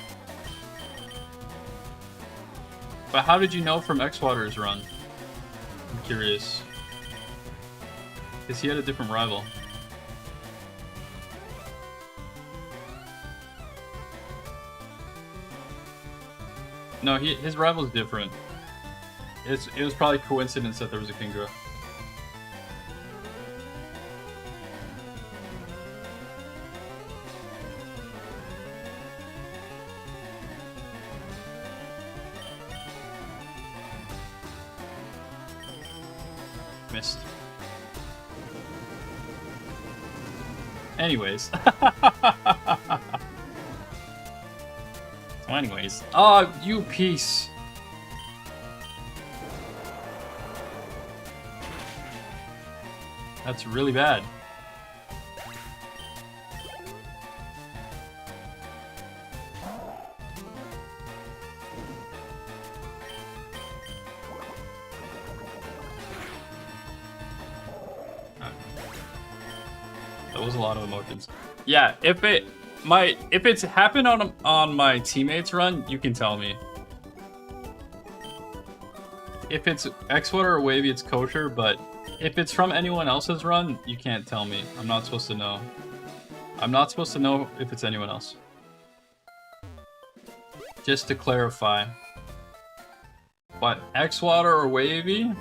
But how did you know from Xwater's run? I'm curious. Because he had a different rival. No, his rival's different. It was probably coincidence that there was a Kingdra. Missed. Anyways. Anyways. Oh, you piece. That's really bad. That was a lot of emotions. Yeah, if it's happened on my teammates' run, you can tell me. If it's Xwater or Wavy, it's kosher, but if it's from anyone else's run, you can't tell me. I'm not supposed to know. I'm not supposed to know if it's anyone else. Just to clarify. But Xwater or Wavy? I'm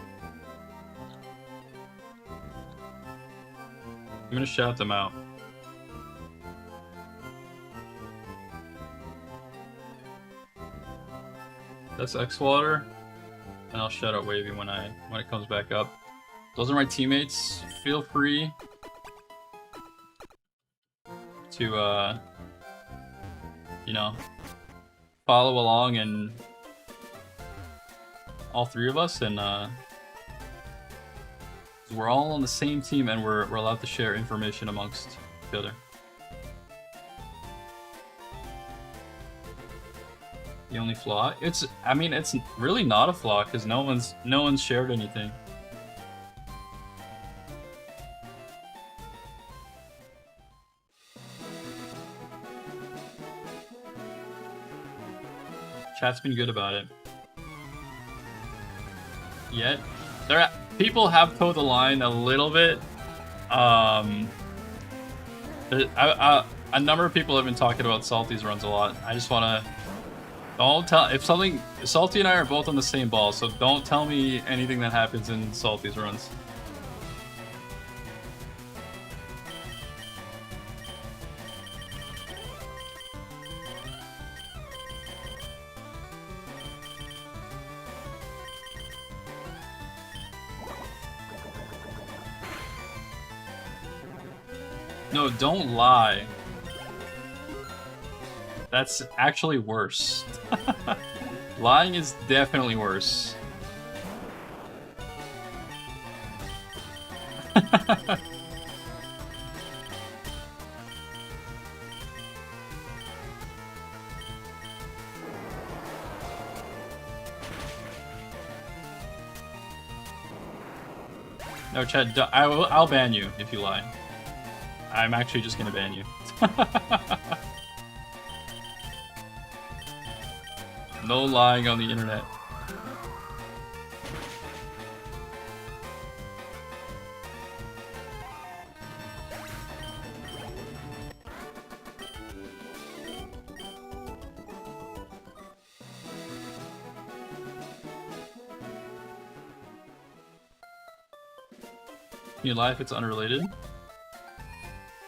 gonna shout them out. That's Xwater. And I'll shout out Wavy when it comes back up. Those are my teammates. Feel free to you know, follow along, and all three of us, and we're all on the same team, and we're allowed to share information amongst each other. The only flaw? I mean, it's really not a flaw because no one's shared anything. Chat's been good about it. Yet, people have towed the line a little bit. A number of people have been talking about Salty's runs a lot. I just want to don't tell if something. Salty and I are both on the same ball, so don't tell me anything that happens in Salty's runs. No, don't lie. That's actually worse. Lying is definitely worse. No, Chad, I'll ban you if you lie. I'm actually just gonna ban you. No lying on the internet. Can you lie if it's unrelated?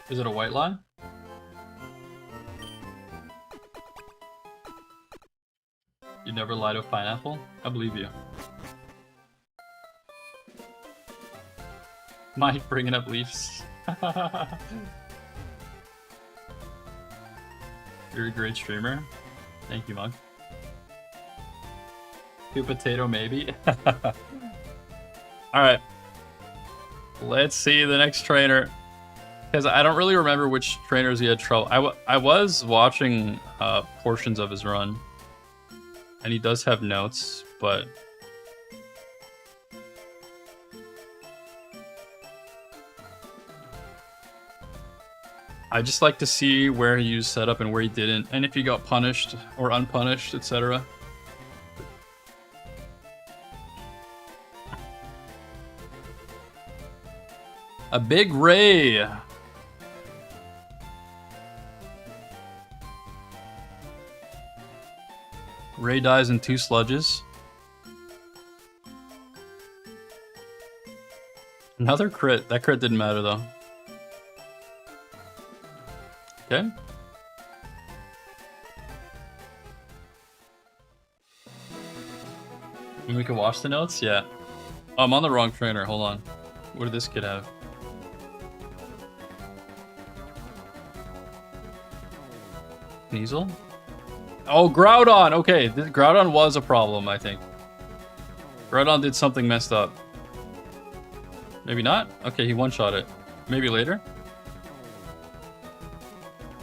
Is it a white lie? You never lied to a pineapple? I believe you. Mike bringing up Leafs. You're a great streamer. Thank you, Mug. Two potato, maybe. Alright. Let's see the next trainer. Because I don't really remember which trainers he had trouble. I was watching portions of his run. And he does have notes, but... I just like to see where he used setup and where he didn't, and if he got punished or unpunished, etc. A big Ray! Ray dies in 2 sludges. Another crit. That crit didn't matter though. Okay. And we can watch the notes? Yeah. Oh, I'm on the wrong trainer. Hold on. What did this kid have? Sneasel? Oh, Groudon! Okay, Groudon was a problem, I think. Groudon did something messed up. Maybe not? Okay, he one-shot it. Maybe later?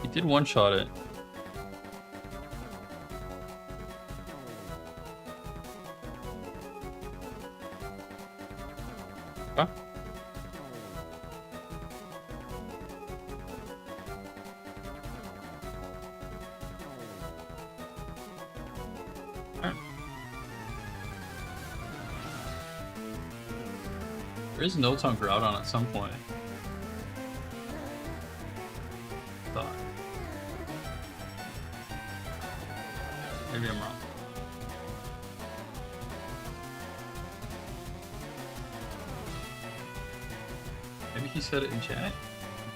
He did one-shot it. Huh? There is notes on Groudon at some point. Thought. Maybe I'm wrong. Maybe he said it in chat?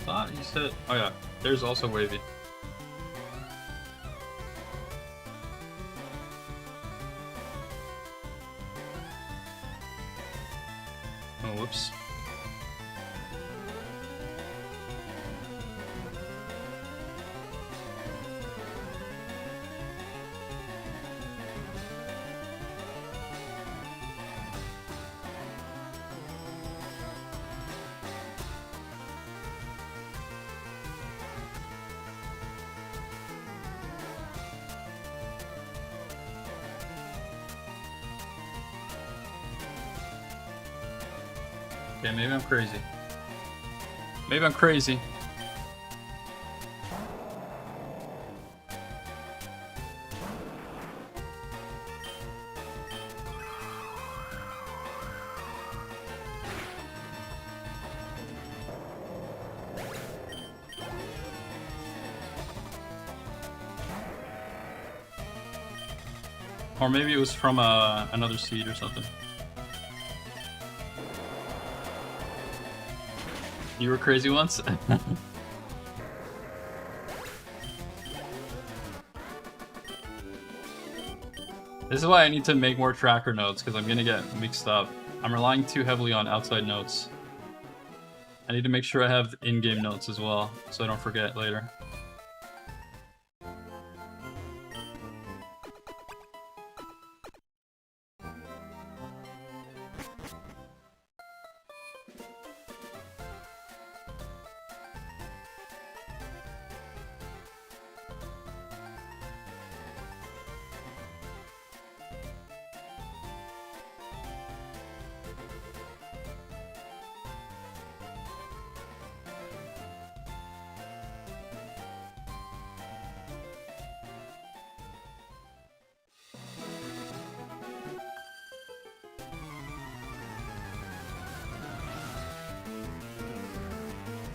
I thought he said... Oh yeah, there's also Wavy. Oh, whoops. Okay, maybe I'm crazy. Maybe I'm crazy. Or maybe it was from another seed or something. You were crazy once? This is why I need to make more tracker notes, because I'm gonna get mixed up. I'm relying too heavily on outside notes. I need to make sure I have in-game notes as well, so I don't forget later.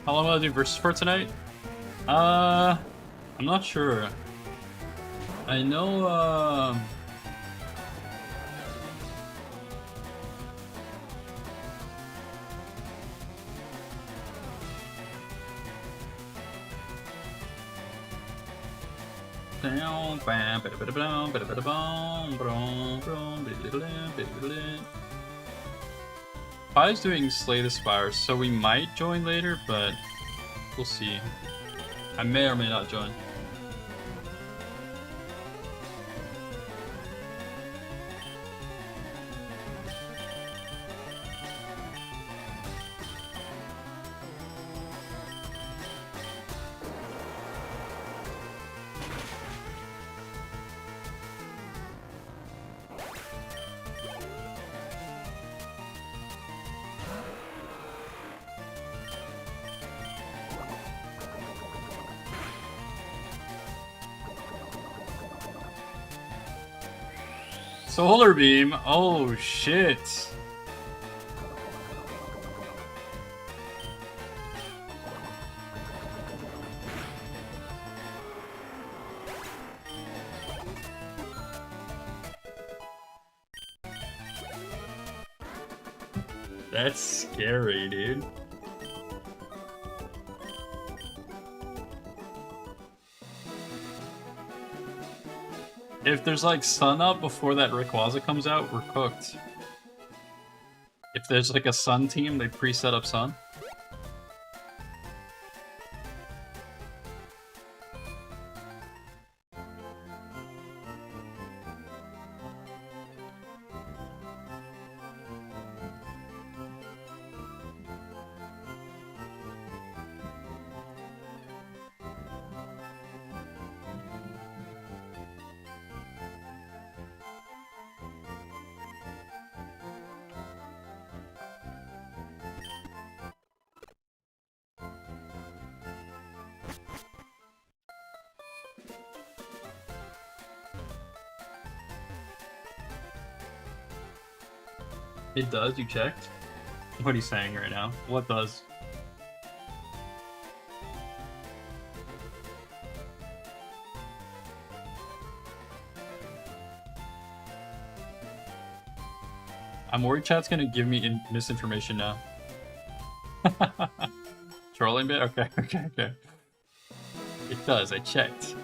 How long will I do versus for tonight? I'm not sure. I know, Pai's doing Slay the Spires, so we might join later, but we'll see. I may or may not join. Solar Beam? Oh shit. That's scary, dude. If there's like sun up before that Rayquaza comes out, we're cooked. If there's like a sun team, they pre-set up sun. It does? You checked? What are you saying right now? What does? I'm worried chat's gonna give me misinformation now. Trolling bit? Okay, okay, okay. It does, I checked.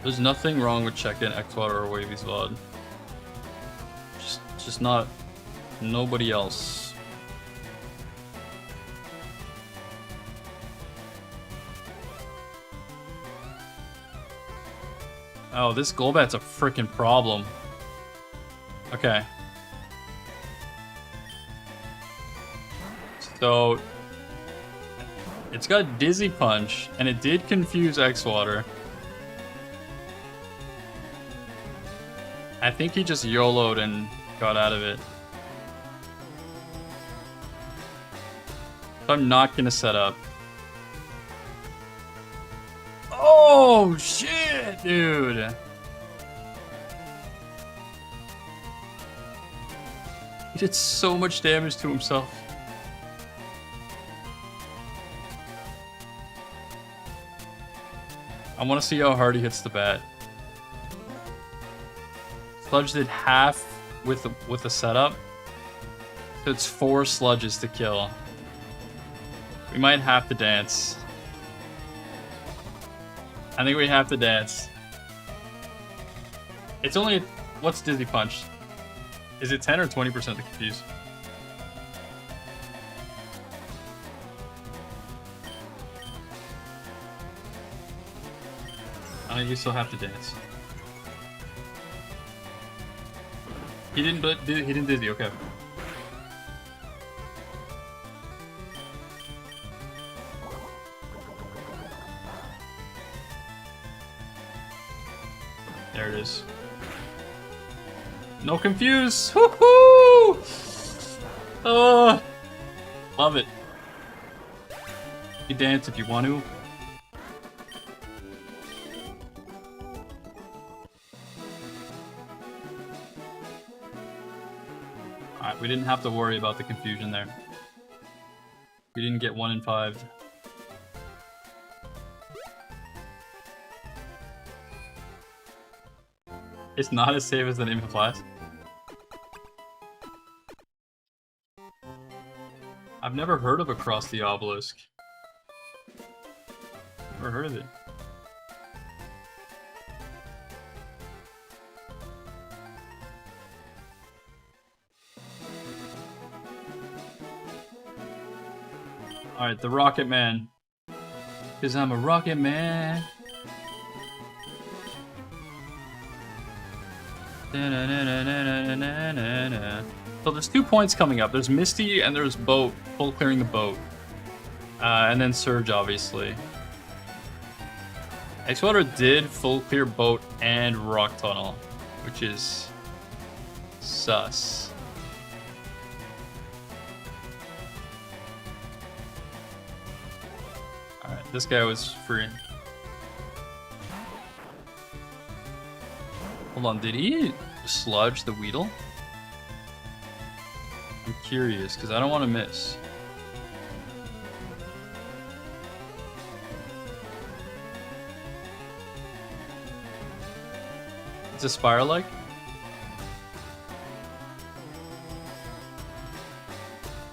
There's nothing wrong with checking X-Water or Wavy's VOD. Just not nobody else. Oh, this Golbat's a freaking problem. Okay. So it's got Dizzy Punch, and it did confuse X-Water. I think he just YOLO'd and got out of it. So I'm not gonna set up. Oh shit, dude! He did so much damage to himself. I want to see how hard he hits the bat. Sludge did half with the setup. So it's 4 sludges to kill. We might have to dance. I think we have to dance. It's only... What's Dizzy Punch? Is it 10 or 20% to confuse? I think you still have to dance. He didn't dizzy, okay. There it is. No confuse! Woohoo! Oh, love it. You dance if you want to. Alright, we didn't have to worry about the confusion there. We didn't get 1 in 5. It's not as safe as the name implies. I've never heard of Across the Obelisk. Never heard of it. Alright, the Rocket Man. 'Cause I'm a Rocket Man. So there's 2 points coming up. There's Misty and there's Boat. Full clearing the boat. And then Surge, obviously. X-Water did full clear Boat and Rock Tunnel, which is sus. Alright, this guy was free. Hold on, did he sludge the Weedle? I'm curious, because I don't want to miss. It's a Spire-like?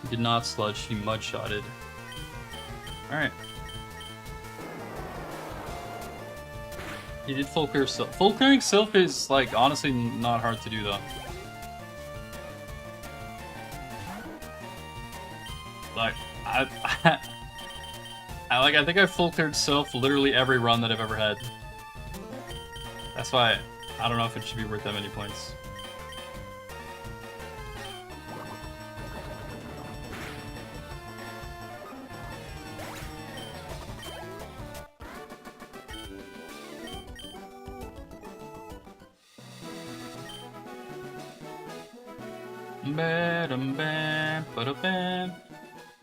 He did not sludge, he mud-shotted. Alright. He did full clear Sylph. Full clearing Sylph is, like, honestly not hard to do, though. Like, I think I've full cleared Sylph literally every run that I've ever had. That's why I don't know if it should be worth that many points.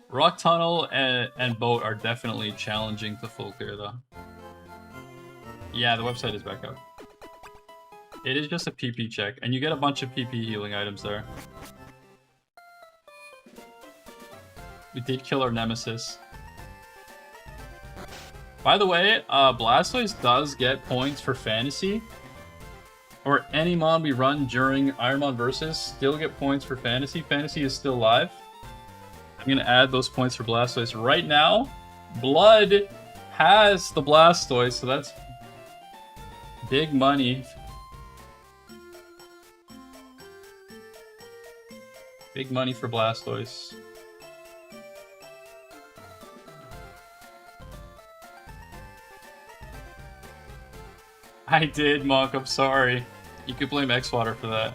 Rock Tunnel and Boat are definitely challenging to full clear, though. Yeah, the website is back up. It is just a PP check, and you get a bunch of PP healing items there. We did kill our nemesis. By the way, Blastoise does get points for Fantasy. Or any mon we run during Ironmon Versus still get points for Fantasy. Fantasy is still live. I'm going to add those points for Blastoise right now. Blood has the Blastoise, so that's big money. Big money for Blastoise. I did, Monk, I'm sorry. You could blame X-Water for that.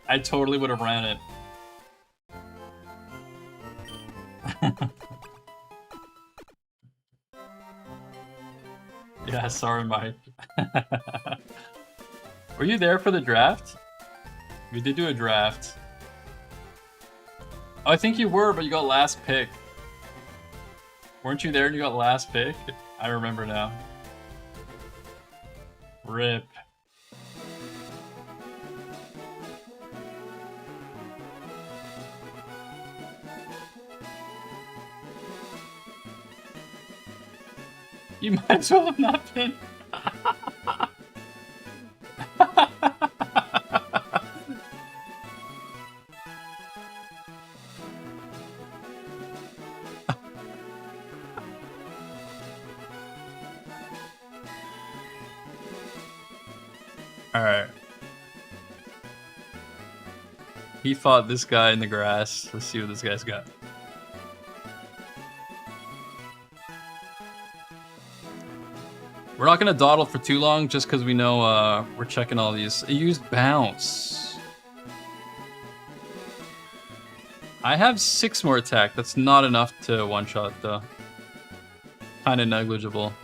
I totally would have ran it. Yeah, sorry, Mike. Were you there for the draft? We did do a draft. Oh, I think you were, but you got last pick. Weren't you there and you got last pick? I remember now. RIP. You might as well have not been. Alright. He fought this guy in the grass. Let's see what this guy's got. We're not gonna dawdle for too long just because we know we're checking all these. Use bounce. I have 6 more attack. That's not enough to one-shot though. Kinda negligible.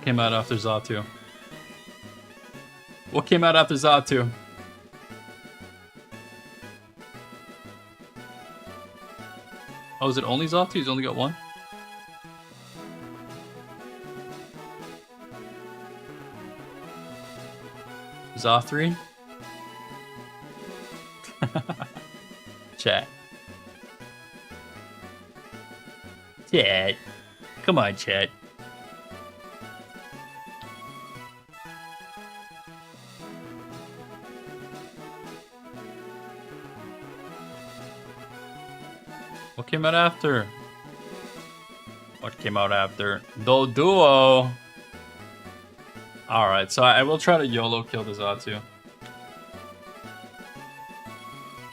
Came out after Zatu. What came out after Zatu? Oh, is it only Zatu? He's only got one? Zothri? Chat. Chat. Come on, chat. What came out after? What came out after? Doduo! Alright, so I will try to YOLO kill the Zatu.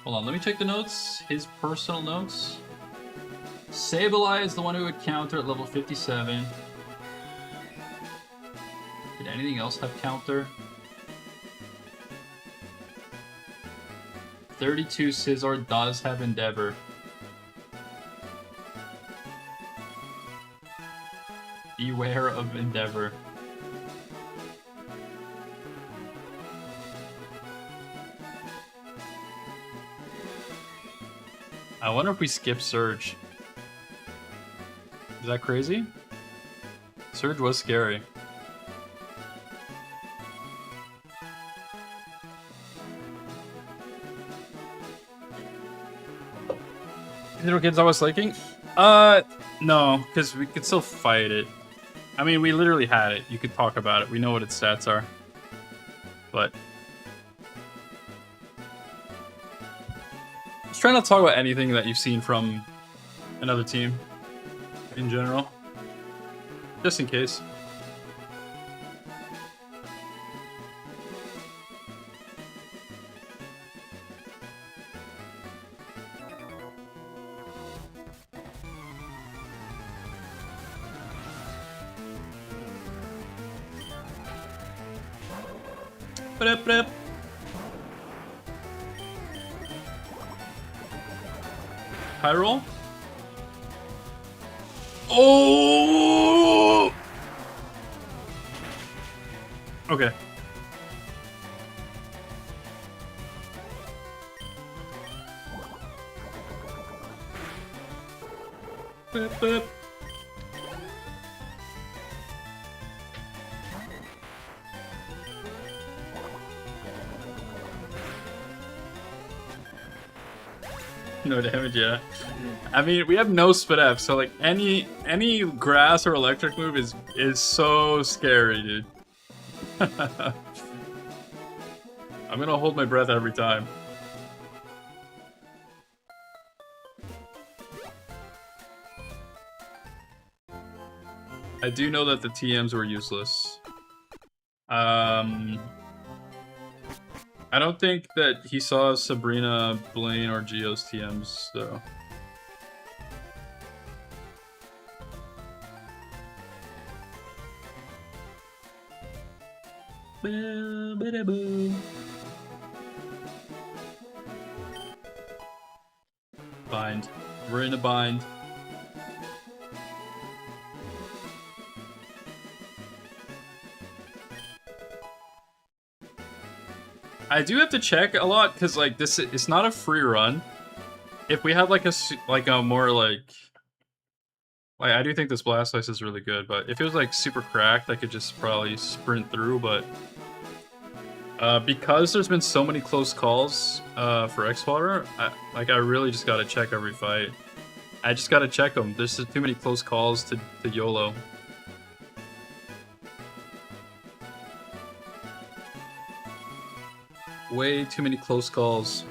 Hold on, let me check the notes. His personal notes. Sableye is the one who would counter at level 57. Did anything else have counter? 32 Scizor does have Endeavor. Beware of Endeavor. I wonder if we skip Surge. Is that crazy? Surge was scary. Little kids always liking? No, because we could still fight it. I mean, we literally had it. You could talk about it. We know what its stats are. But just try not to talk about anything that you've seen from another team in general. Just in case. Prep. High roll. Oh! Okay. Prep. No damage, yeah. I mean, we have no spit F, so like any grass or electric move is so scary, dude. I'm gonna hold my breath every time. I do know that the TMs were useless. I don't think that he saw Sabrina, Blaine, or Geo's TMs, though. Bind. We're in a bind. I do have to check a lot because like this, it's not a free run. If we had like a more like Like, I do think this Blastoise is really good, but if it was like super cracked, I could just probably sprint through, but because there's been so many close calls for X-Water, I really just gotta check every fight. I just gotta check them. There's too many close calls to YOLO. Way too many close calls.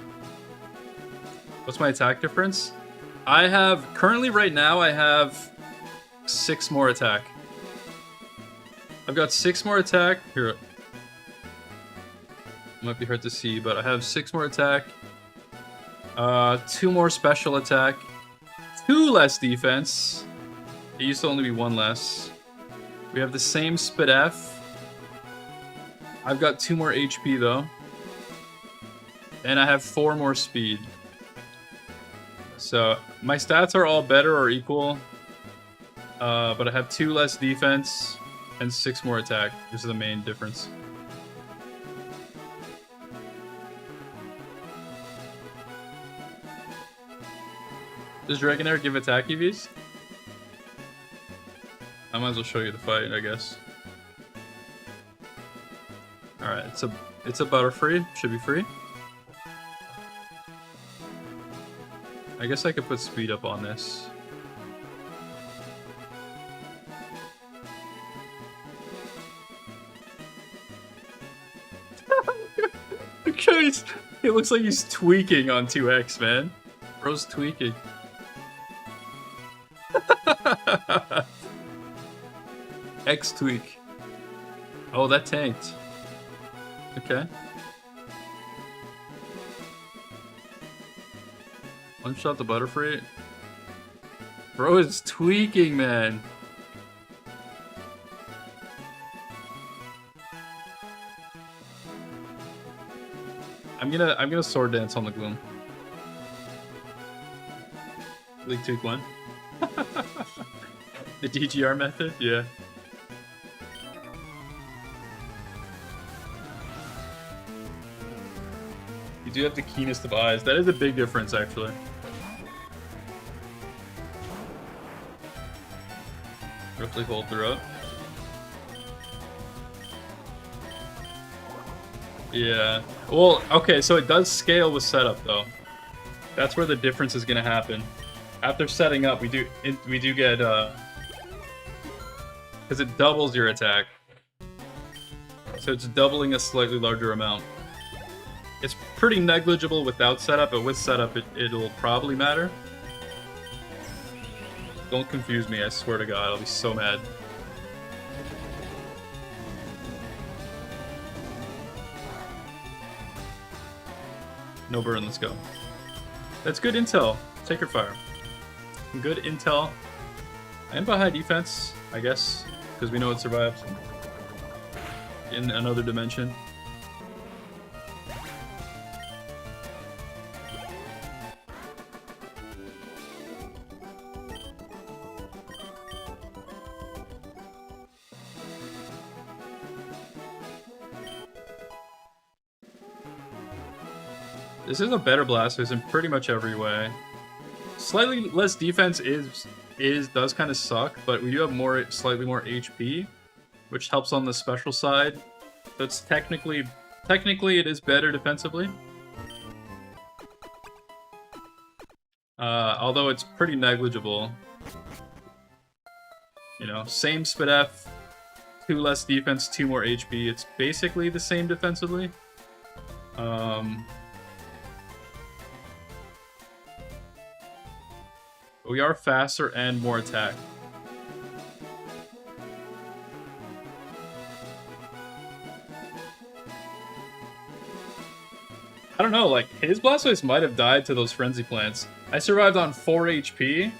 What's my attack difference? I have, currently right now, I have 6 more attack. I've got 6 more attack. Here. Might be hard to see, but I have 6 more attack. 2 more special attack. 2 less defense. It used to only be 1 less. We have the same Spit F. I've got 2 more HP though. And I have 4 more speed. So my stats are all better or equal. But I have 2 less defense and 6 more attack. This is the main difference. Does Dragonair give attack EVs? I might as well show you the fight, I guess. Alright, it's a Butterfree. Should be free. I guess I could put speed up on this. Okay, it looks like he's tweaking on 2X, man. Bro's tweaking. X tweak. Oh, that tanked. Okay. One shot the Butterfree. Bro is tweaking, man. I'm gonna sword dance on the Gloom. League Tweak 1. The DGR method? Yeah. You do have the keenest of eyes. That is a big difference, actually. Roughly hold throughout. Yeah. Well, okay, so it does scale with setup, though. That's where the difference is gonna happen. After setting up, we do get because it doubles your attack. So it's doubling a slightly larger amount. It's pretty negligible without setup, but with setup, it'll probably matter. Don't confuse me, I swear to God, I'll be so mad. No burn, let's go. That's good intel. Sacred Fire. Good intel. And by high defense, I guess, because we know it survives in another dimension. This is a better Blastoise in pretty much every way. Slightly less defense does kind of suck, but we do have slightly more HP, which helps on the special side. So it's technically it is better defensively. Although it's pretty negligible. You know, same Spit F, 2 less defense, 2 more HP. It's basically the same defensively. We are faster and more attack. I don't know, like, his Blastoise might have died to those Frenzy Plants. I survived on 4 HP.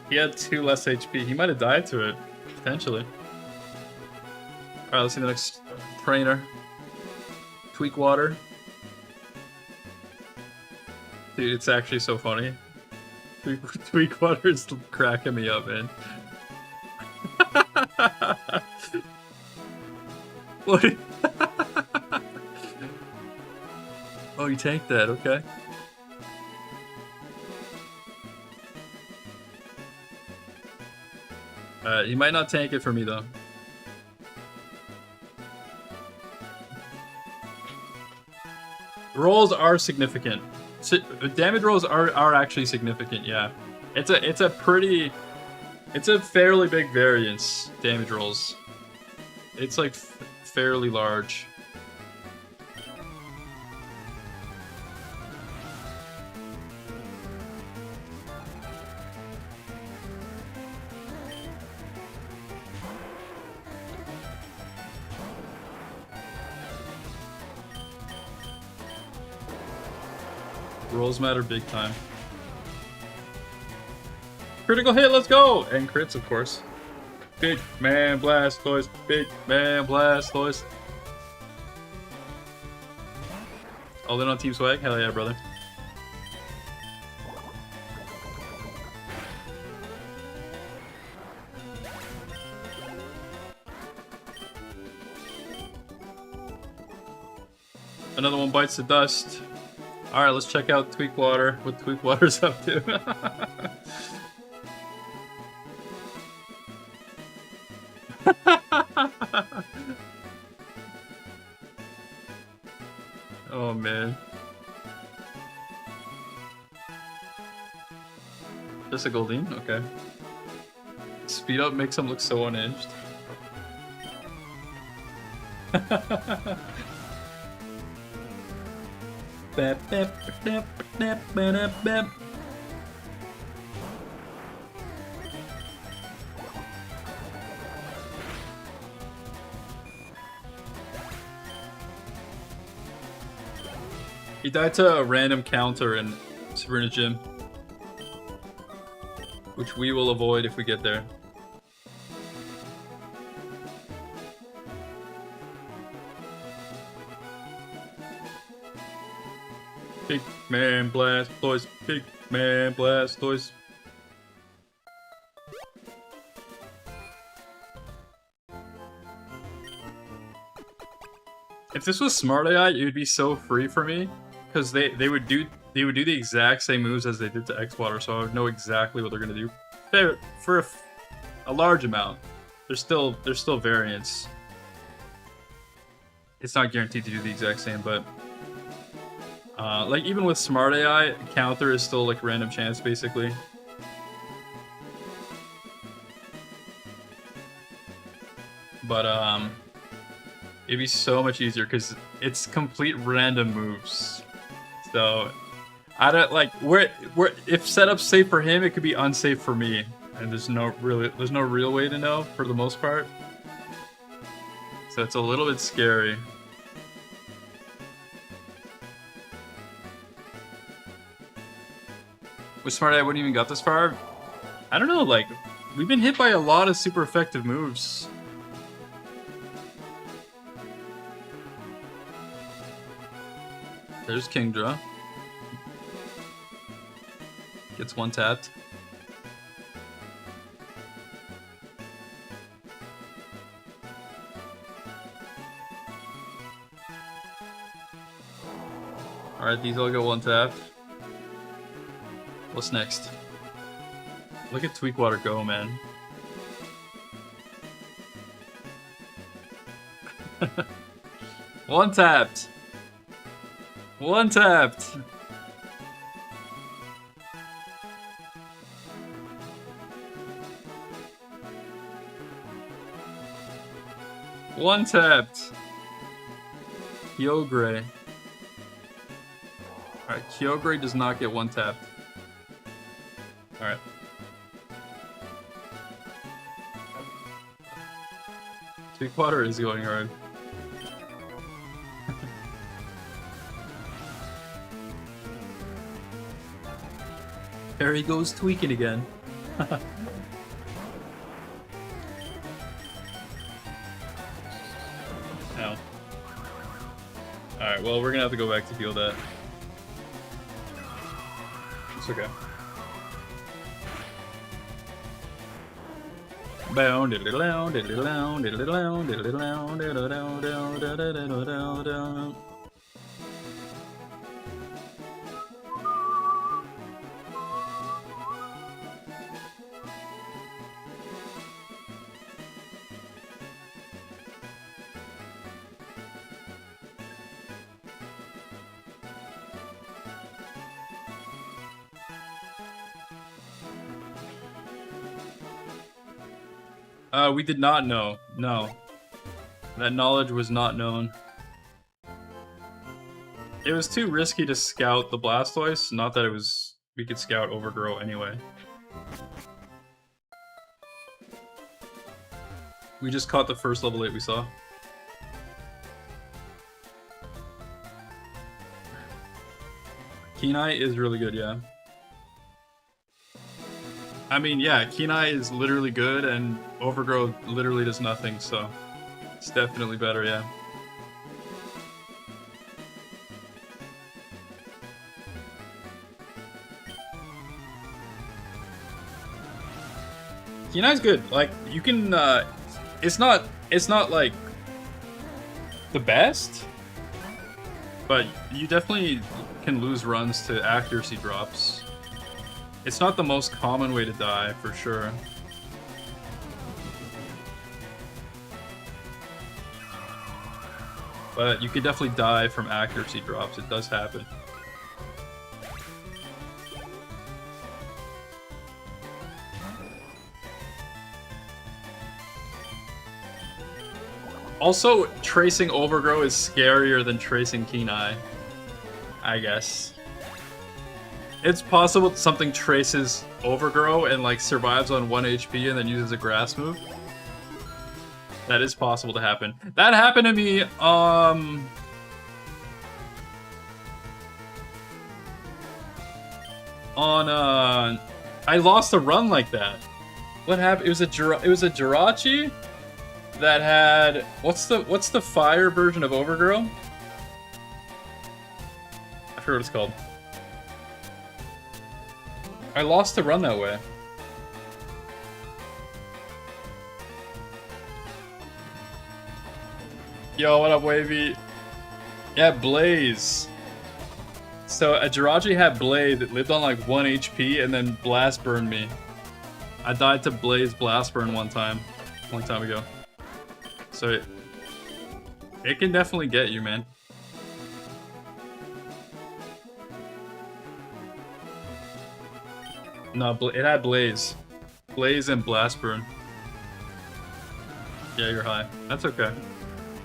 He had 2 less HP. He might have died to it, potentially. Alright, let's see the next trainer. Tweak Water. Dude, it's actually so funny. Tweak Water is cracking me up, man. What? Oh, you tanked that, okay. You might not tank it for me though. Rolls are significant. Damage rolls are actually significant, yeah. It's a fairly big variance, damage rolls. It's like fairly large. Rolls matter big time. Critical hit, let's go! And crits, of course. Big man Blastoise, big man Blastoise. All in on Team Swag? Hell yeah, brother. Another one bites the dust. Alright, let's check out Tweakwater, what Tweakwater's up to. Oh man. Just a Goldeen? Okay. Speed up makes him look so unhinged. He died to a random counter in Sabrina Gym, which we will avoid if we get there. Big man Blastoise, big man Blastoise. If this was Smart AI, it would be so free for me, because they would do the exact same moves as they did to X-Water, so I would know exactly what they're gonna do. For a large amount, there's still variance. It's not guaranteed to do the exact same, but like even with Smart AI, counter is still like random chance basically. But it'd be so much easier because it's complete random moves. So I don't like where if setup's safe for him, it could be unsafe for me, and there's no real way to know for the most part. So it's a little bit scary. With Smart AI, I wouldn't even got this far. I don't know, like we've been hit by a lot of super effective moves. There's Kingdra. Gets one tapped. Alright, these all get one tapped. What's next? Look at Tweakwater go, man. One tapped. One tapped. One tapped. Kyogre. Alright, Kyogre does not get one tapped. Alright. Tweakwater is going hard. There he goes tweaking again. Ow. Alright, well, we're gonna have to go back to heal that. It's okay. We did not know. No. That knowledge was not known. It was too risky to scout the Blastoise, not that it was... we could scout Overgrow anyway. We just caught the first level 8 we saw. Kenai is really good, yeah. I mean, yeah, Kenai is literally good, and Overgrow literally does nothing, so... it's definitely better, yeah. Kenai's good. Like, you can, it's not like the best, but you definitely can lose runs to accuracy drops. It's not the most common way to die, for sure. But you could definitely die from accuracy drops. It does happen. Also, tracing Overgrow is scarier than tracing Kenai, I guess. It's possible something traces Overgrow and like survives on 1 HP and then uses a grass move. That is possible to happen. That happened to me, I lost a run like that. What happened? It was a Jirachi that had what's the fire version of Overgrow? I forget what it's called. I lost the run that way. Yo, what up, Wavy? Yeah, Blaze. So a Jirachi had Blaze that lived on like 1 HP and then Blast Burned me. I died to Blaze Blast Burn one time, a long time ago. So it can definitely get you, man. No, it had Blaze. Blaze and Blast Burn. Yeah, you're high. That's okay.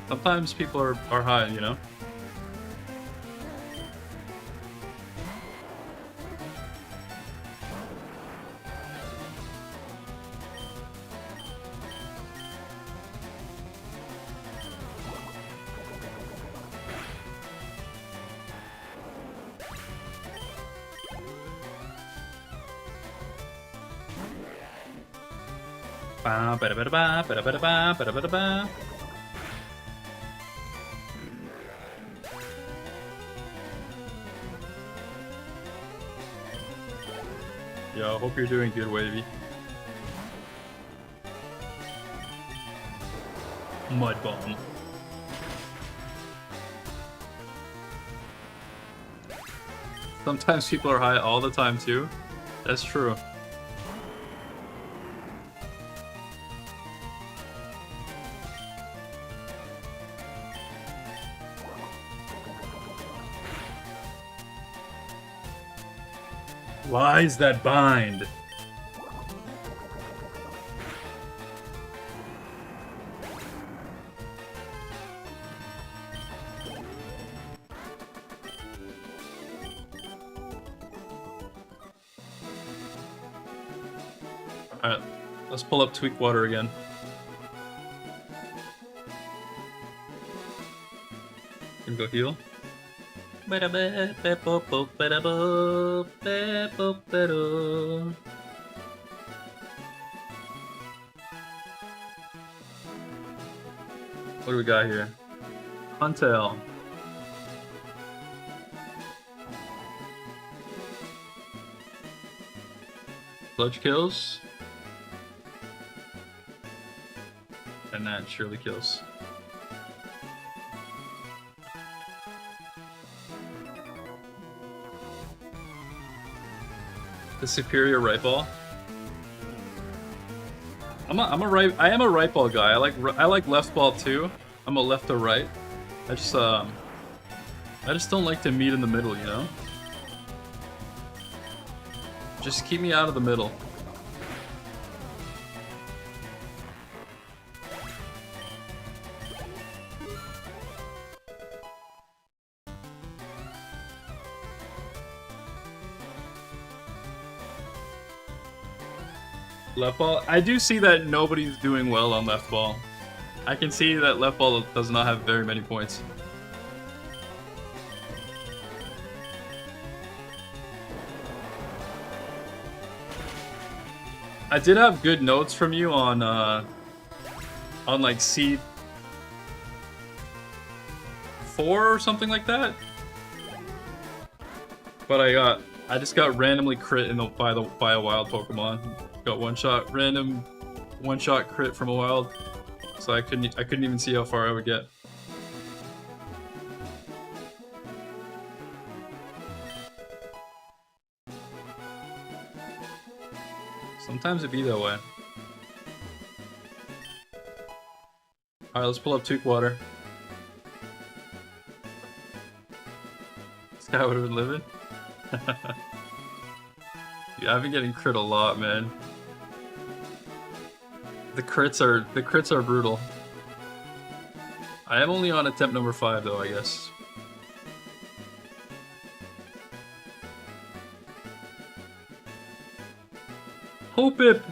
Sometimes people are high, you know? Ba ba ba ba ba ba ba ba ba ba. Yo, hope you're doing good, Wavy. Mud bomb. Sometimes people are high all the time too. That's true. Why is that bind? Alright, let's pull up Tweakwater again. Can go heal. What do we got here? Huntail. Sludge kills. And that surely kills. The superior right ball. I am a right ball guy. I like left ball too. I'm a left to right. I just don't like to meet in the middle, you know? Just keep me out of the middle. Left ball. I do see that nobody's doing well on left ball. I can see that left ball does not have very many points. I did have good notes from you on like seed 4 or something like that. But I just got randomly crit by a wild Pokemon. Got random one shot crit from a wild. So I couldn't even see how far I would get. Sometimes it be that way. Alright, let's pull up Water. This guy would have been living. Yeah, I've been getting crit a lot, man. The crits are brutal. I am only on attempt number 5 though, I guess. Hope-ip!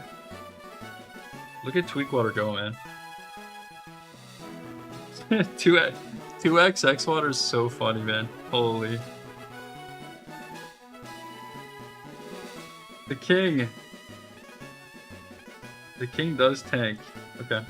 Look at Tweakwater go, man. 2x X-Water is so funny, man. Holy. The king. The king does tank. Okay.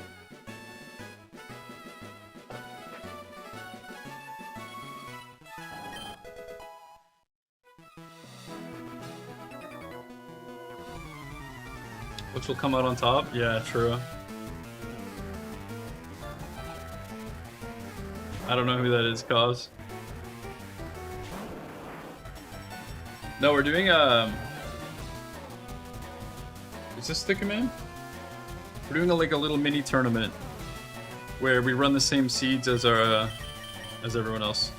Which will come out on top? Yeah, true. I don't know who that is, Cause. No, we're doing is this the command? We're doing like a little mini tournament where we run the same seeds as our as everyone else,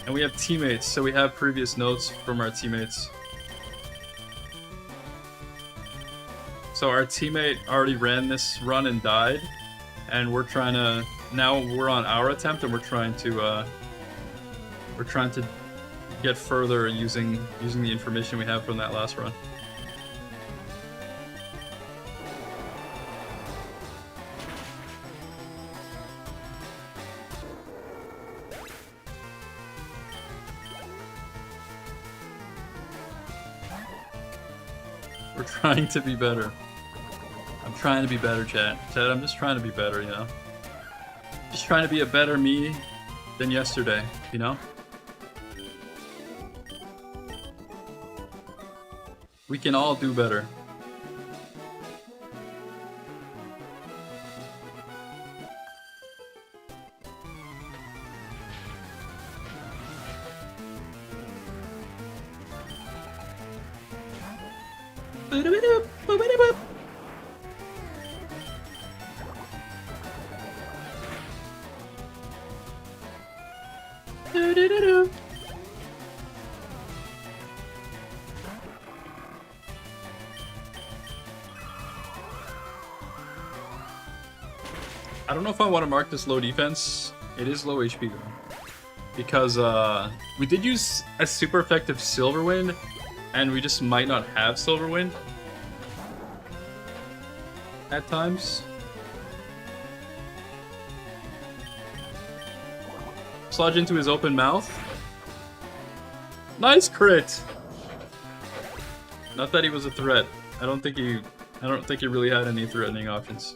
and we have teammates, so we have previous notes from our teammates. So our teammate already ran this run and died, and we're trying to now we're on our attempt, and we're trying to get further using the information we have from that last run. We're trying to be better. I'm trying to be better, chat. Chat, I'm just trying to be better, you know? Just trying to be a better me than yesterday, you know? We can all do better. I don't know if I want to mark this low defense. It is low HP though. Because we did use a super effective Silver Wind, and we just might not have Silver Wind at times. Sludge into his open mouth. Nice crit! Not that he was a threat. I don't think he really had any threatening options.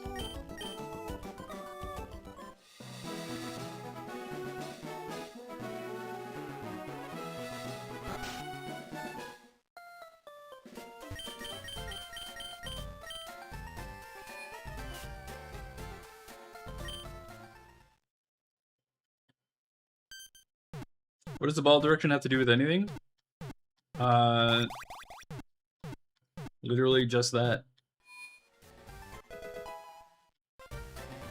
What does the ball direction have to do with anything? Literally just that.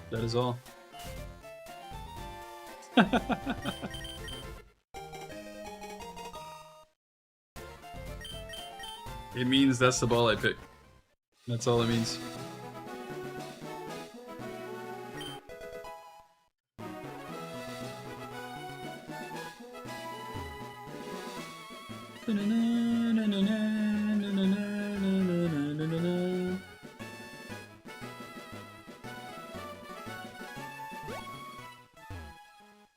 That is all. It means that's the ball I picked. That's all it means.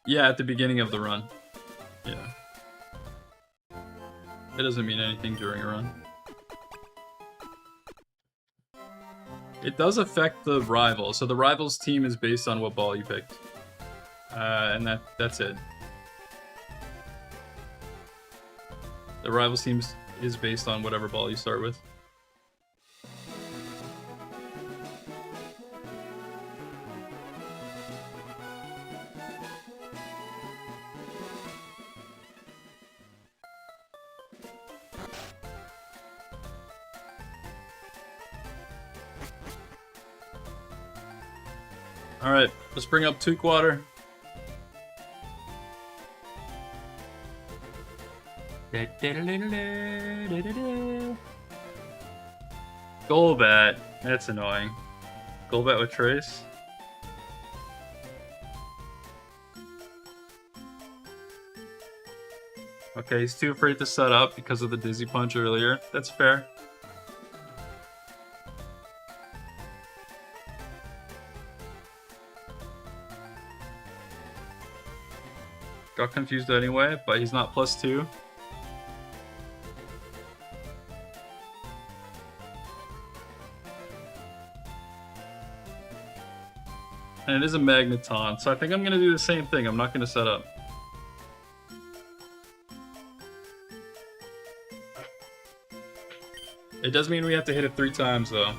Yeah, at the beginning of the run. Yeah. It doesn't mean anything during a run. It does affect the rival, so the rival's team is based on what ball you picked. And that's it. The rival's team is based on whatever ball you start with. Alright, let's bring up Took Water. Golbat. That's annoying. Golbat with Trace. Okay, he's too afraid to set up because of the Dizzy Punch earlier. That's fair. Got confused anyway, but he's not +2. And it is a Magneton, so I think I'm going to do the same thing. I'm not going to set up. It does mean we have to hit it 3 times, though.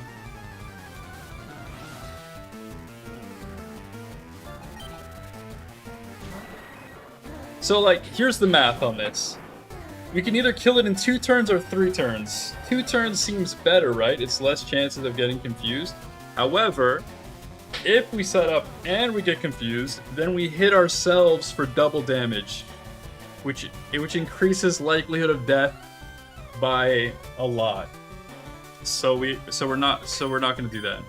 So, like, here's the math on this. We can either kill it in 2 turns or 3 turns. 2 turns seems better, right? It's less chances of getting confused. However, if we set up and we get confused, then we hit ourselves for double damage, which increases likelihood of death by a lot. So we're not going to do that.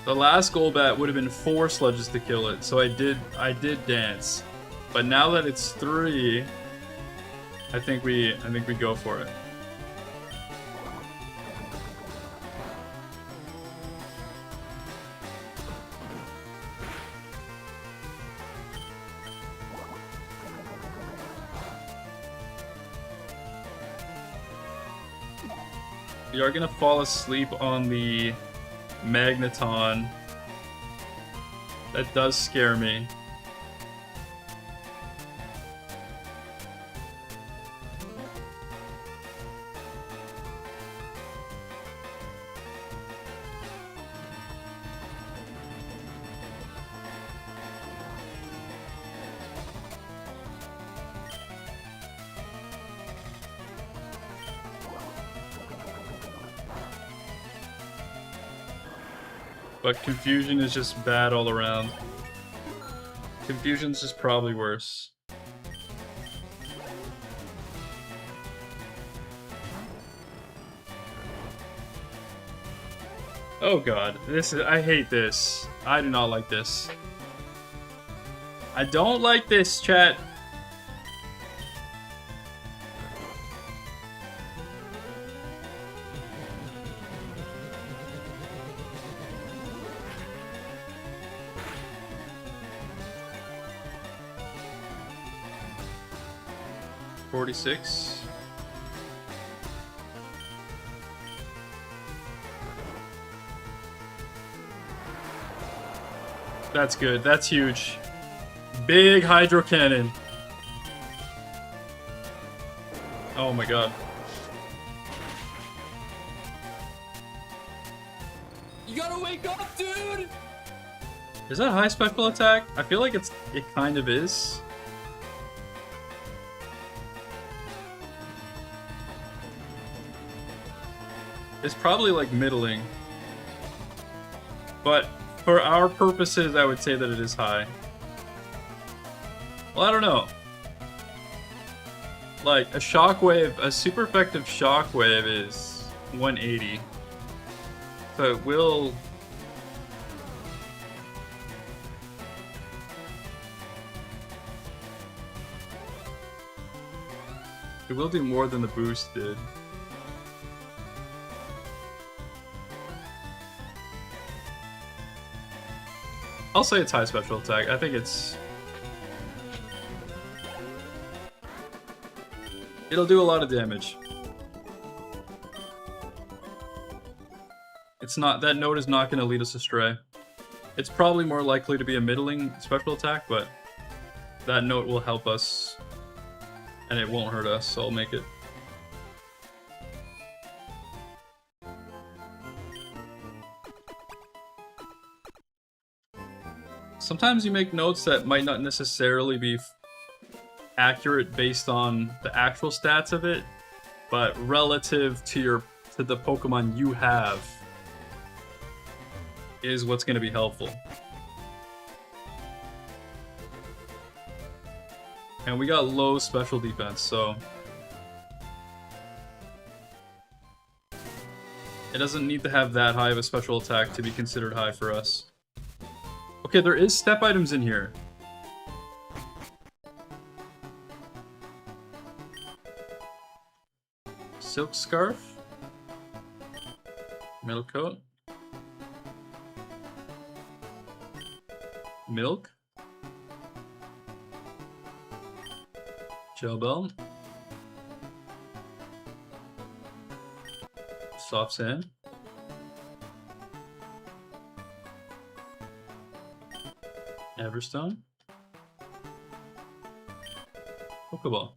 The last Golbat would have been 4 sludges to kill it, so I did dance. But now that it's 3, I think we go for it. We are gonna fall asleep on the Magneton. That does scare me. But Confusion is just bad all around. Confusion's just probably worse. Oh god, I hate this. I do not like this. I don't like this, chat. $46. That's good. That's huge. Big Hydro Cannon. Oh my god. You gotta wake up, dude! Is that high special attack? I feel like it kind of is. It's probably like middling. But for our purposes, I would say that it is high. Well, I don't know. Like, a shockwave, a super effective shockwave is 180. So it will... It will do more than the boost did. I'll say it's high special attack. I think it's... It'll do a lot of damage. It's not... That note is not going to lead us astray. It's probably more likely to be a middling special attack, but that note will help us, and it won't hurt us, so I'll make it. Sometimes you make notes that might not necessarily be accurate based on the actual stats of it, but relative to the Pokemon you have is what's going to be helpful. And we got low special defense, so it doesn't need to have that high of a special attack to be considered high for us. Okay, there is step items in here. Silk Scarf. Metal Coat. Milk. Gel Belt. Soft Sand. Everstone. Pokeball.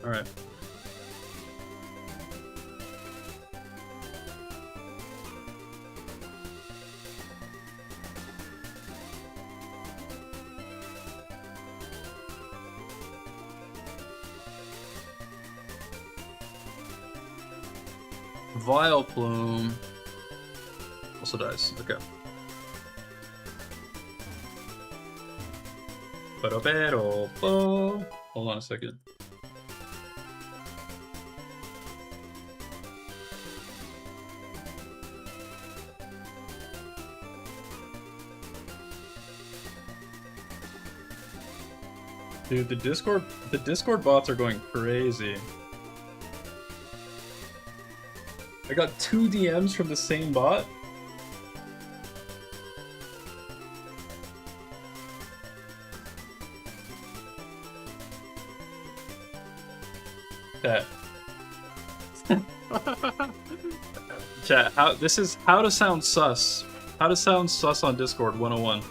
Alright. Vile Plume also dies. Okay. Hold on a second. Dude, the Discord bots are going crazy. I got 2 DMs from the same bot. Chat. Chat, this is how to sound sus. How to sound sus on Discord 101.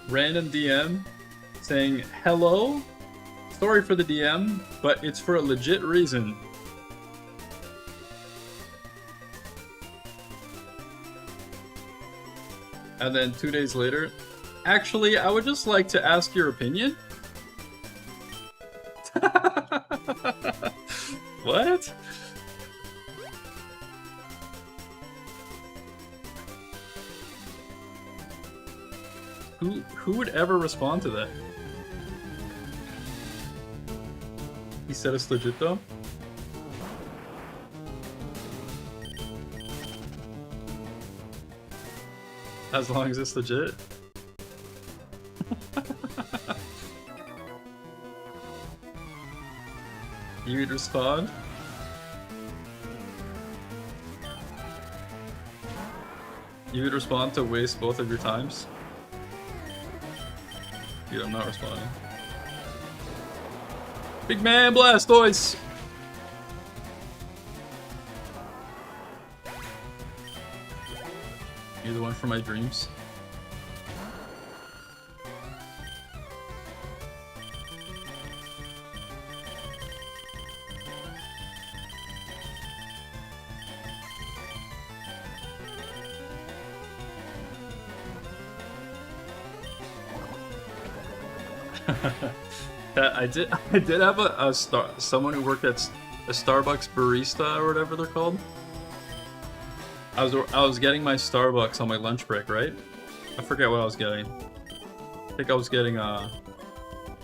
Random DM saying, hello? Sorry for the DM, but it's for a legit reason. And then 2 days later, actually, I would just like to ask your opinion. What? Who would ever respond to that? He said it's legit though. As long as it's legit. You would respond? You would respond to waste both of your times? Dude, I'm not responding. Big man Blastoise! You're the one for my dreams. I did have someone who worked at a Starbucks barista or whatever they're called. I was getting my Starbucks on my lunch break, right? I forget what I was getting. I think I was getting I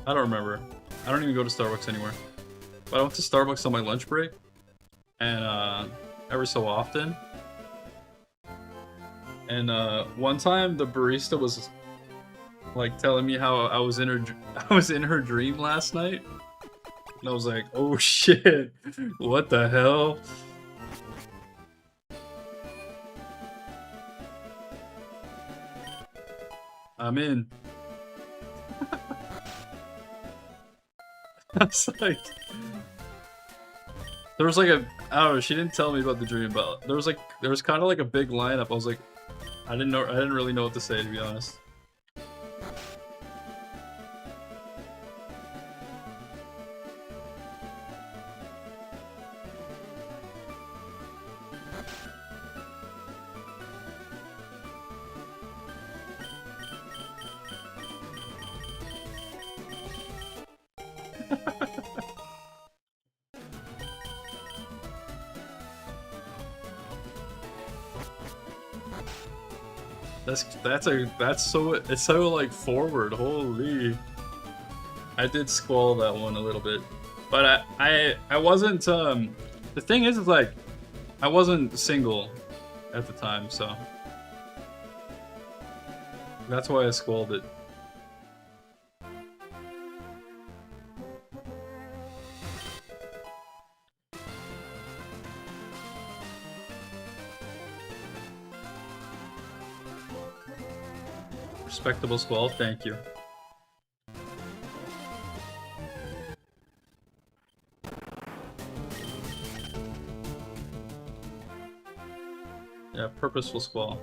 don't remember. I don't even go to Starbucks anymore. But I went to Starbucks on my lunch break, and every so often. And one time the barista was like telling me how I was in her dream last night. And I was like, oh shit, what the hell? I'm in. I was like, there was like a, I don't know, she didn't tell me about the dream, but there was kind of like a big lineup. I was like, I didn't really know what to say, to be honest. It's so like forward. Holy. I did squall that one a little bit. But I wasn't the thing is like I wasn't single at the time, so that's why I squalled it. Respectable squall, thank you. Yeah, purposeful squall.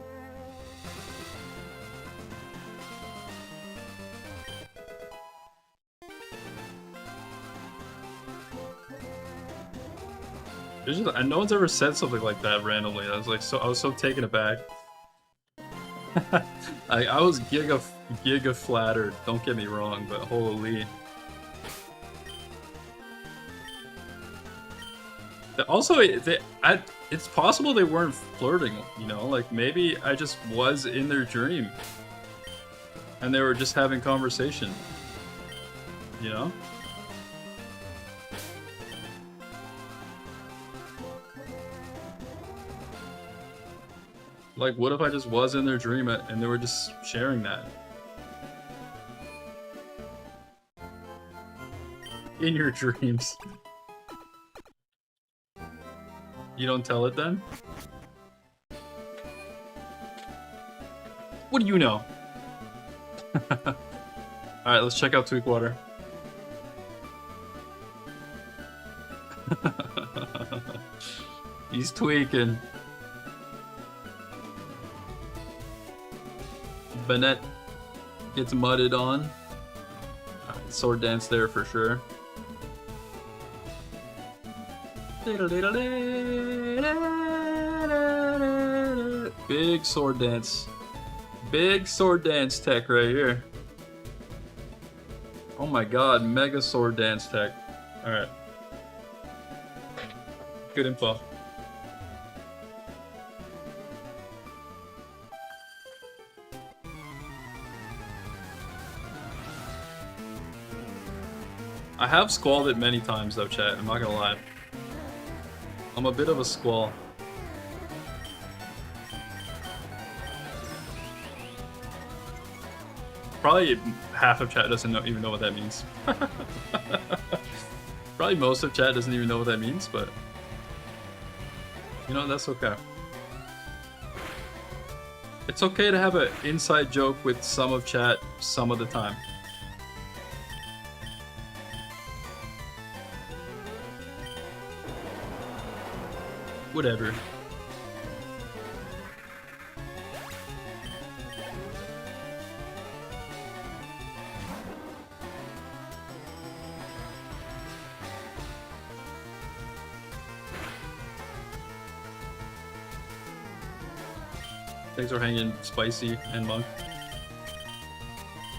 No one's ever said something like that randomly. I was so taken aback. I was giga flattered. Don't get me wrong, but holy. Also, it's possible they weren't flirting, you know? Like, maybe I just was in their dream. And they were just having conversation. You know? Like, what if I just was in their dream and they were just sharing that? In your dreams. You don't tell it then? What do you know? Alright, let's check out Tweakwater. He's tweaking. Bennett gets mudded on. Sword dance there for sure. Big sword dance. Big sword dance tech right here. Oh my god, mega sword dance tech. Alright. Good info. I have squalled it many times though, chat, I'm not gonna lie. I'm a bit of a squall. Probably half of chat doesn't even know what that means. Probably most of chat doesn't even know what that means, but you know, that's okay. It's okay to have an inside joke with some of chat some of the time. Whatever. Thanks for hanging, Spicy and Monk.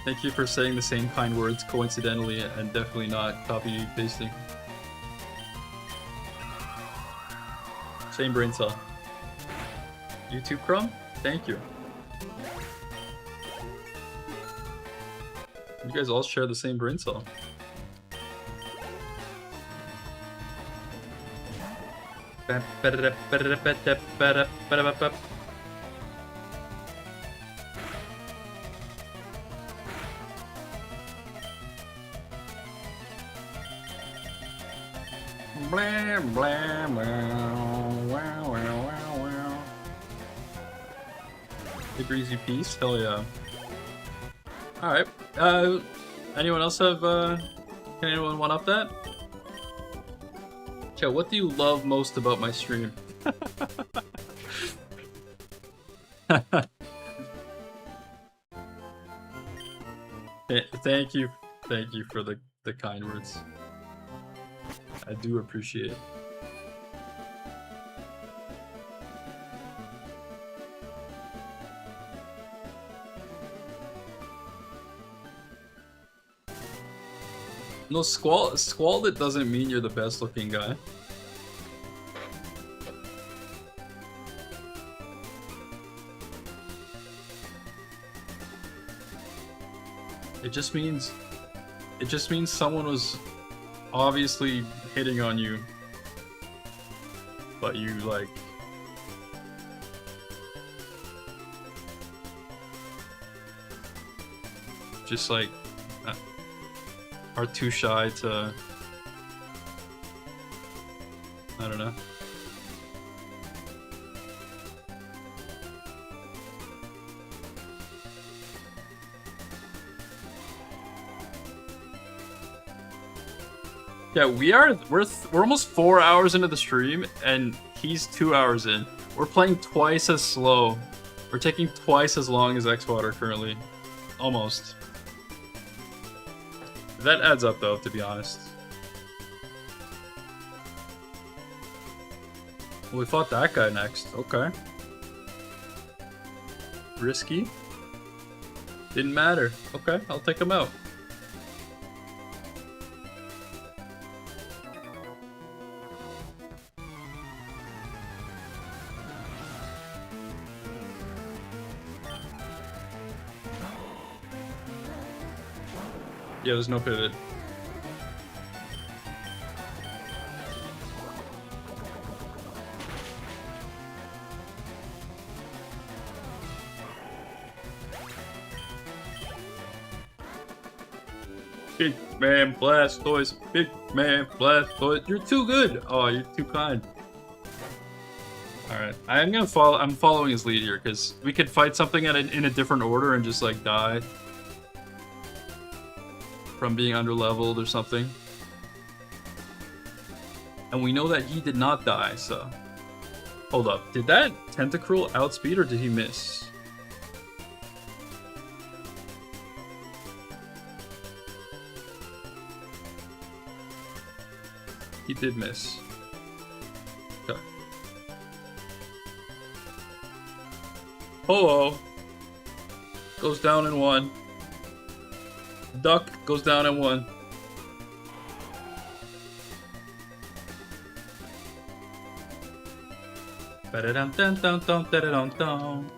Thank you for saying the same kind words coincidentally and definitely not copy pasting. Same brain cell. YouTube Crumb? Thank you. You guys all share the same brain cell. Blah, blah, wow, wow, wow, wow, wow. The greasy piece? Hell yeah. Alright. Anyone else have, can anyone one up that? Chat, what do you love most about my stream? Thank you for the kind words. I do appreciate it. No, squalid doesn't mean you're the best looking guy. It just means someone was obviously hitting on you, but you like just like are too shy to, I don't know. Yeah, we're almost 4 hours into the stream and he's 2 hours in. We're playing twice as slow. We're taking twice as long as Xwater currently. Almost. That adds up though, to be honest. Well, we fought that guy next. Okay. Risky. Didn't matter. Okay, I'll take him out. Yeah, there's no pivot. Big man Blastoise, big man Blastoise. You're too good. Oh, you're too kind. All right, I'm following his lead here because we could fight something in a different order and just like die from being underleveled or something. And we know that he did not die, so... Hold up, did that Tentacruel outspeed or did he miss? He did miss. Okay. Ho-Oh goes down in one. Duck goes down in one. Ba-da-dum-dum-dum-dum-da-da-dum-dum.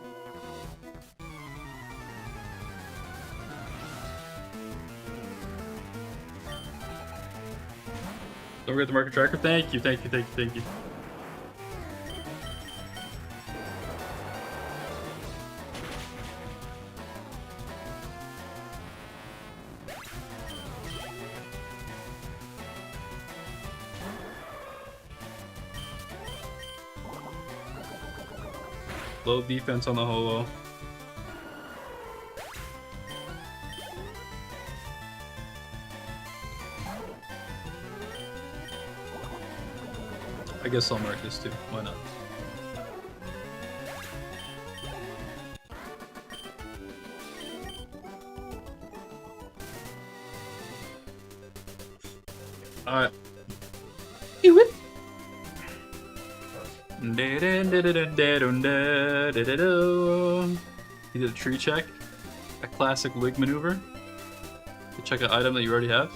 Don't forget the market tracker. Thank you, thank you, thank you, thank you. Low defense on the holo. I guess I'll mark this too. Why not? Alright. Do it! He did a tree check, a classic lig maneuver to check an item that you already have.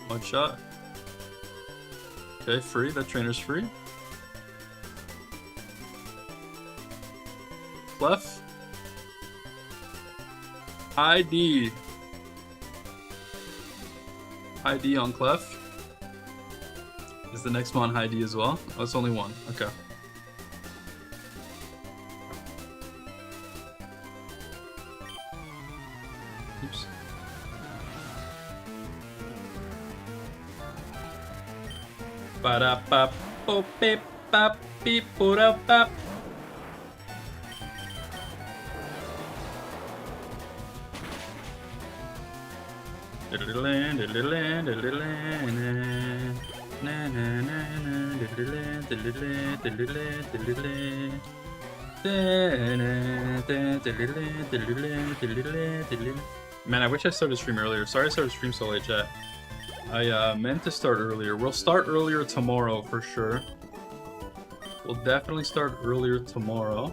One shot. Okay, free. That trainer's free. Clef. ID. ID on Clef. Is the next mon high D as well? Oh, it's only one. Okay. Oops. Ba-da-bop, boop, beep, bop, beep, boop-da-bop. Man, I wish I started stream earlier. Sorry I started stream so late, chat. I meant to start earlier. We'll start earlier tomorrow for sure. We'll definitely start earlier tomorrow.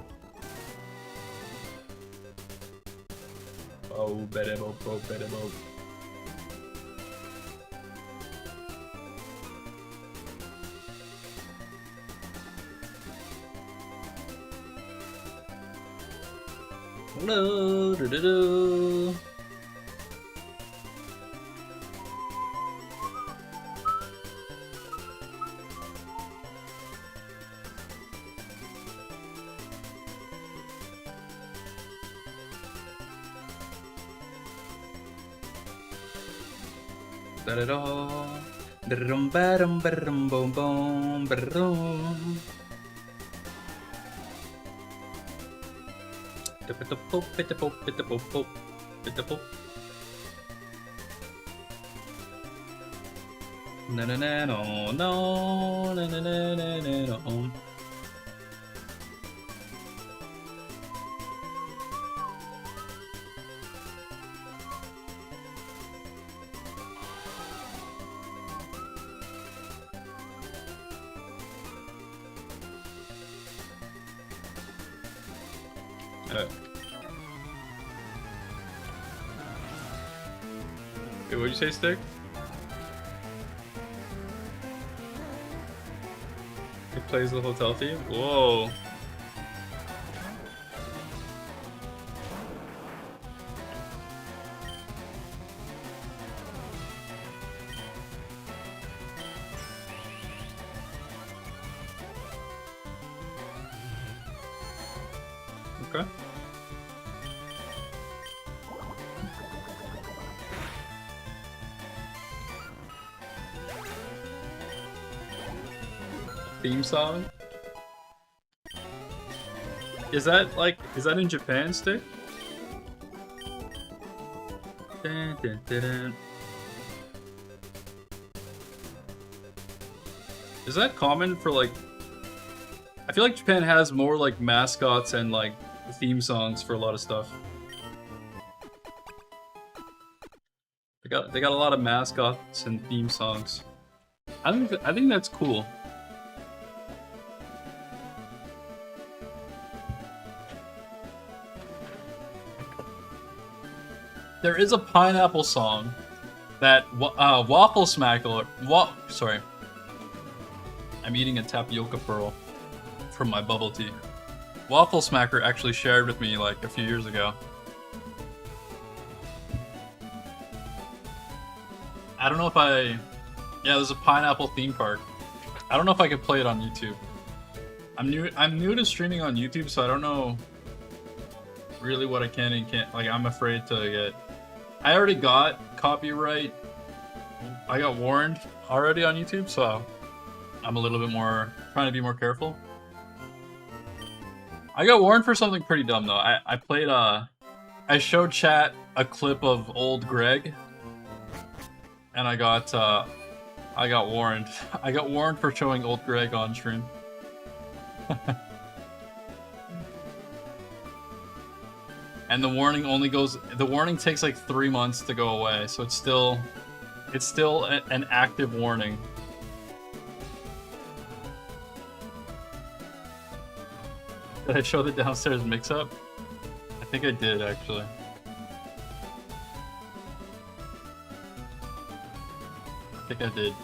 Oh, bedebo, oh, bedebo. Hello, do-do-do. Da-da-da. Da-da-dum, ba-dum, ba-da-dum, boom, boom, ba-da-dum. Da-ba-da-boop, bit-da-boop, bit-da-boop, boop, bit-da-boop. Na-na-na-no, no, na-na-na-na-na-no. Wait, what'd you say, Stick? It plays the hotel theme? Whoa. Okay. Theme song? Is that in Japan, Stick? Dun, dun, dun, dun. Is that common for like... I feel like Japan has more like mascots and like theme songs for a lot of stuff. They got a lot of mascots and theme songs. I think that's cool. There is a pineapple song that Waffle Smackler. Sorry, I'm eating a tapioca pearl from my bubble tea. Waffle Smacker actually shared with me like a few years ago. I don't know if yeah, there's a pineapple theme park. I don't know if I could play it on YouTube. I'm new to streaming on YouTube, so I don't know really what I can and can't. Like, I'm afraid to get. I already got copyright. I got warned already on YouTube, so I'm a little bit more trying to be more careful. I got warned for something pretty dumb though. I played I showed chat a clip of old Greg, and I got warned. I got warned for showing old Greg on stream. And the warning takes like 3 months to go away, so it's still an active warning. Did I show the downstairs mix-up? I think I did, actually. I think I did.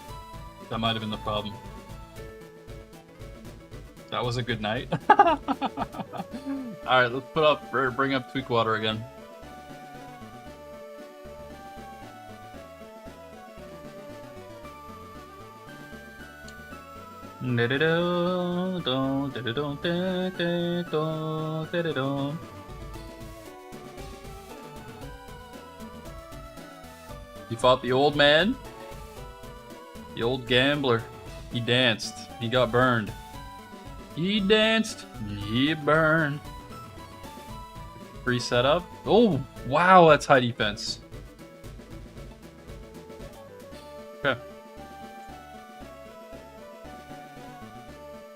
That might have been the problem. That was a good night. Alright, let's bring up Tweakwater again. You fought the old man? The old gambler. He danced. He got burned. He danced. He burned. Free setup. Oh, wow, that's high defense. Okay.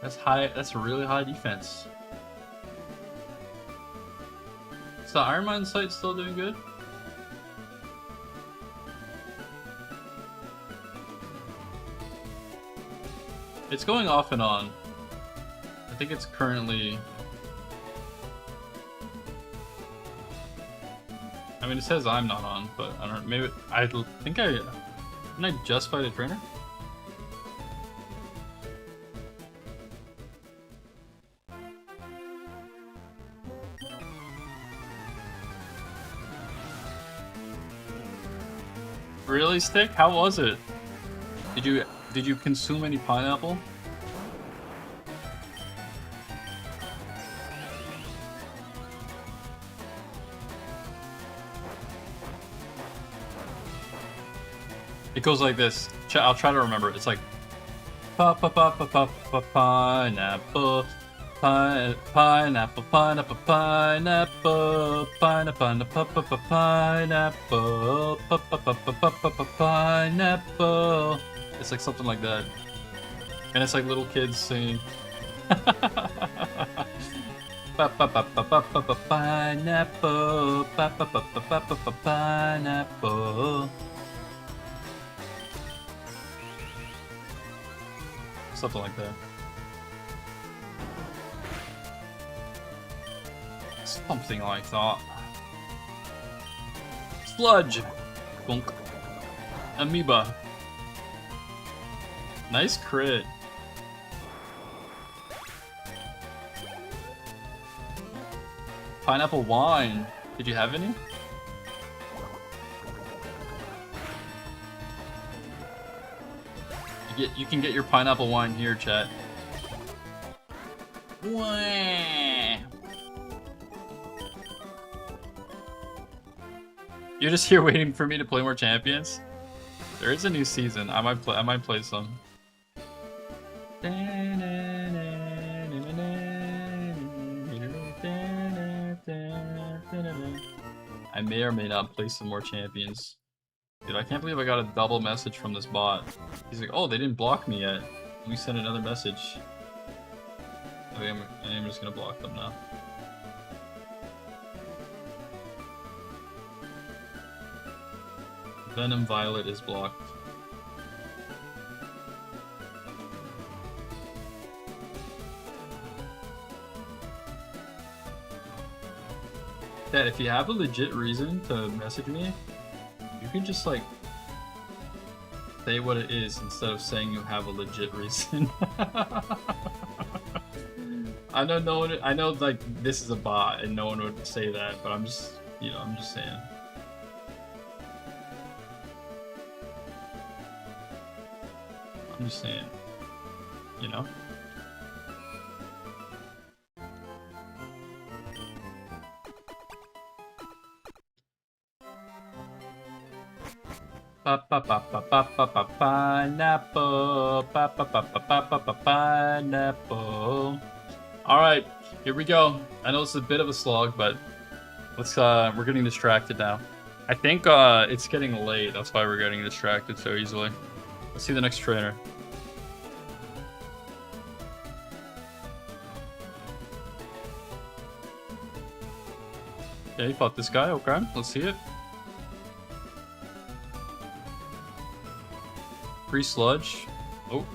That's high. That's really high defense. Is the ironmon site still doing good? It's going off and on. I think it's currently... I mean, it says I'm not on, but I don't know. Maybe... I think I... Didn't I just fight a trainer? Really, Stick? How was it? Did you consume any pineapple? It goes like this. I'll try to remember it. It's like pineapple, pineapple, pineapple, pineapple, pineapple, pineapple, pineapple. It's like something like that, and it's like little kids singing. Pineapple, pineapple. Something like that. Something like that. Sludge. Bunk. Amoeba. Nice crit. Pineapple wine. Did you have any? You can get your pineapple wine here, chat. Wah. You're just here waiting for me to play more champions? There is a new season. I might play some. I may or may not play some more champions. Dude, I can't believe I got a double message from this bot. He's like, oh, they didn't block me yet. Let me send another message. Okay, I'm just gonna block them now. Venom Violet is blocked. Dad, if you have a legit reason to message me, you can just like say what it is instead of saying you have a legit reason. I know no one. I know like this is a bot and no one would say that, but I'm just, you know, I'm just saying. I'm just saying, you know. Pineapple, pineapple. All right, here we go. I know it's a bit of a slog, but let's. We're getting distracted now. I think it's getting late. That's why we're getting distracted so easily. Let's see the next trainer. Okay, he fought this guy. Okay, let's see it. Free sludge. Oh.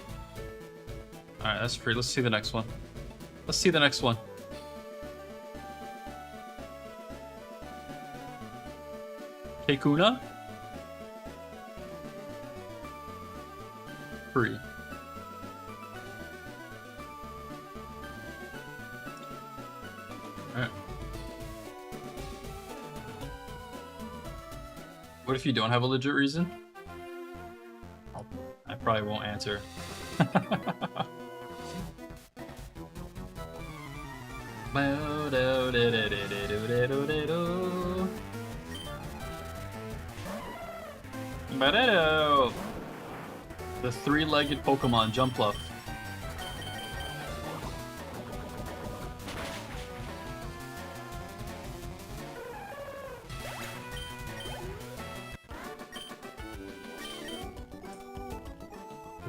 Alright, that's free. Let's see the next one. Let's see the next one. Kekuna? Free. Alright. What if you don't have a legit reason? I probably won't answer. The three-legged Pokemon, Jumpluff.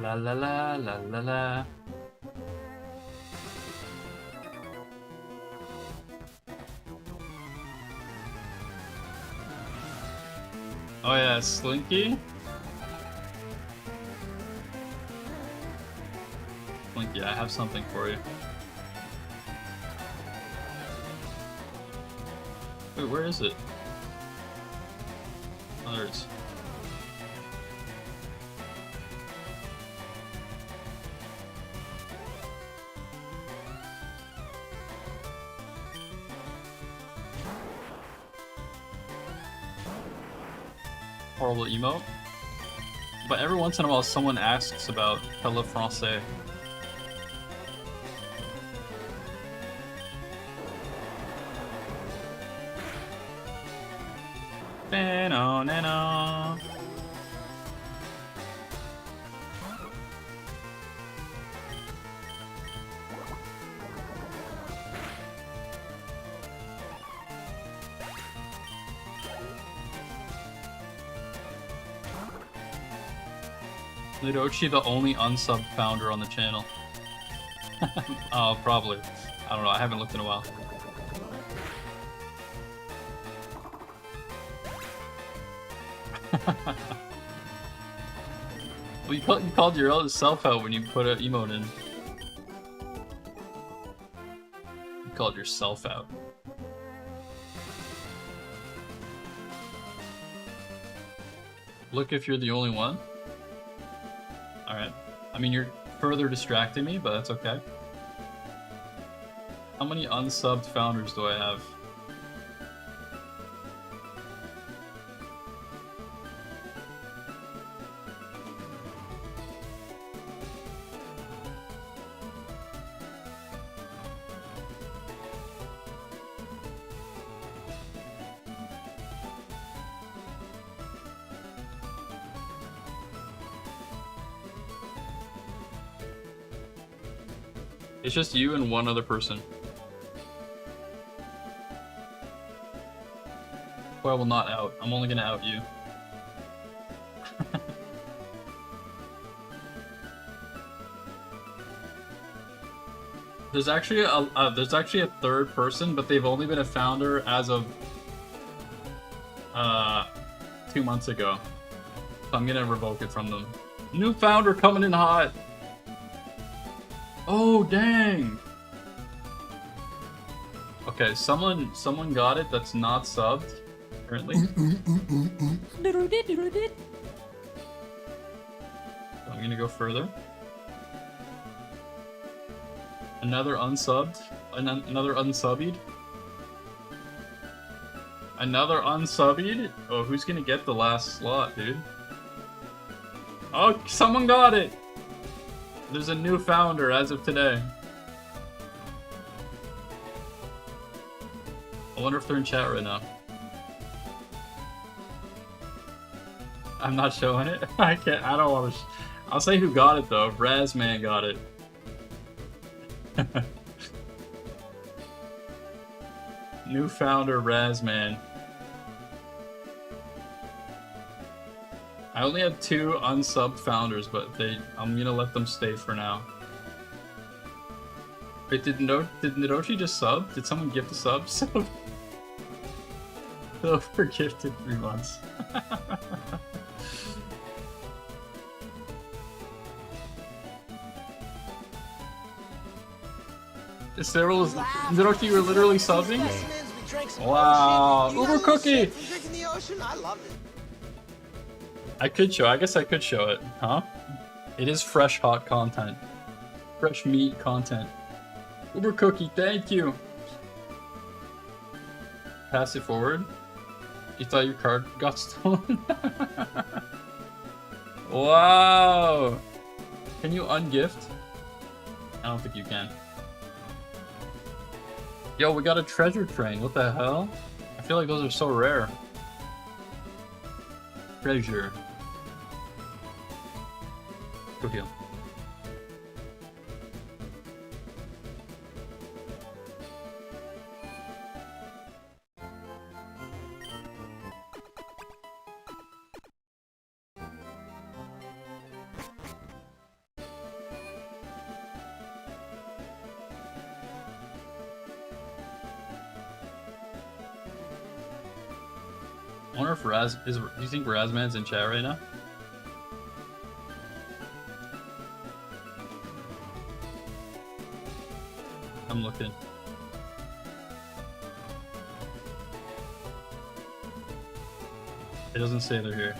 La la la la la la. Oh yeah, Slinky? Slinky, I have something for you. Wait, where is it? Oh, there it is. Horrible emote. But every once in a while someone asks about Parle Français. Nano, nano. Lightoria, the only unsubbed founder on the channel. Oh, probably. I don't know, I haven't looked in a while. Well, you called your self out when you put an emote in. You called yourself out. Look if you're the only one. Alright. I mean, you're further distracting me, but that's okay. How many unsubbed founders do I have? It's just you and one other person. Who I will not out. I'm only gonna out you. There's actually a third person, but they've only been a founder as of 2 months ago. So I'm gonna revoke it from them. New founder coming in hot. Oh dang! Okay, someone got it that's not subbed currently. So I'm gonna go further. Another unsubbed. Another unsubbied. Another unsubbied? Oh, who's gonna get the last slot, dude? Oh, someone got it! There's a new founder as of today. I wonder if they're in chat right now. I'm not showing it. I can't. I don't want to. I'll say who got it though. Razman got it. New founder Razman. I only had 2 unsubbed founders, but I'm gonna let them stay for now. Wait, did Nidoshi just sub? Did someone gift a sub? So for gifted 3 months. Cyril is Nidoshi, you were literally subbing? Wow, Uber cookie! I love it. I guess I could show it, huh? It is fresh, hot content. Fresh meat content. Uber cookie, thank you! Pass it forward. You thought your card got stolen? Wow! Can you ungift? I don't think you can. Yo, we got a treasure train, what the hell? I feel like those are so rare. Treasure. Go heal. I wonder if do you think Razman's in chat right now? I'm looking. It doesn't say they're here.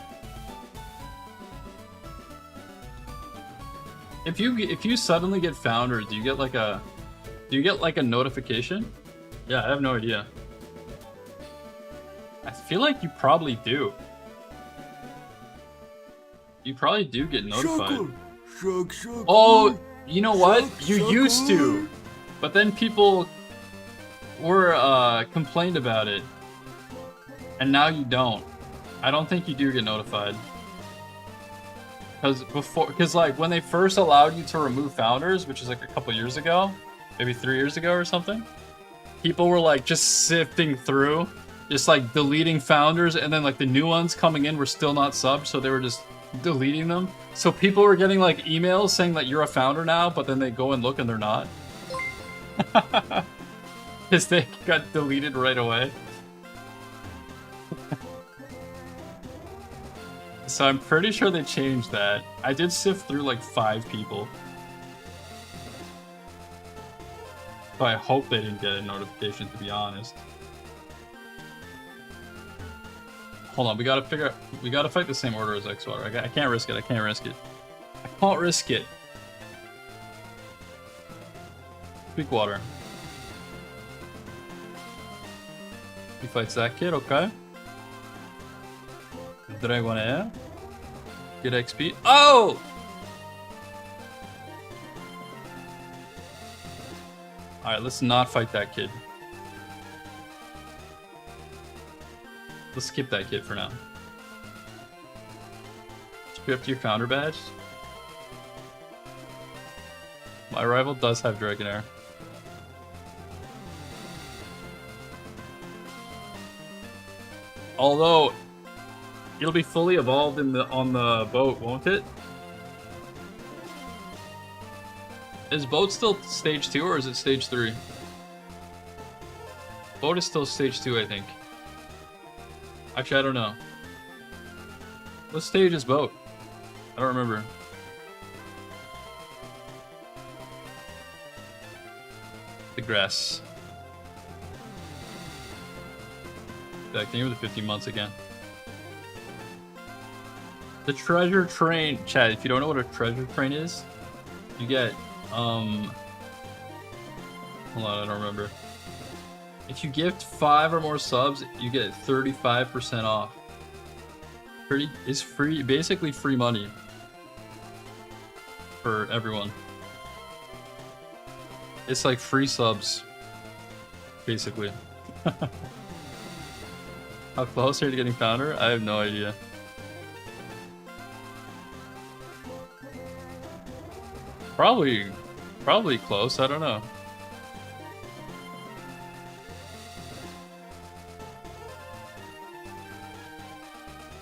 If you suddenly get foundered, do you get like a notification? Yeah, I have no idea. I feel like you probably do. You probably do get notified. Oh, you know what? You used to. But then people were complained about it. And now you don't. I don't think you do get notified. Because like when they first allowed you to remove founders, which is like a couple years ago, maybe 3 years ago or something, people were like just sifting through, just like deleting founders, and then like the new ones coming in were still not subbed, so they were just deleting them. So people were getting like emails saying that you're a founder now, but then they go and look and they're not. Because they got deleted right away. So I'm pretty sure they changed that. I did sift through like 5 people. So I hope they didn't get a notification, to be honest. Hold on, we gotta fight the same order as XR. I can't risk it, I can't risk it. I can't risk it. Speak water. He fights that kid, okay. Dragonair. Get XP. Oh! Alright, let's not fight that kid. Let's skip that kid for now. Script your founder badge. My rival does have Dragonair. Although it'll be fully evolved on the boat, won't it? Is boat still stage 2 or is it stage 3? Boat is still stage 2, I think. Actually, I don't know. What stage is boat? I don't remember. The grass. Back then, with the 15 months again. The treasure train, Chad, if you don't know what a treasure train is, you get, hold on, I don't remember. If you gift 5 or more subs, you get 35% off. It's free, basically free money for everyone. It's like free subs, basically. How close are you to getting founder? I have no idea. Probably close, I don't know.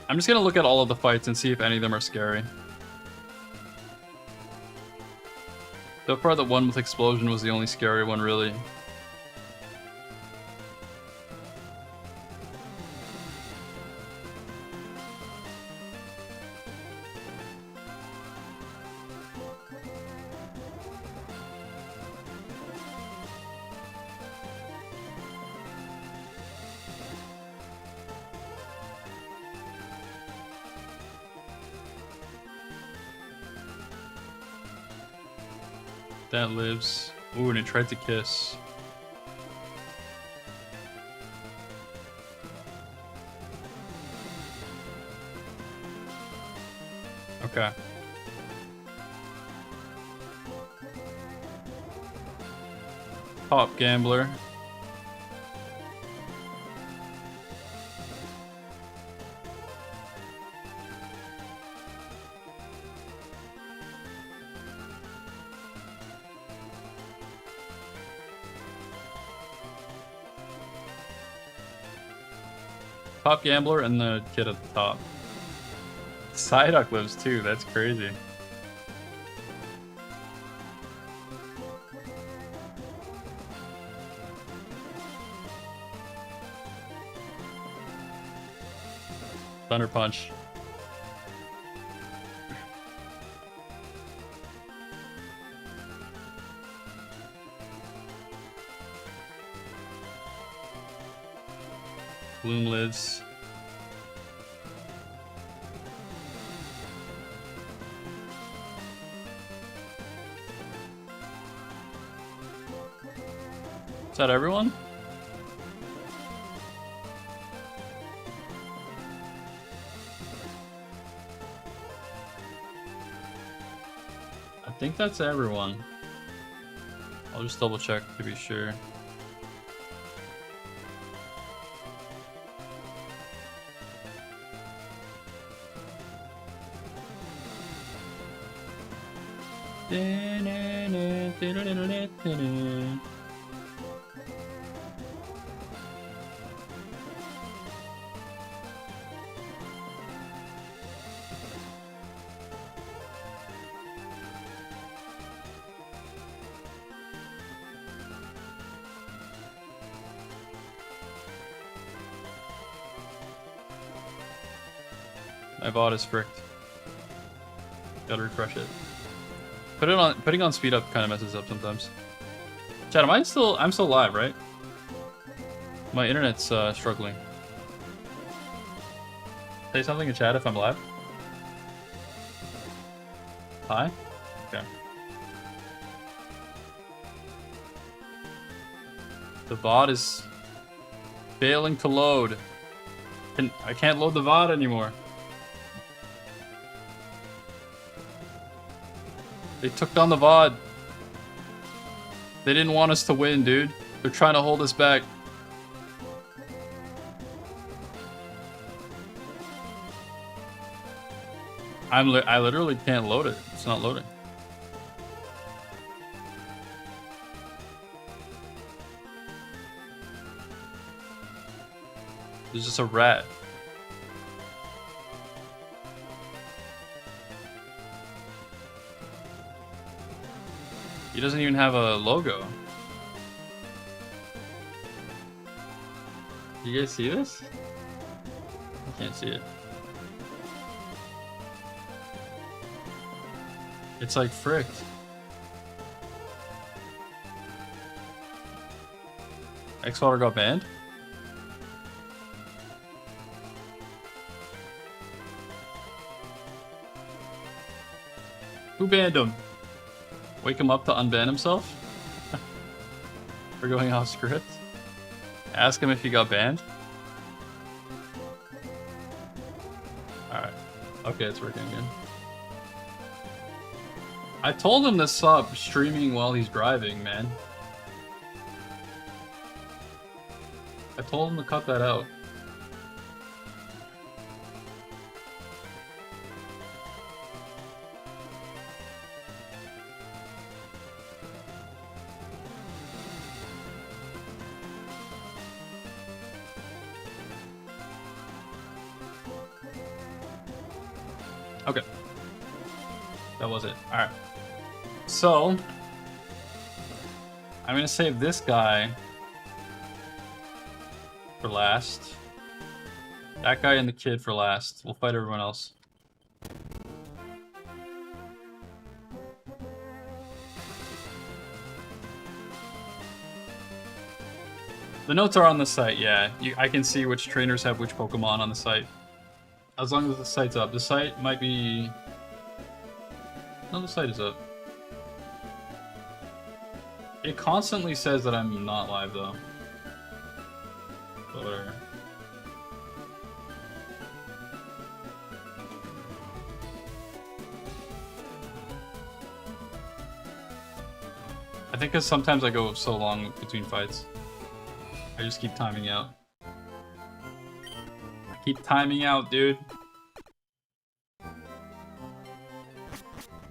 I'm just gonna look at all of the fights and see if any of them are scary. So far, the one with explosion was the only scary one, really. That lives. Ooh, and it tried to kiss. Okay. Top gambler. Top Gambler and the kid at the top. Psyduck lives too, that's crazy. Thunder Punch. Bloom lives. Is that everyone? I think that's everyone. I'll just double check to be sure. My VOD is fricked. Gotta refresh it. Putting on speed up kind of messes up sometimes. Chat, I'm still live, right? My internet's struggling. Say something in chat if I'm live. Hi? Okay. The VOD is failing to load. I can't load the VOD anymore. They took down the VOD. They didn't want us to win, dude. They're trying to hold us back. I literally can't load it. It's not loading. There's just a rat. He doesn't even have a logo. You guys see this? I can't see it. It's like fricked. X-Water got banned? Who banned him? Wake him up to unban himself? For going off script? Ask him if he got banned? Alright. Okay, it's working again. I told him to stop streaming while he's driving, man. I told him to cut that out. Okay. That was it. Alright. So, I'm gonna save this guy for last. That guy and the kid for last. We'll fight everyone else. The notes are on the site, yeah. I can see which trainers have which Pokemon on the site. As long as the site's up. The site might be... No, the site is up. It constantly says that I'm not live, though. But whatever. I think because sometimes I go so long between fights. I just keep timing out. I keep timing out, dude.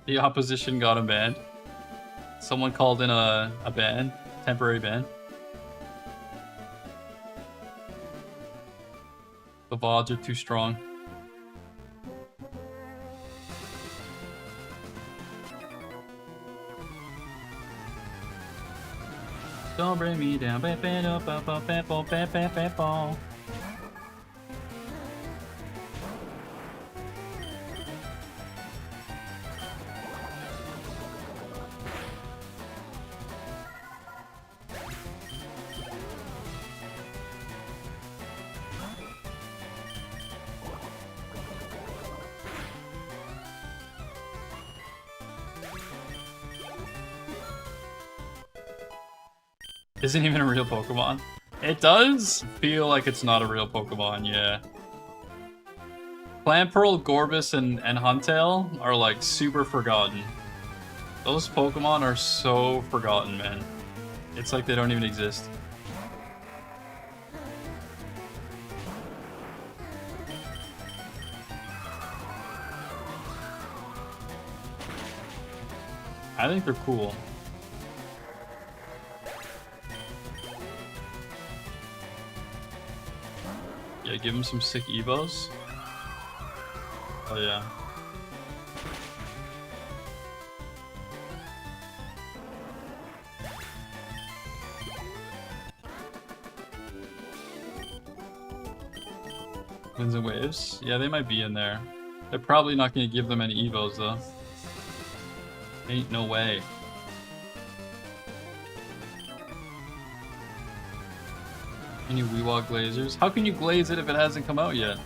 The opposition got him banned. Someone called in a ban, temporary ban. The VODs are too strong. Don't bring me down. Isn't even a real Pokemon. It does feel like it's not a real Pokemon, yeah. Clamperl, Gorbis, and Huntail are like super forgotten. Those Pokemon are so forgotten, man. It's like they don't even exist. I think they're cool. Yeah, give him some sick evos. Oh yeah. Winds and waves? Yeah, they might be in there. They're probably not going to give them any evos though. Ain't no way. Any Weewalt Glazers? How can you glaze it if it hasn't come out yet?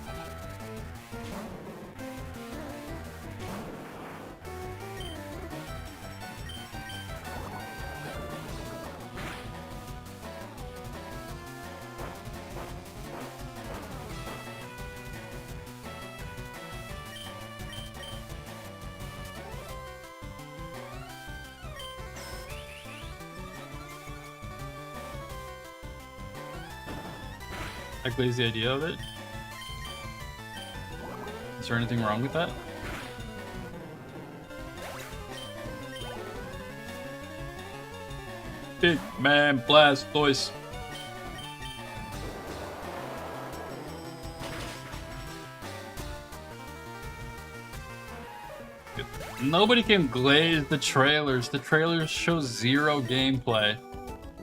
I glaze the idea of it. Is there anything wrong with that? Big man Blastoise. Nobody can glaze the trailers. The trailers show zero gameplay.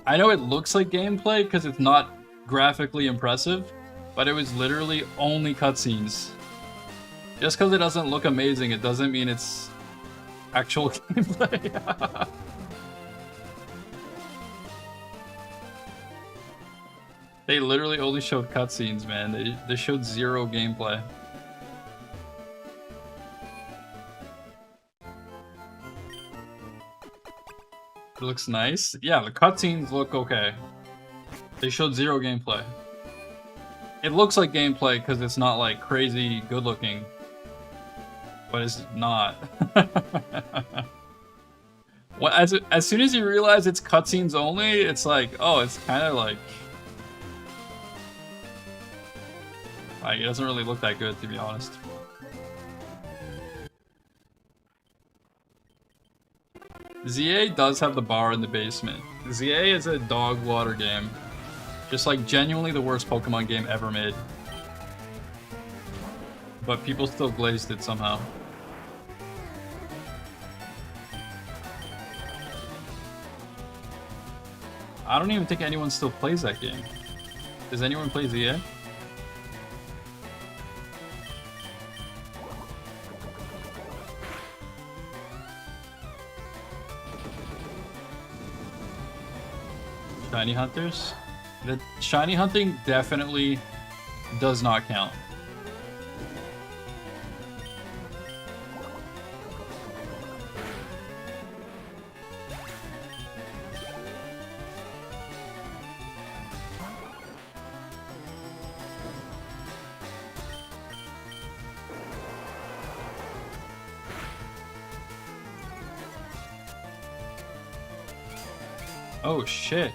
I know it looks like gameplay because it's not graphically impressive, but it was literally only cutscenes. Just because it doesn't look amazing, it doesn't mean it's actual gameplay. They literally only showed cutscenes, man. They showed zero gameplay. It looks nice. Yeah, the cutscenes look okay. They showed zero gameplay. It looks like gameplay because it's not like crazy good looking, but it's not. Well, as soon as you realize it's cutscenes only, it's like, oh, it's kind of like it doesn't really look that good, to be honest. ZA does have the bar in the basement. ZA is a dog water game. Just like genuinely the worst Pokemon game ever made. But people still glazed it somehow. I don't even think anyone still plays that game. Does anyone play ZA? Shiny Hunters? The shiny hunting definitely does not count. Oh shit.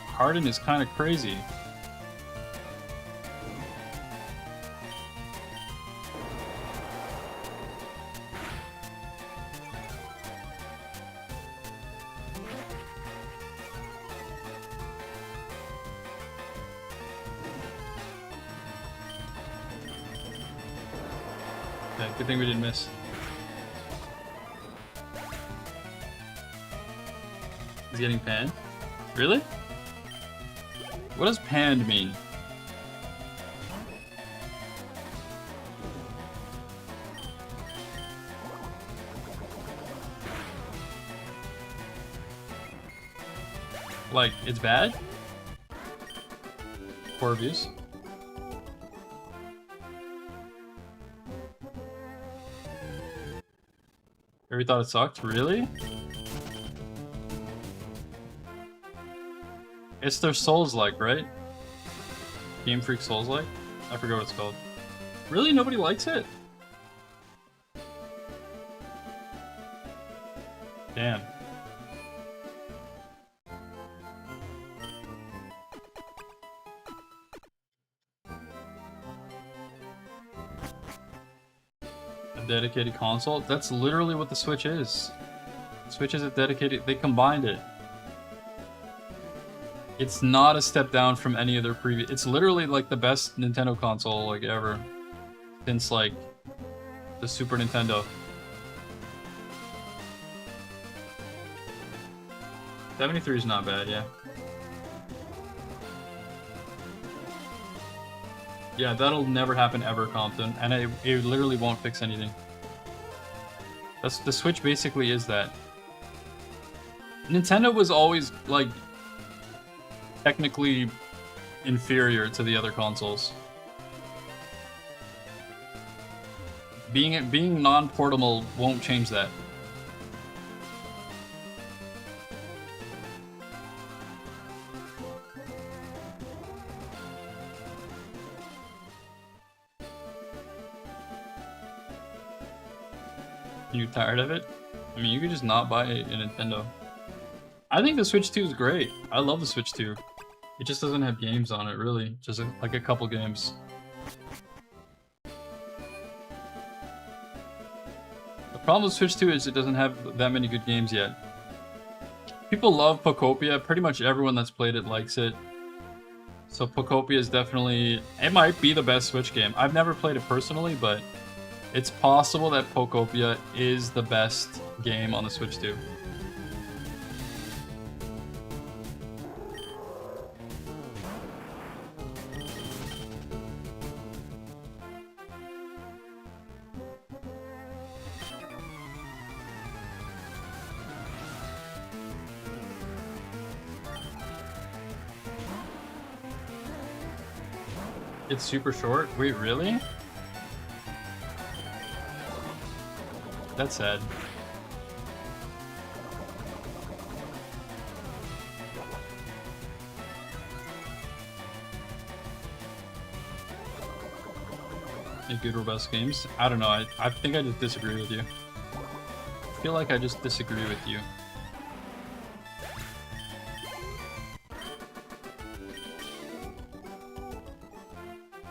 Harden is kind of crazy. Okay, good thing we didn't miss. He's getting panned? Really? What does panned mean? Like, it's bad? Poor reviews. Everybody thought it sucked? Really? It's their Souls-like, right? Game Freak Souls-like? I forget what it's called. Really? Nobody likes it? Damn. A dedicated console? That's literally what the Switch is. Switch is a dedicated... They combined it. It's not a step down from any of their previous... It's literally like the best Nintendo console like ever. Since like the Super Nintendo. 73 is not bad, yeah. Yeah, that'll never happen ever, Compton. And it literally won't fix anything. That's the Switch basically is that. Nintendo was always like technically inferior to the other consoles. Being non-portable won't change that. You tired of it? I mean, you could just not buy a Nintendo. I think the Switch 2 is great. I love the Switch 2. It just doesn't have games on it, really. Just like a couple games. The problem with Switch 2 is it doesn't have that many good games yet. People love Pokopia. Pretty much everyone that's played it likes it. So Pokopia is definitely... It might be the best Switch game. I've never played it personally, but it's possible that Pokopia is the best game on the Switch 2. It's super short? Wait, really? That's sad. Any good robust games? I don't know. I think I just disagree with you. I feel like I just disagree with you.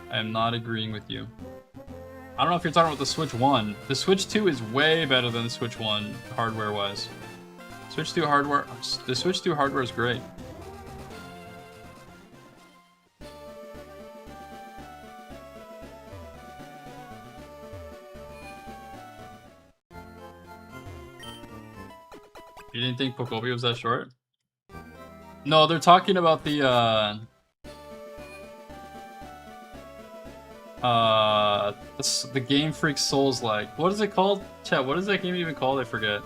I am not agreeing with you. I don't know if you're talking about the Switch 1. The Switch 2 is way better than the Switch 1 hardware-wise. Switch 2 hardware... The Switch 2 hardware is great. You didn't think Pokopia was that short? No, they're talking about the the Game Freak Souls-like. What is it called? Chat, what is that game even called? I forget.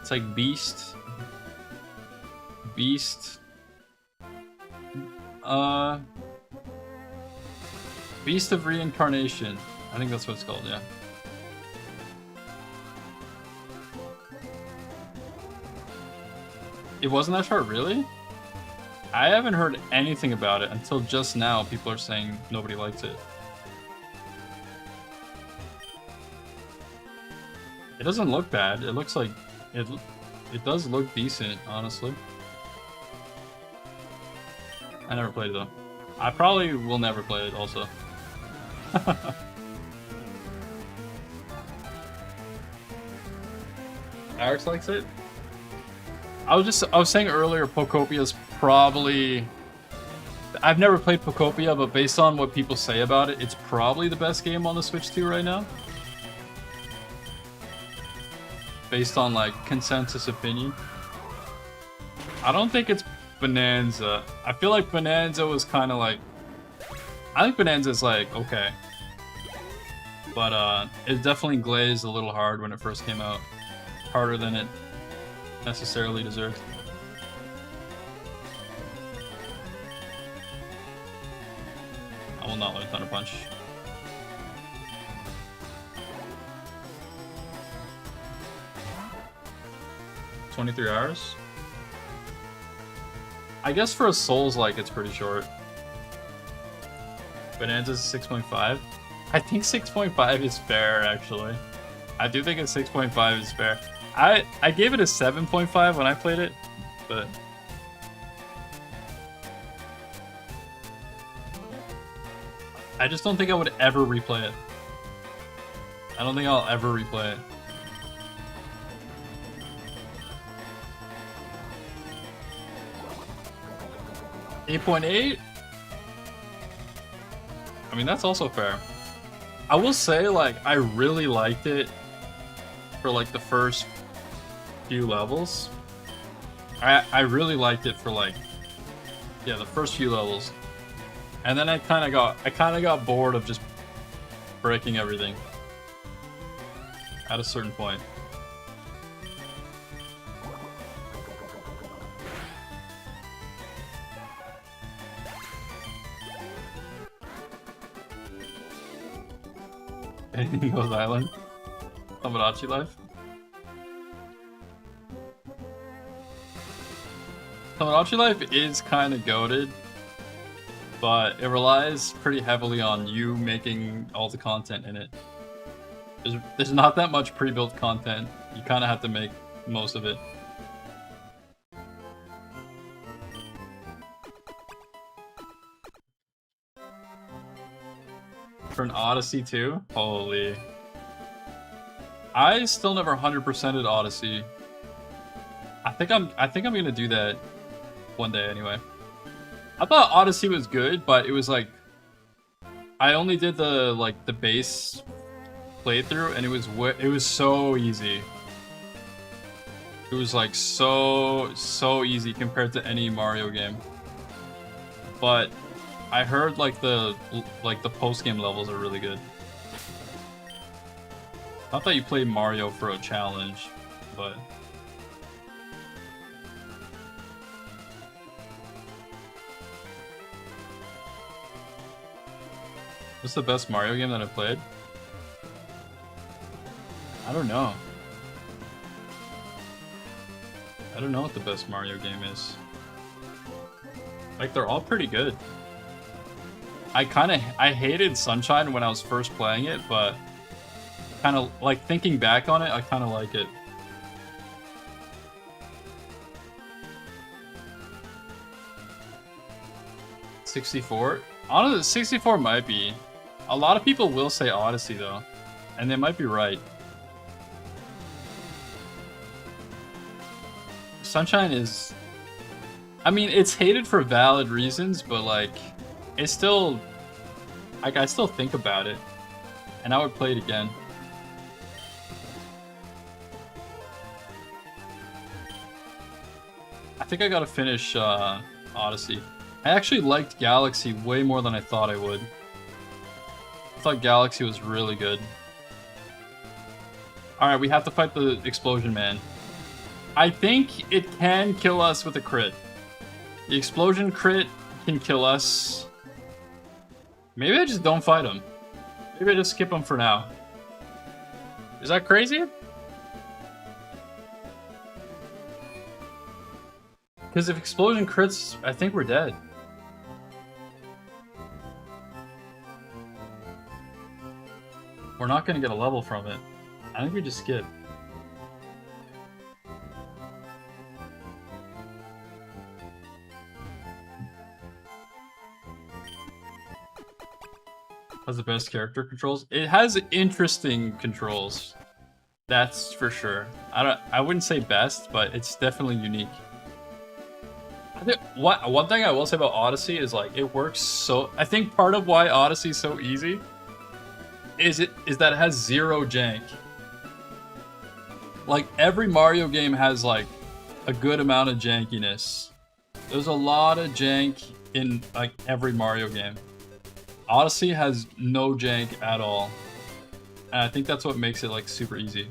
It's like Beast. Beast of Reincarnation. I think that's what it's called, yeah. It wasn't that short, really? I haven't heard anything about it until just now. People are saying nobody likes it. It doesn't look bad. It looks like it does look decent, honestly. I never played it though. I probably will never play it also. Alex likes it? I was saying earlier, Pokopia's probably I've never played Pocopia, but based on what people say about it, it's probably the best game on the Switch 2 right now. Based on like consensus opinion. I don't think it's Bonanza. I feel like Bonanza was kind of like... I think Bonanza's like, okay. But it definitely glazed a little hard when it first came out. Harder than it necessarily deserved. I will not learn Thunder Punch. "23 hours? I guess for a Souls-like, it's pretty short. Bonanza's 6.5. I think 6.5 is fair, actually. I do think a 6.5 is fair. I gave it a 7.5 when I played it, but... I just don't think I would ever replay it. I don't think I'll ever replay it. $8.8? I mean, that's also fair. I will say, like, I really liked it for, like, the first few levels. I really liked it for, like, yeah, the first few levels. And then I kind of got bored of just breaking everything at a certain point. Anything Goes Island? Tomodachi Life? Tomodachi Life is kind of goated, but it relies pretty heavily on you making all the content in it. There's not that much pre-built content. You kind of have to make most of it. For an Odyssey 2? Holy. I still never 100%ed Odyssey. I think I'm gonna do that one day anyway. I thought Odyssey was good, but it was like I only did the base playthrough, and it was so easy. It was like so easy compared to any Mario game. But I heard like the post game levels are really good. Not that you play Mario for a challenge, but what's the best Mario game that I've played? I don't know. I don't know what the best Mario game is. Like, they're all pretty good. I hated Sunshine when I was first playing it, but kind of like thinking back on it, I kind of like it. $64? Honestly, 64 might be. A lot of people will say Odyssey though, and they might be right. Sunshine is... I mean, it's hated for valid reasons, but like, it's still... like, I still think about it, and I would play it again. I think I gotta finish Odyssey. I actually liked Galaxy way more than I thought I would. I thought Galaxy was really good. Alright, we have to fight the Explosion Man. I think it can kill us with a crit. The Explosion crit can kill us. Maybe I just don't fight him. Maybe I just skip him for now. Is that crazy? Because if Explosion crits, I think we're dead. We're not going to get a level from it. I think we just skip. Has the best character controls? It has interesting controls. That's for sure. I wouldn't say best, but it's definitely unique. I think one thing I will say about Odyssey is like it works so. I think part of why Odyssey is so easy is that it has zero jank. Like every Mario game has like a good amount of jankiness. There's a lot of jank in like every Mario game. Odyssey has no jank at all. And I think that's what makes it like super easy.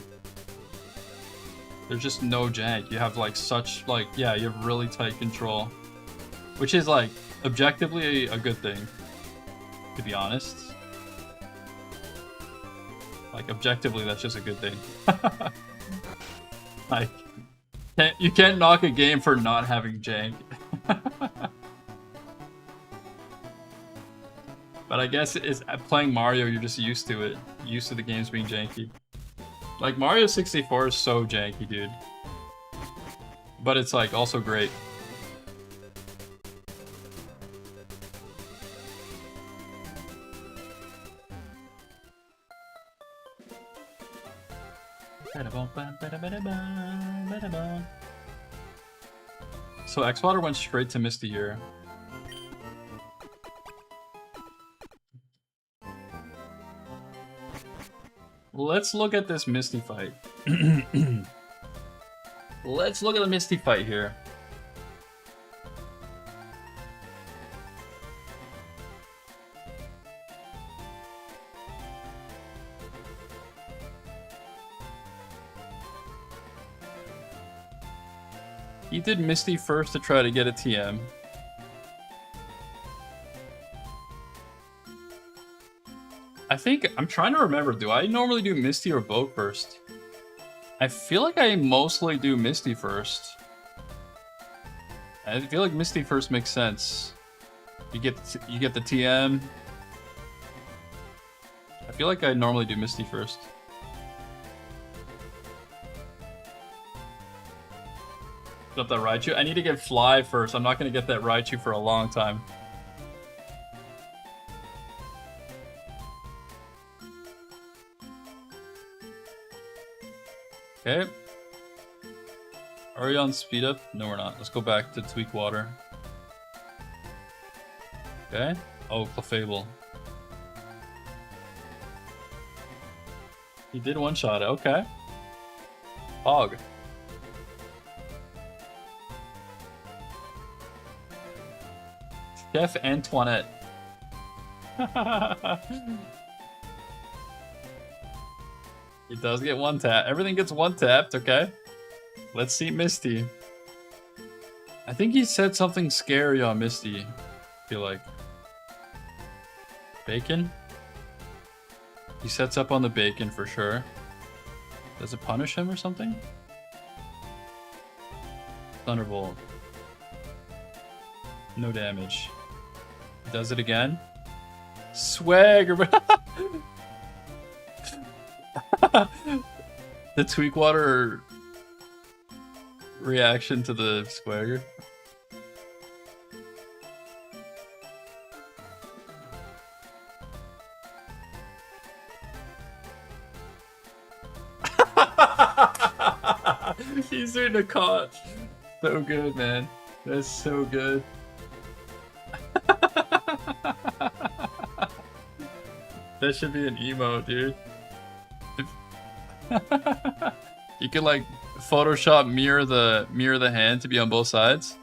There's just no jank. You have like such like, yeah, you have really tight control. Which is like objectively a good thing, to be honest. Like objectively that's just a good thing. Like, you can't knock a game for not having jank. But I guess it's playing Mario, you're just used to it. Used to the games being janky. Like Mario 64 is so janky, dude. But it's like also great. So X-Water went straight to Misty here. Let's look at this Misty fight. Let's look at the Misty fight here. He did Misty first to try to get a TM. I think, I'm trying to remember, do I normally do Misty or Boat first? I feel like I mostly do Misty first. I feel like Misty first makes sense. You get the TM. I feel like I normally do Misty first. Up that Raichu. I need to get Fly first. I'm not gonna get that Raichu for a long time. Okay. Are we on speed up? No, we're not. Let's go back to Tweak Water. Okay. Oh, Clefable. He did one shot it. Okay. Hog. Chef Antoinette. He does get one tap. Everything gets one tapped, okay? Let's see Misty. I think he said something scary on Misty. I feel like. Bacon? He sets up on the bacon for sure. Does it punish him or something? Thunderbolt. No damage. Does it again? Swagger. The Tweak Water reaction to the Swagger. He's doing a caught. So good, man. That's so good. That should be an emote, dude. You could like Photoshop mirror the hand to be on both sides.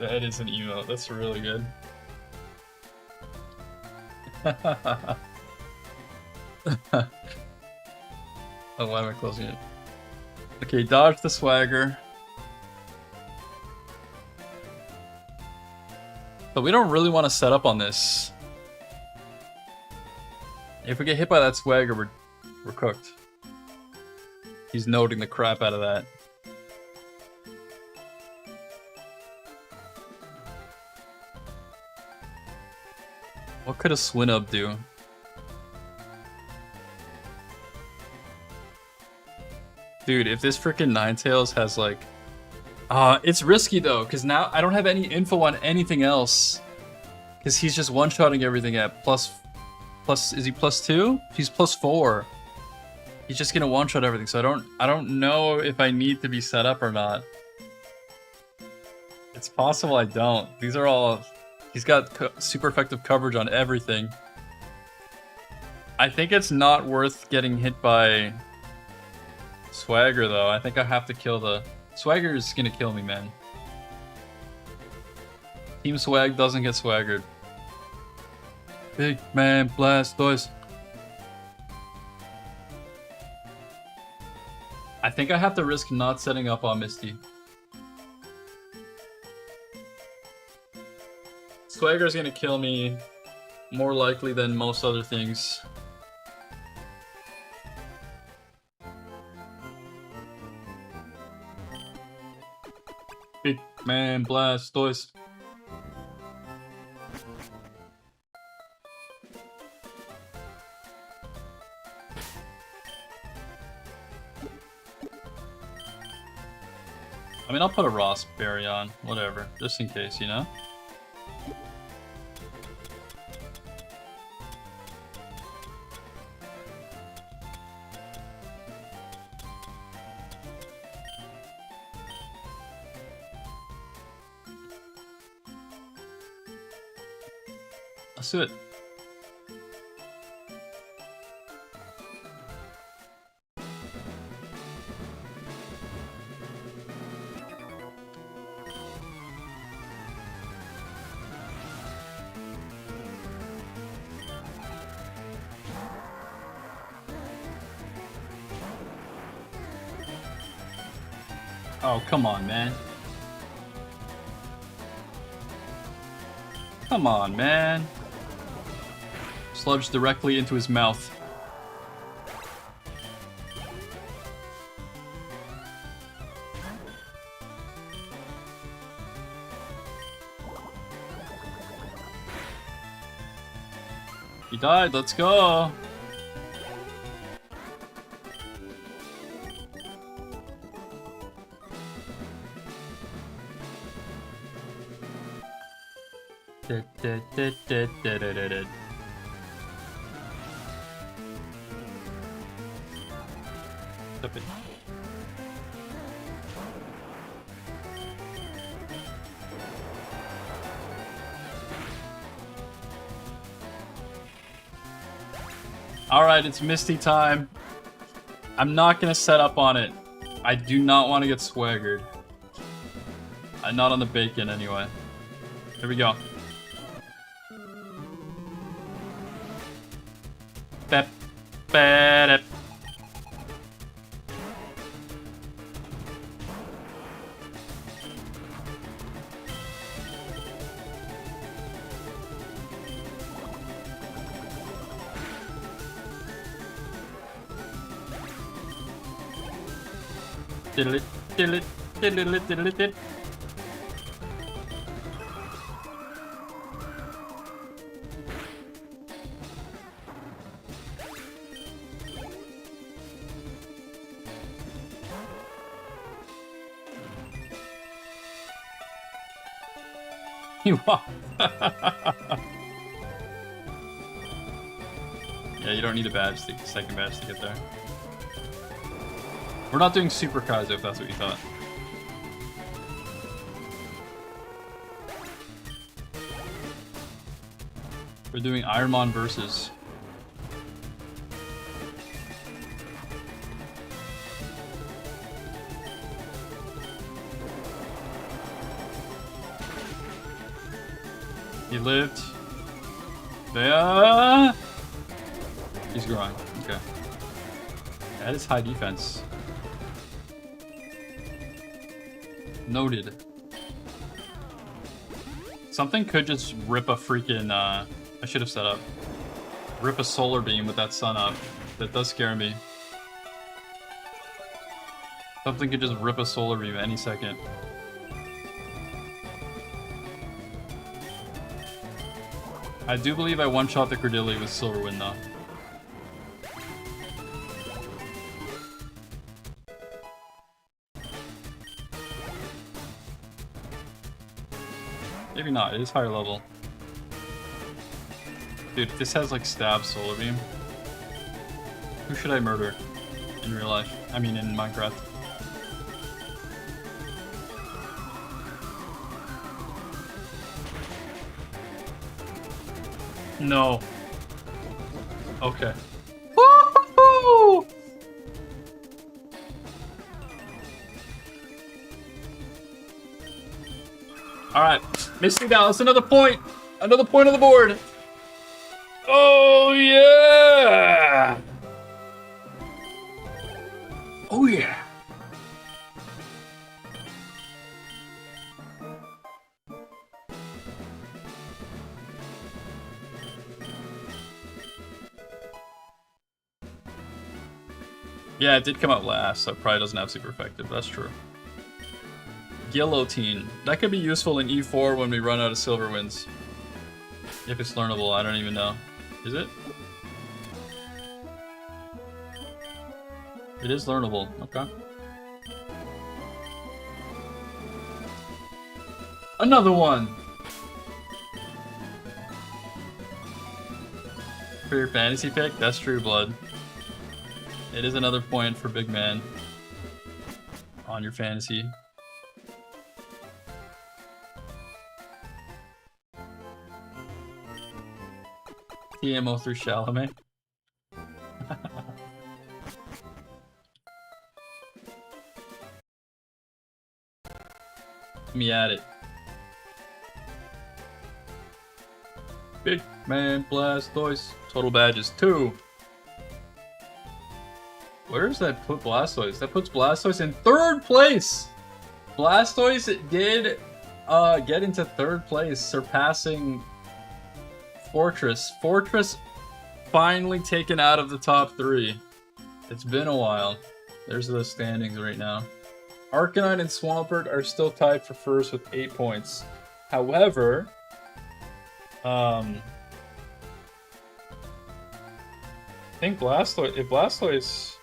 That is an emote. That's really good. Oh, why am I closing it? Okay, dodge the Swagger. But we don't really want to set up on this. If we get hit by that Swagger, we're cooked. He's noting the crap out of that. What could a Swinub do? Dude, if this freaking Ninetales has like... it's risky though, because now I don't have any info on anything else. Because he's just one-shotting everything at plus... Is he +2? He's +4. He's just gonna one-shot everything, so I don't know if I need to be set up or not. It's possible I don't. These are all... He's got super effective coverage on everything. I think it's not worth getting hit by Swagger, though. I think I have to kill the... Swagger is gonna kill me, man. Team Swag doesn't get swaggered. Big man Blastoise. I think I have to risk not setting up on Misty. Swagger's gonna kill me more likely than most other things. Big man Blastoise. I mean, I'll put a Raspberry on, whatever, just in case, you know? Let's do it. Oh, come on, man. Come on, man. Sludge directly into his mouth. He died, let's go. Stop it. Alright, it's Misty time. I'm not gonna set up on it. I do not want to get swaggered. Not on the bacon, anyway. Here we go. Bep, bep. Diddle it, diddle it, diddle it, diddle it, diddle it. You are. Yeah, you don't need a badge, second badge to get there. We're not doing Super Kaizo if that's what you thought. We're doing ironmon versus. He lived. There. He's growing. Okay. That is high defense. Noted. Something could just rip a freaking, I should have set up. Rip a solar beam with that sun up. That does scare me. Something could just rip a solar beam any second. I do believe I one-shot the Cordilli with Silver Wind though. Maybe not, it is higher level. Dude, if this has like stab solar beam, who should I murder? in real life. I mean, in Minecraft. No. Okay. Woo-hoo-hoo! All right, Misty Dallas, another point. Another point on the board. Oh, yeah. Oh, yeah. Yeah, it did come out last, so it probably doesn't have super effective. That's true. Guillotine. That could be useful in E4 when we run out of silver wins. If it's learnable, I don't even know. Is it? It is learnable. Okay. Another one! For your fantasy pick? That's true, Blood. It is another point for Big Man on your fantasy. TMO through Chalamet. Me at it. Big Man Blastoise. Total badges 2. Where does that put Blastoise? That puts Blastoise in 3rd place! Blastoise did get into 3rd place, surpassing Fortress. Fortress finally taken out of the top 3. It's been a while. There's the standings right now. Arcanine and Swampert are still tied for first with 8 points. However, I think Blastoise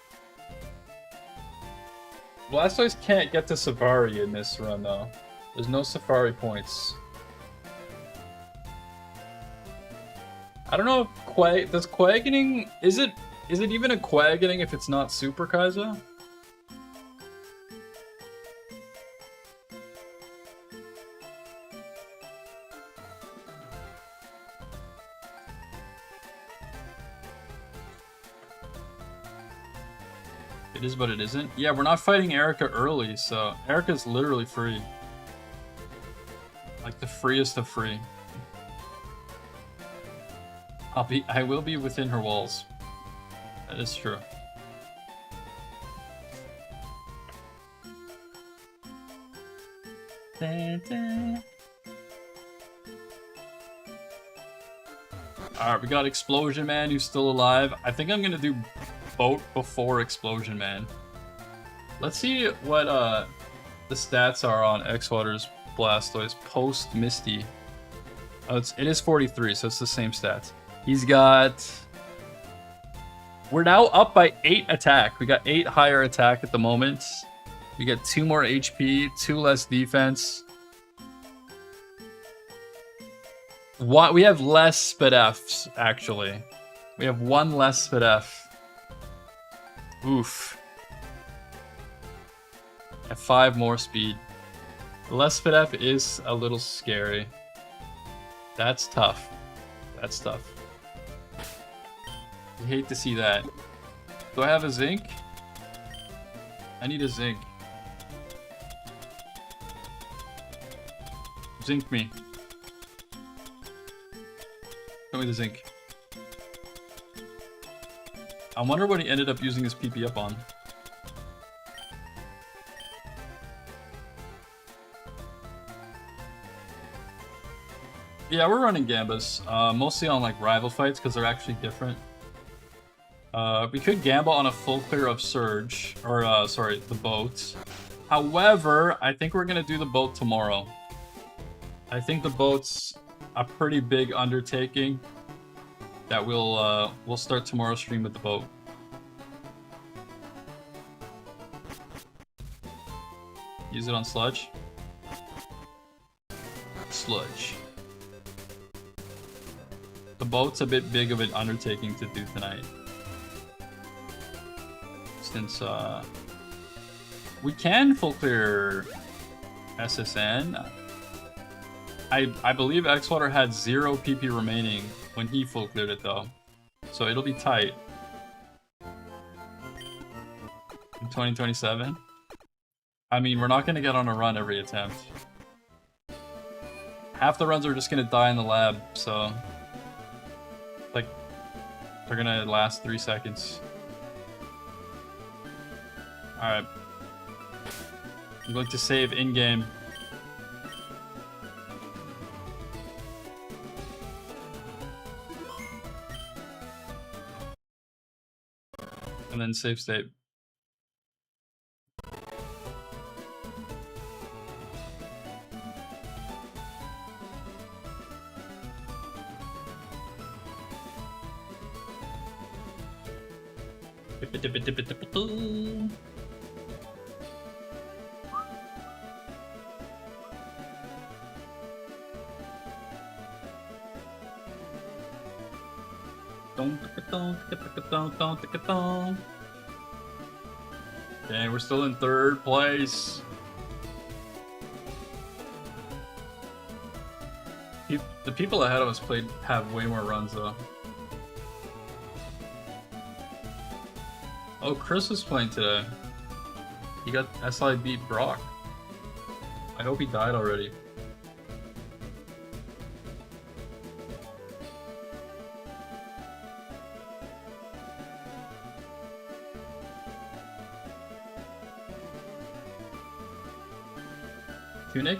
can't get to Safari in this run though. There's no Safari points. I don't know if does Quagoning, is it even a Quagoning if it's not Super Kaizo? It is, but it isn't. Yeah, we're not fighting Erica early, so Erica's literally free. Like the freest of free. I will be within her walls. That is true. Alright, we got Explosion Man who's still alive. I think I'm gonna do Boat before Explosion Man. Let's see what the stats are on X-Water's Blastoise post Misty. Oh, it is 43, so it's the same stats. He's got... We're now up by 8 attack. We got 8 higher attack at the moment. We get 2 more HP, 2 less defense. We have less Spit Fs, actually. We have 1 less Spit F. Oof. At 5 more speed. Less Spit F is a little scary. That's tough. That's tough. I hate to see that. Do I have a Zinc? I need a Zinc. Zinc me. Show me the Zinc. I wonder what he ended up using his PP up on. Yeah, we're running Gambas, mostly on like rival fights because they're actually different. We could gamble on a full clear of Surge, or sorry, the boat. However, I think we're gonna do the boat tomorrow. I think the boat's a pretty big undertaking that we'll start tomorrow's stream with the boat. Use it on Sludge. Sludge. The boat's a bit big of an undertaking to do tonight. instance, we can full clear SSN. I believe Xwater had 0 PP remaining when he full cleared it though, so it'll be tight. In 2027. I mean, we're not gonna get on a run every attempt. Half the runs are just gonna die in the lab, so like they're gonna last 3 seconds. Alright. I'm going to save in-game. And then save state. Okay, we're still in 3rd place. The people ahead of us have way more runs though. Oh, Chris was playing today. He got SI beat Brock. I hope he died already. Tunic?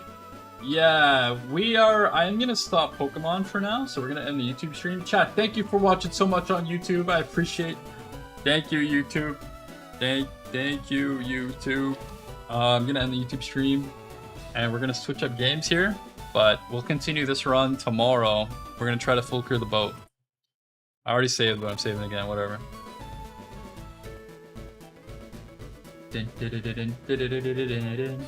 Yeah, we are. I'm gonna stop Pokemon for now, so we're gonna end the YouTube stream. Chat, thank you for watching so much on YouTube. I appreciate. Thank you, YouTube. Thank you, YouTube. I'm gonna end the YouTube stream, and we're gonna switch up games here, but we'll continue this run tomorrow. We're gonna try to full clear the boat. I already saved, but I'm saving again. Whatever. Dun, dun, dun, dun, dun, dun, dun, dun, dun, dun.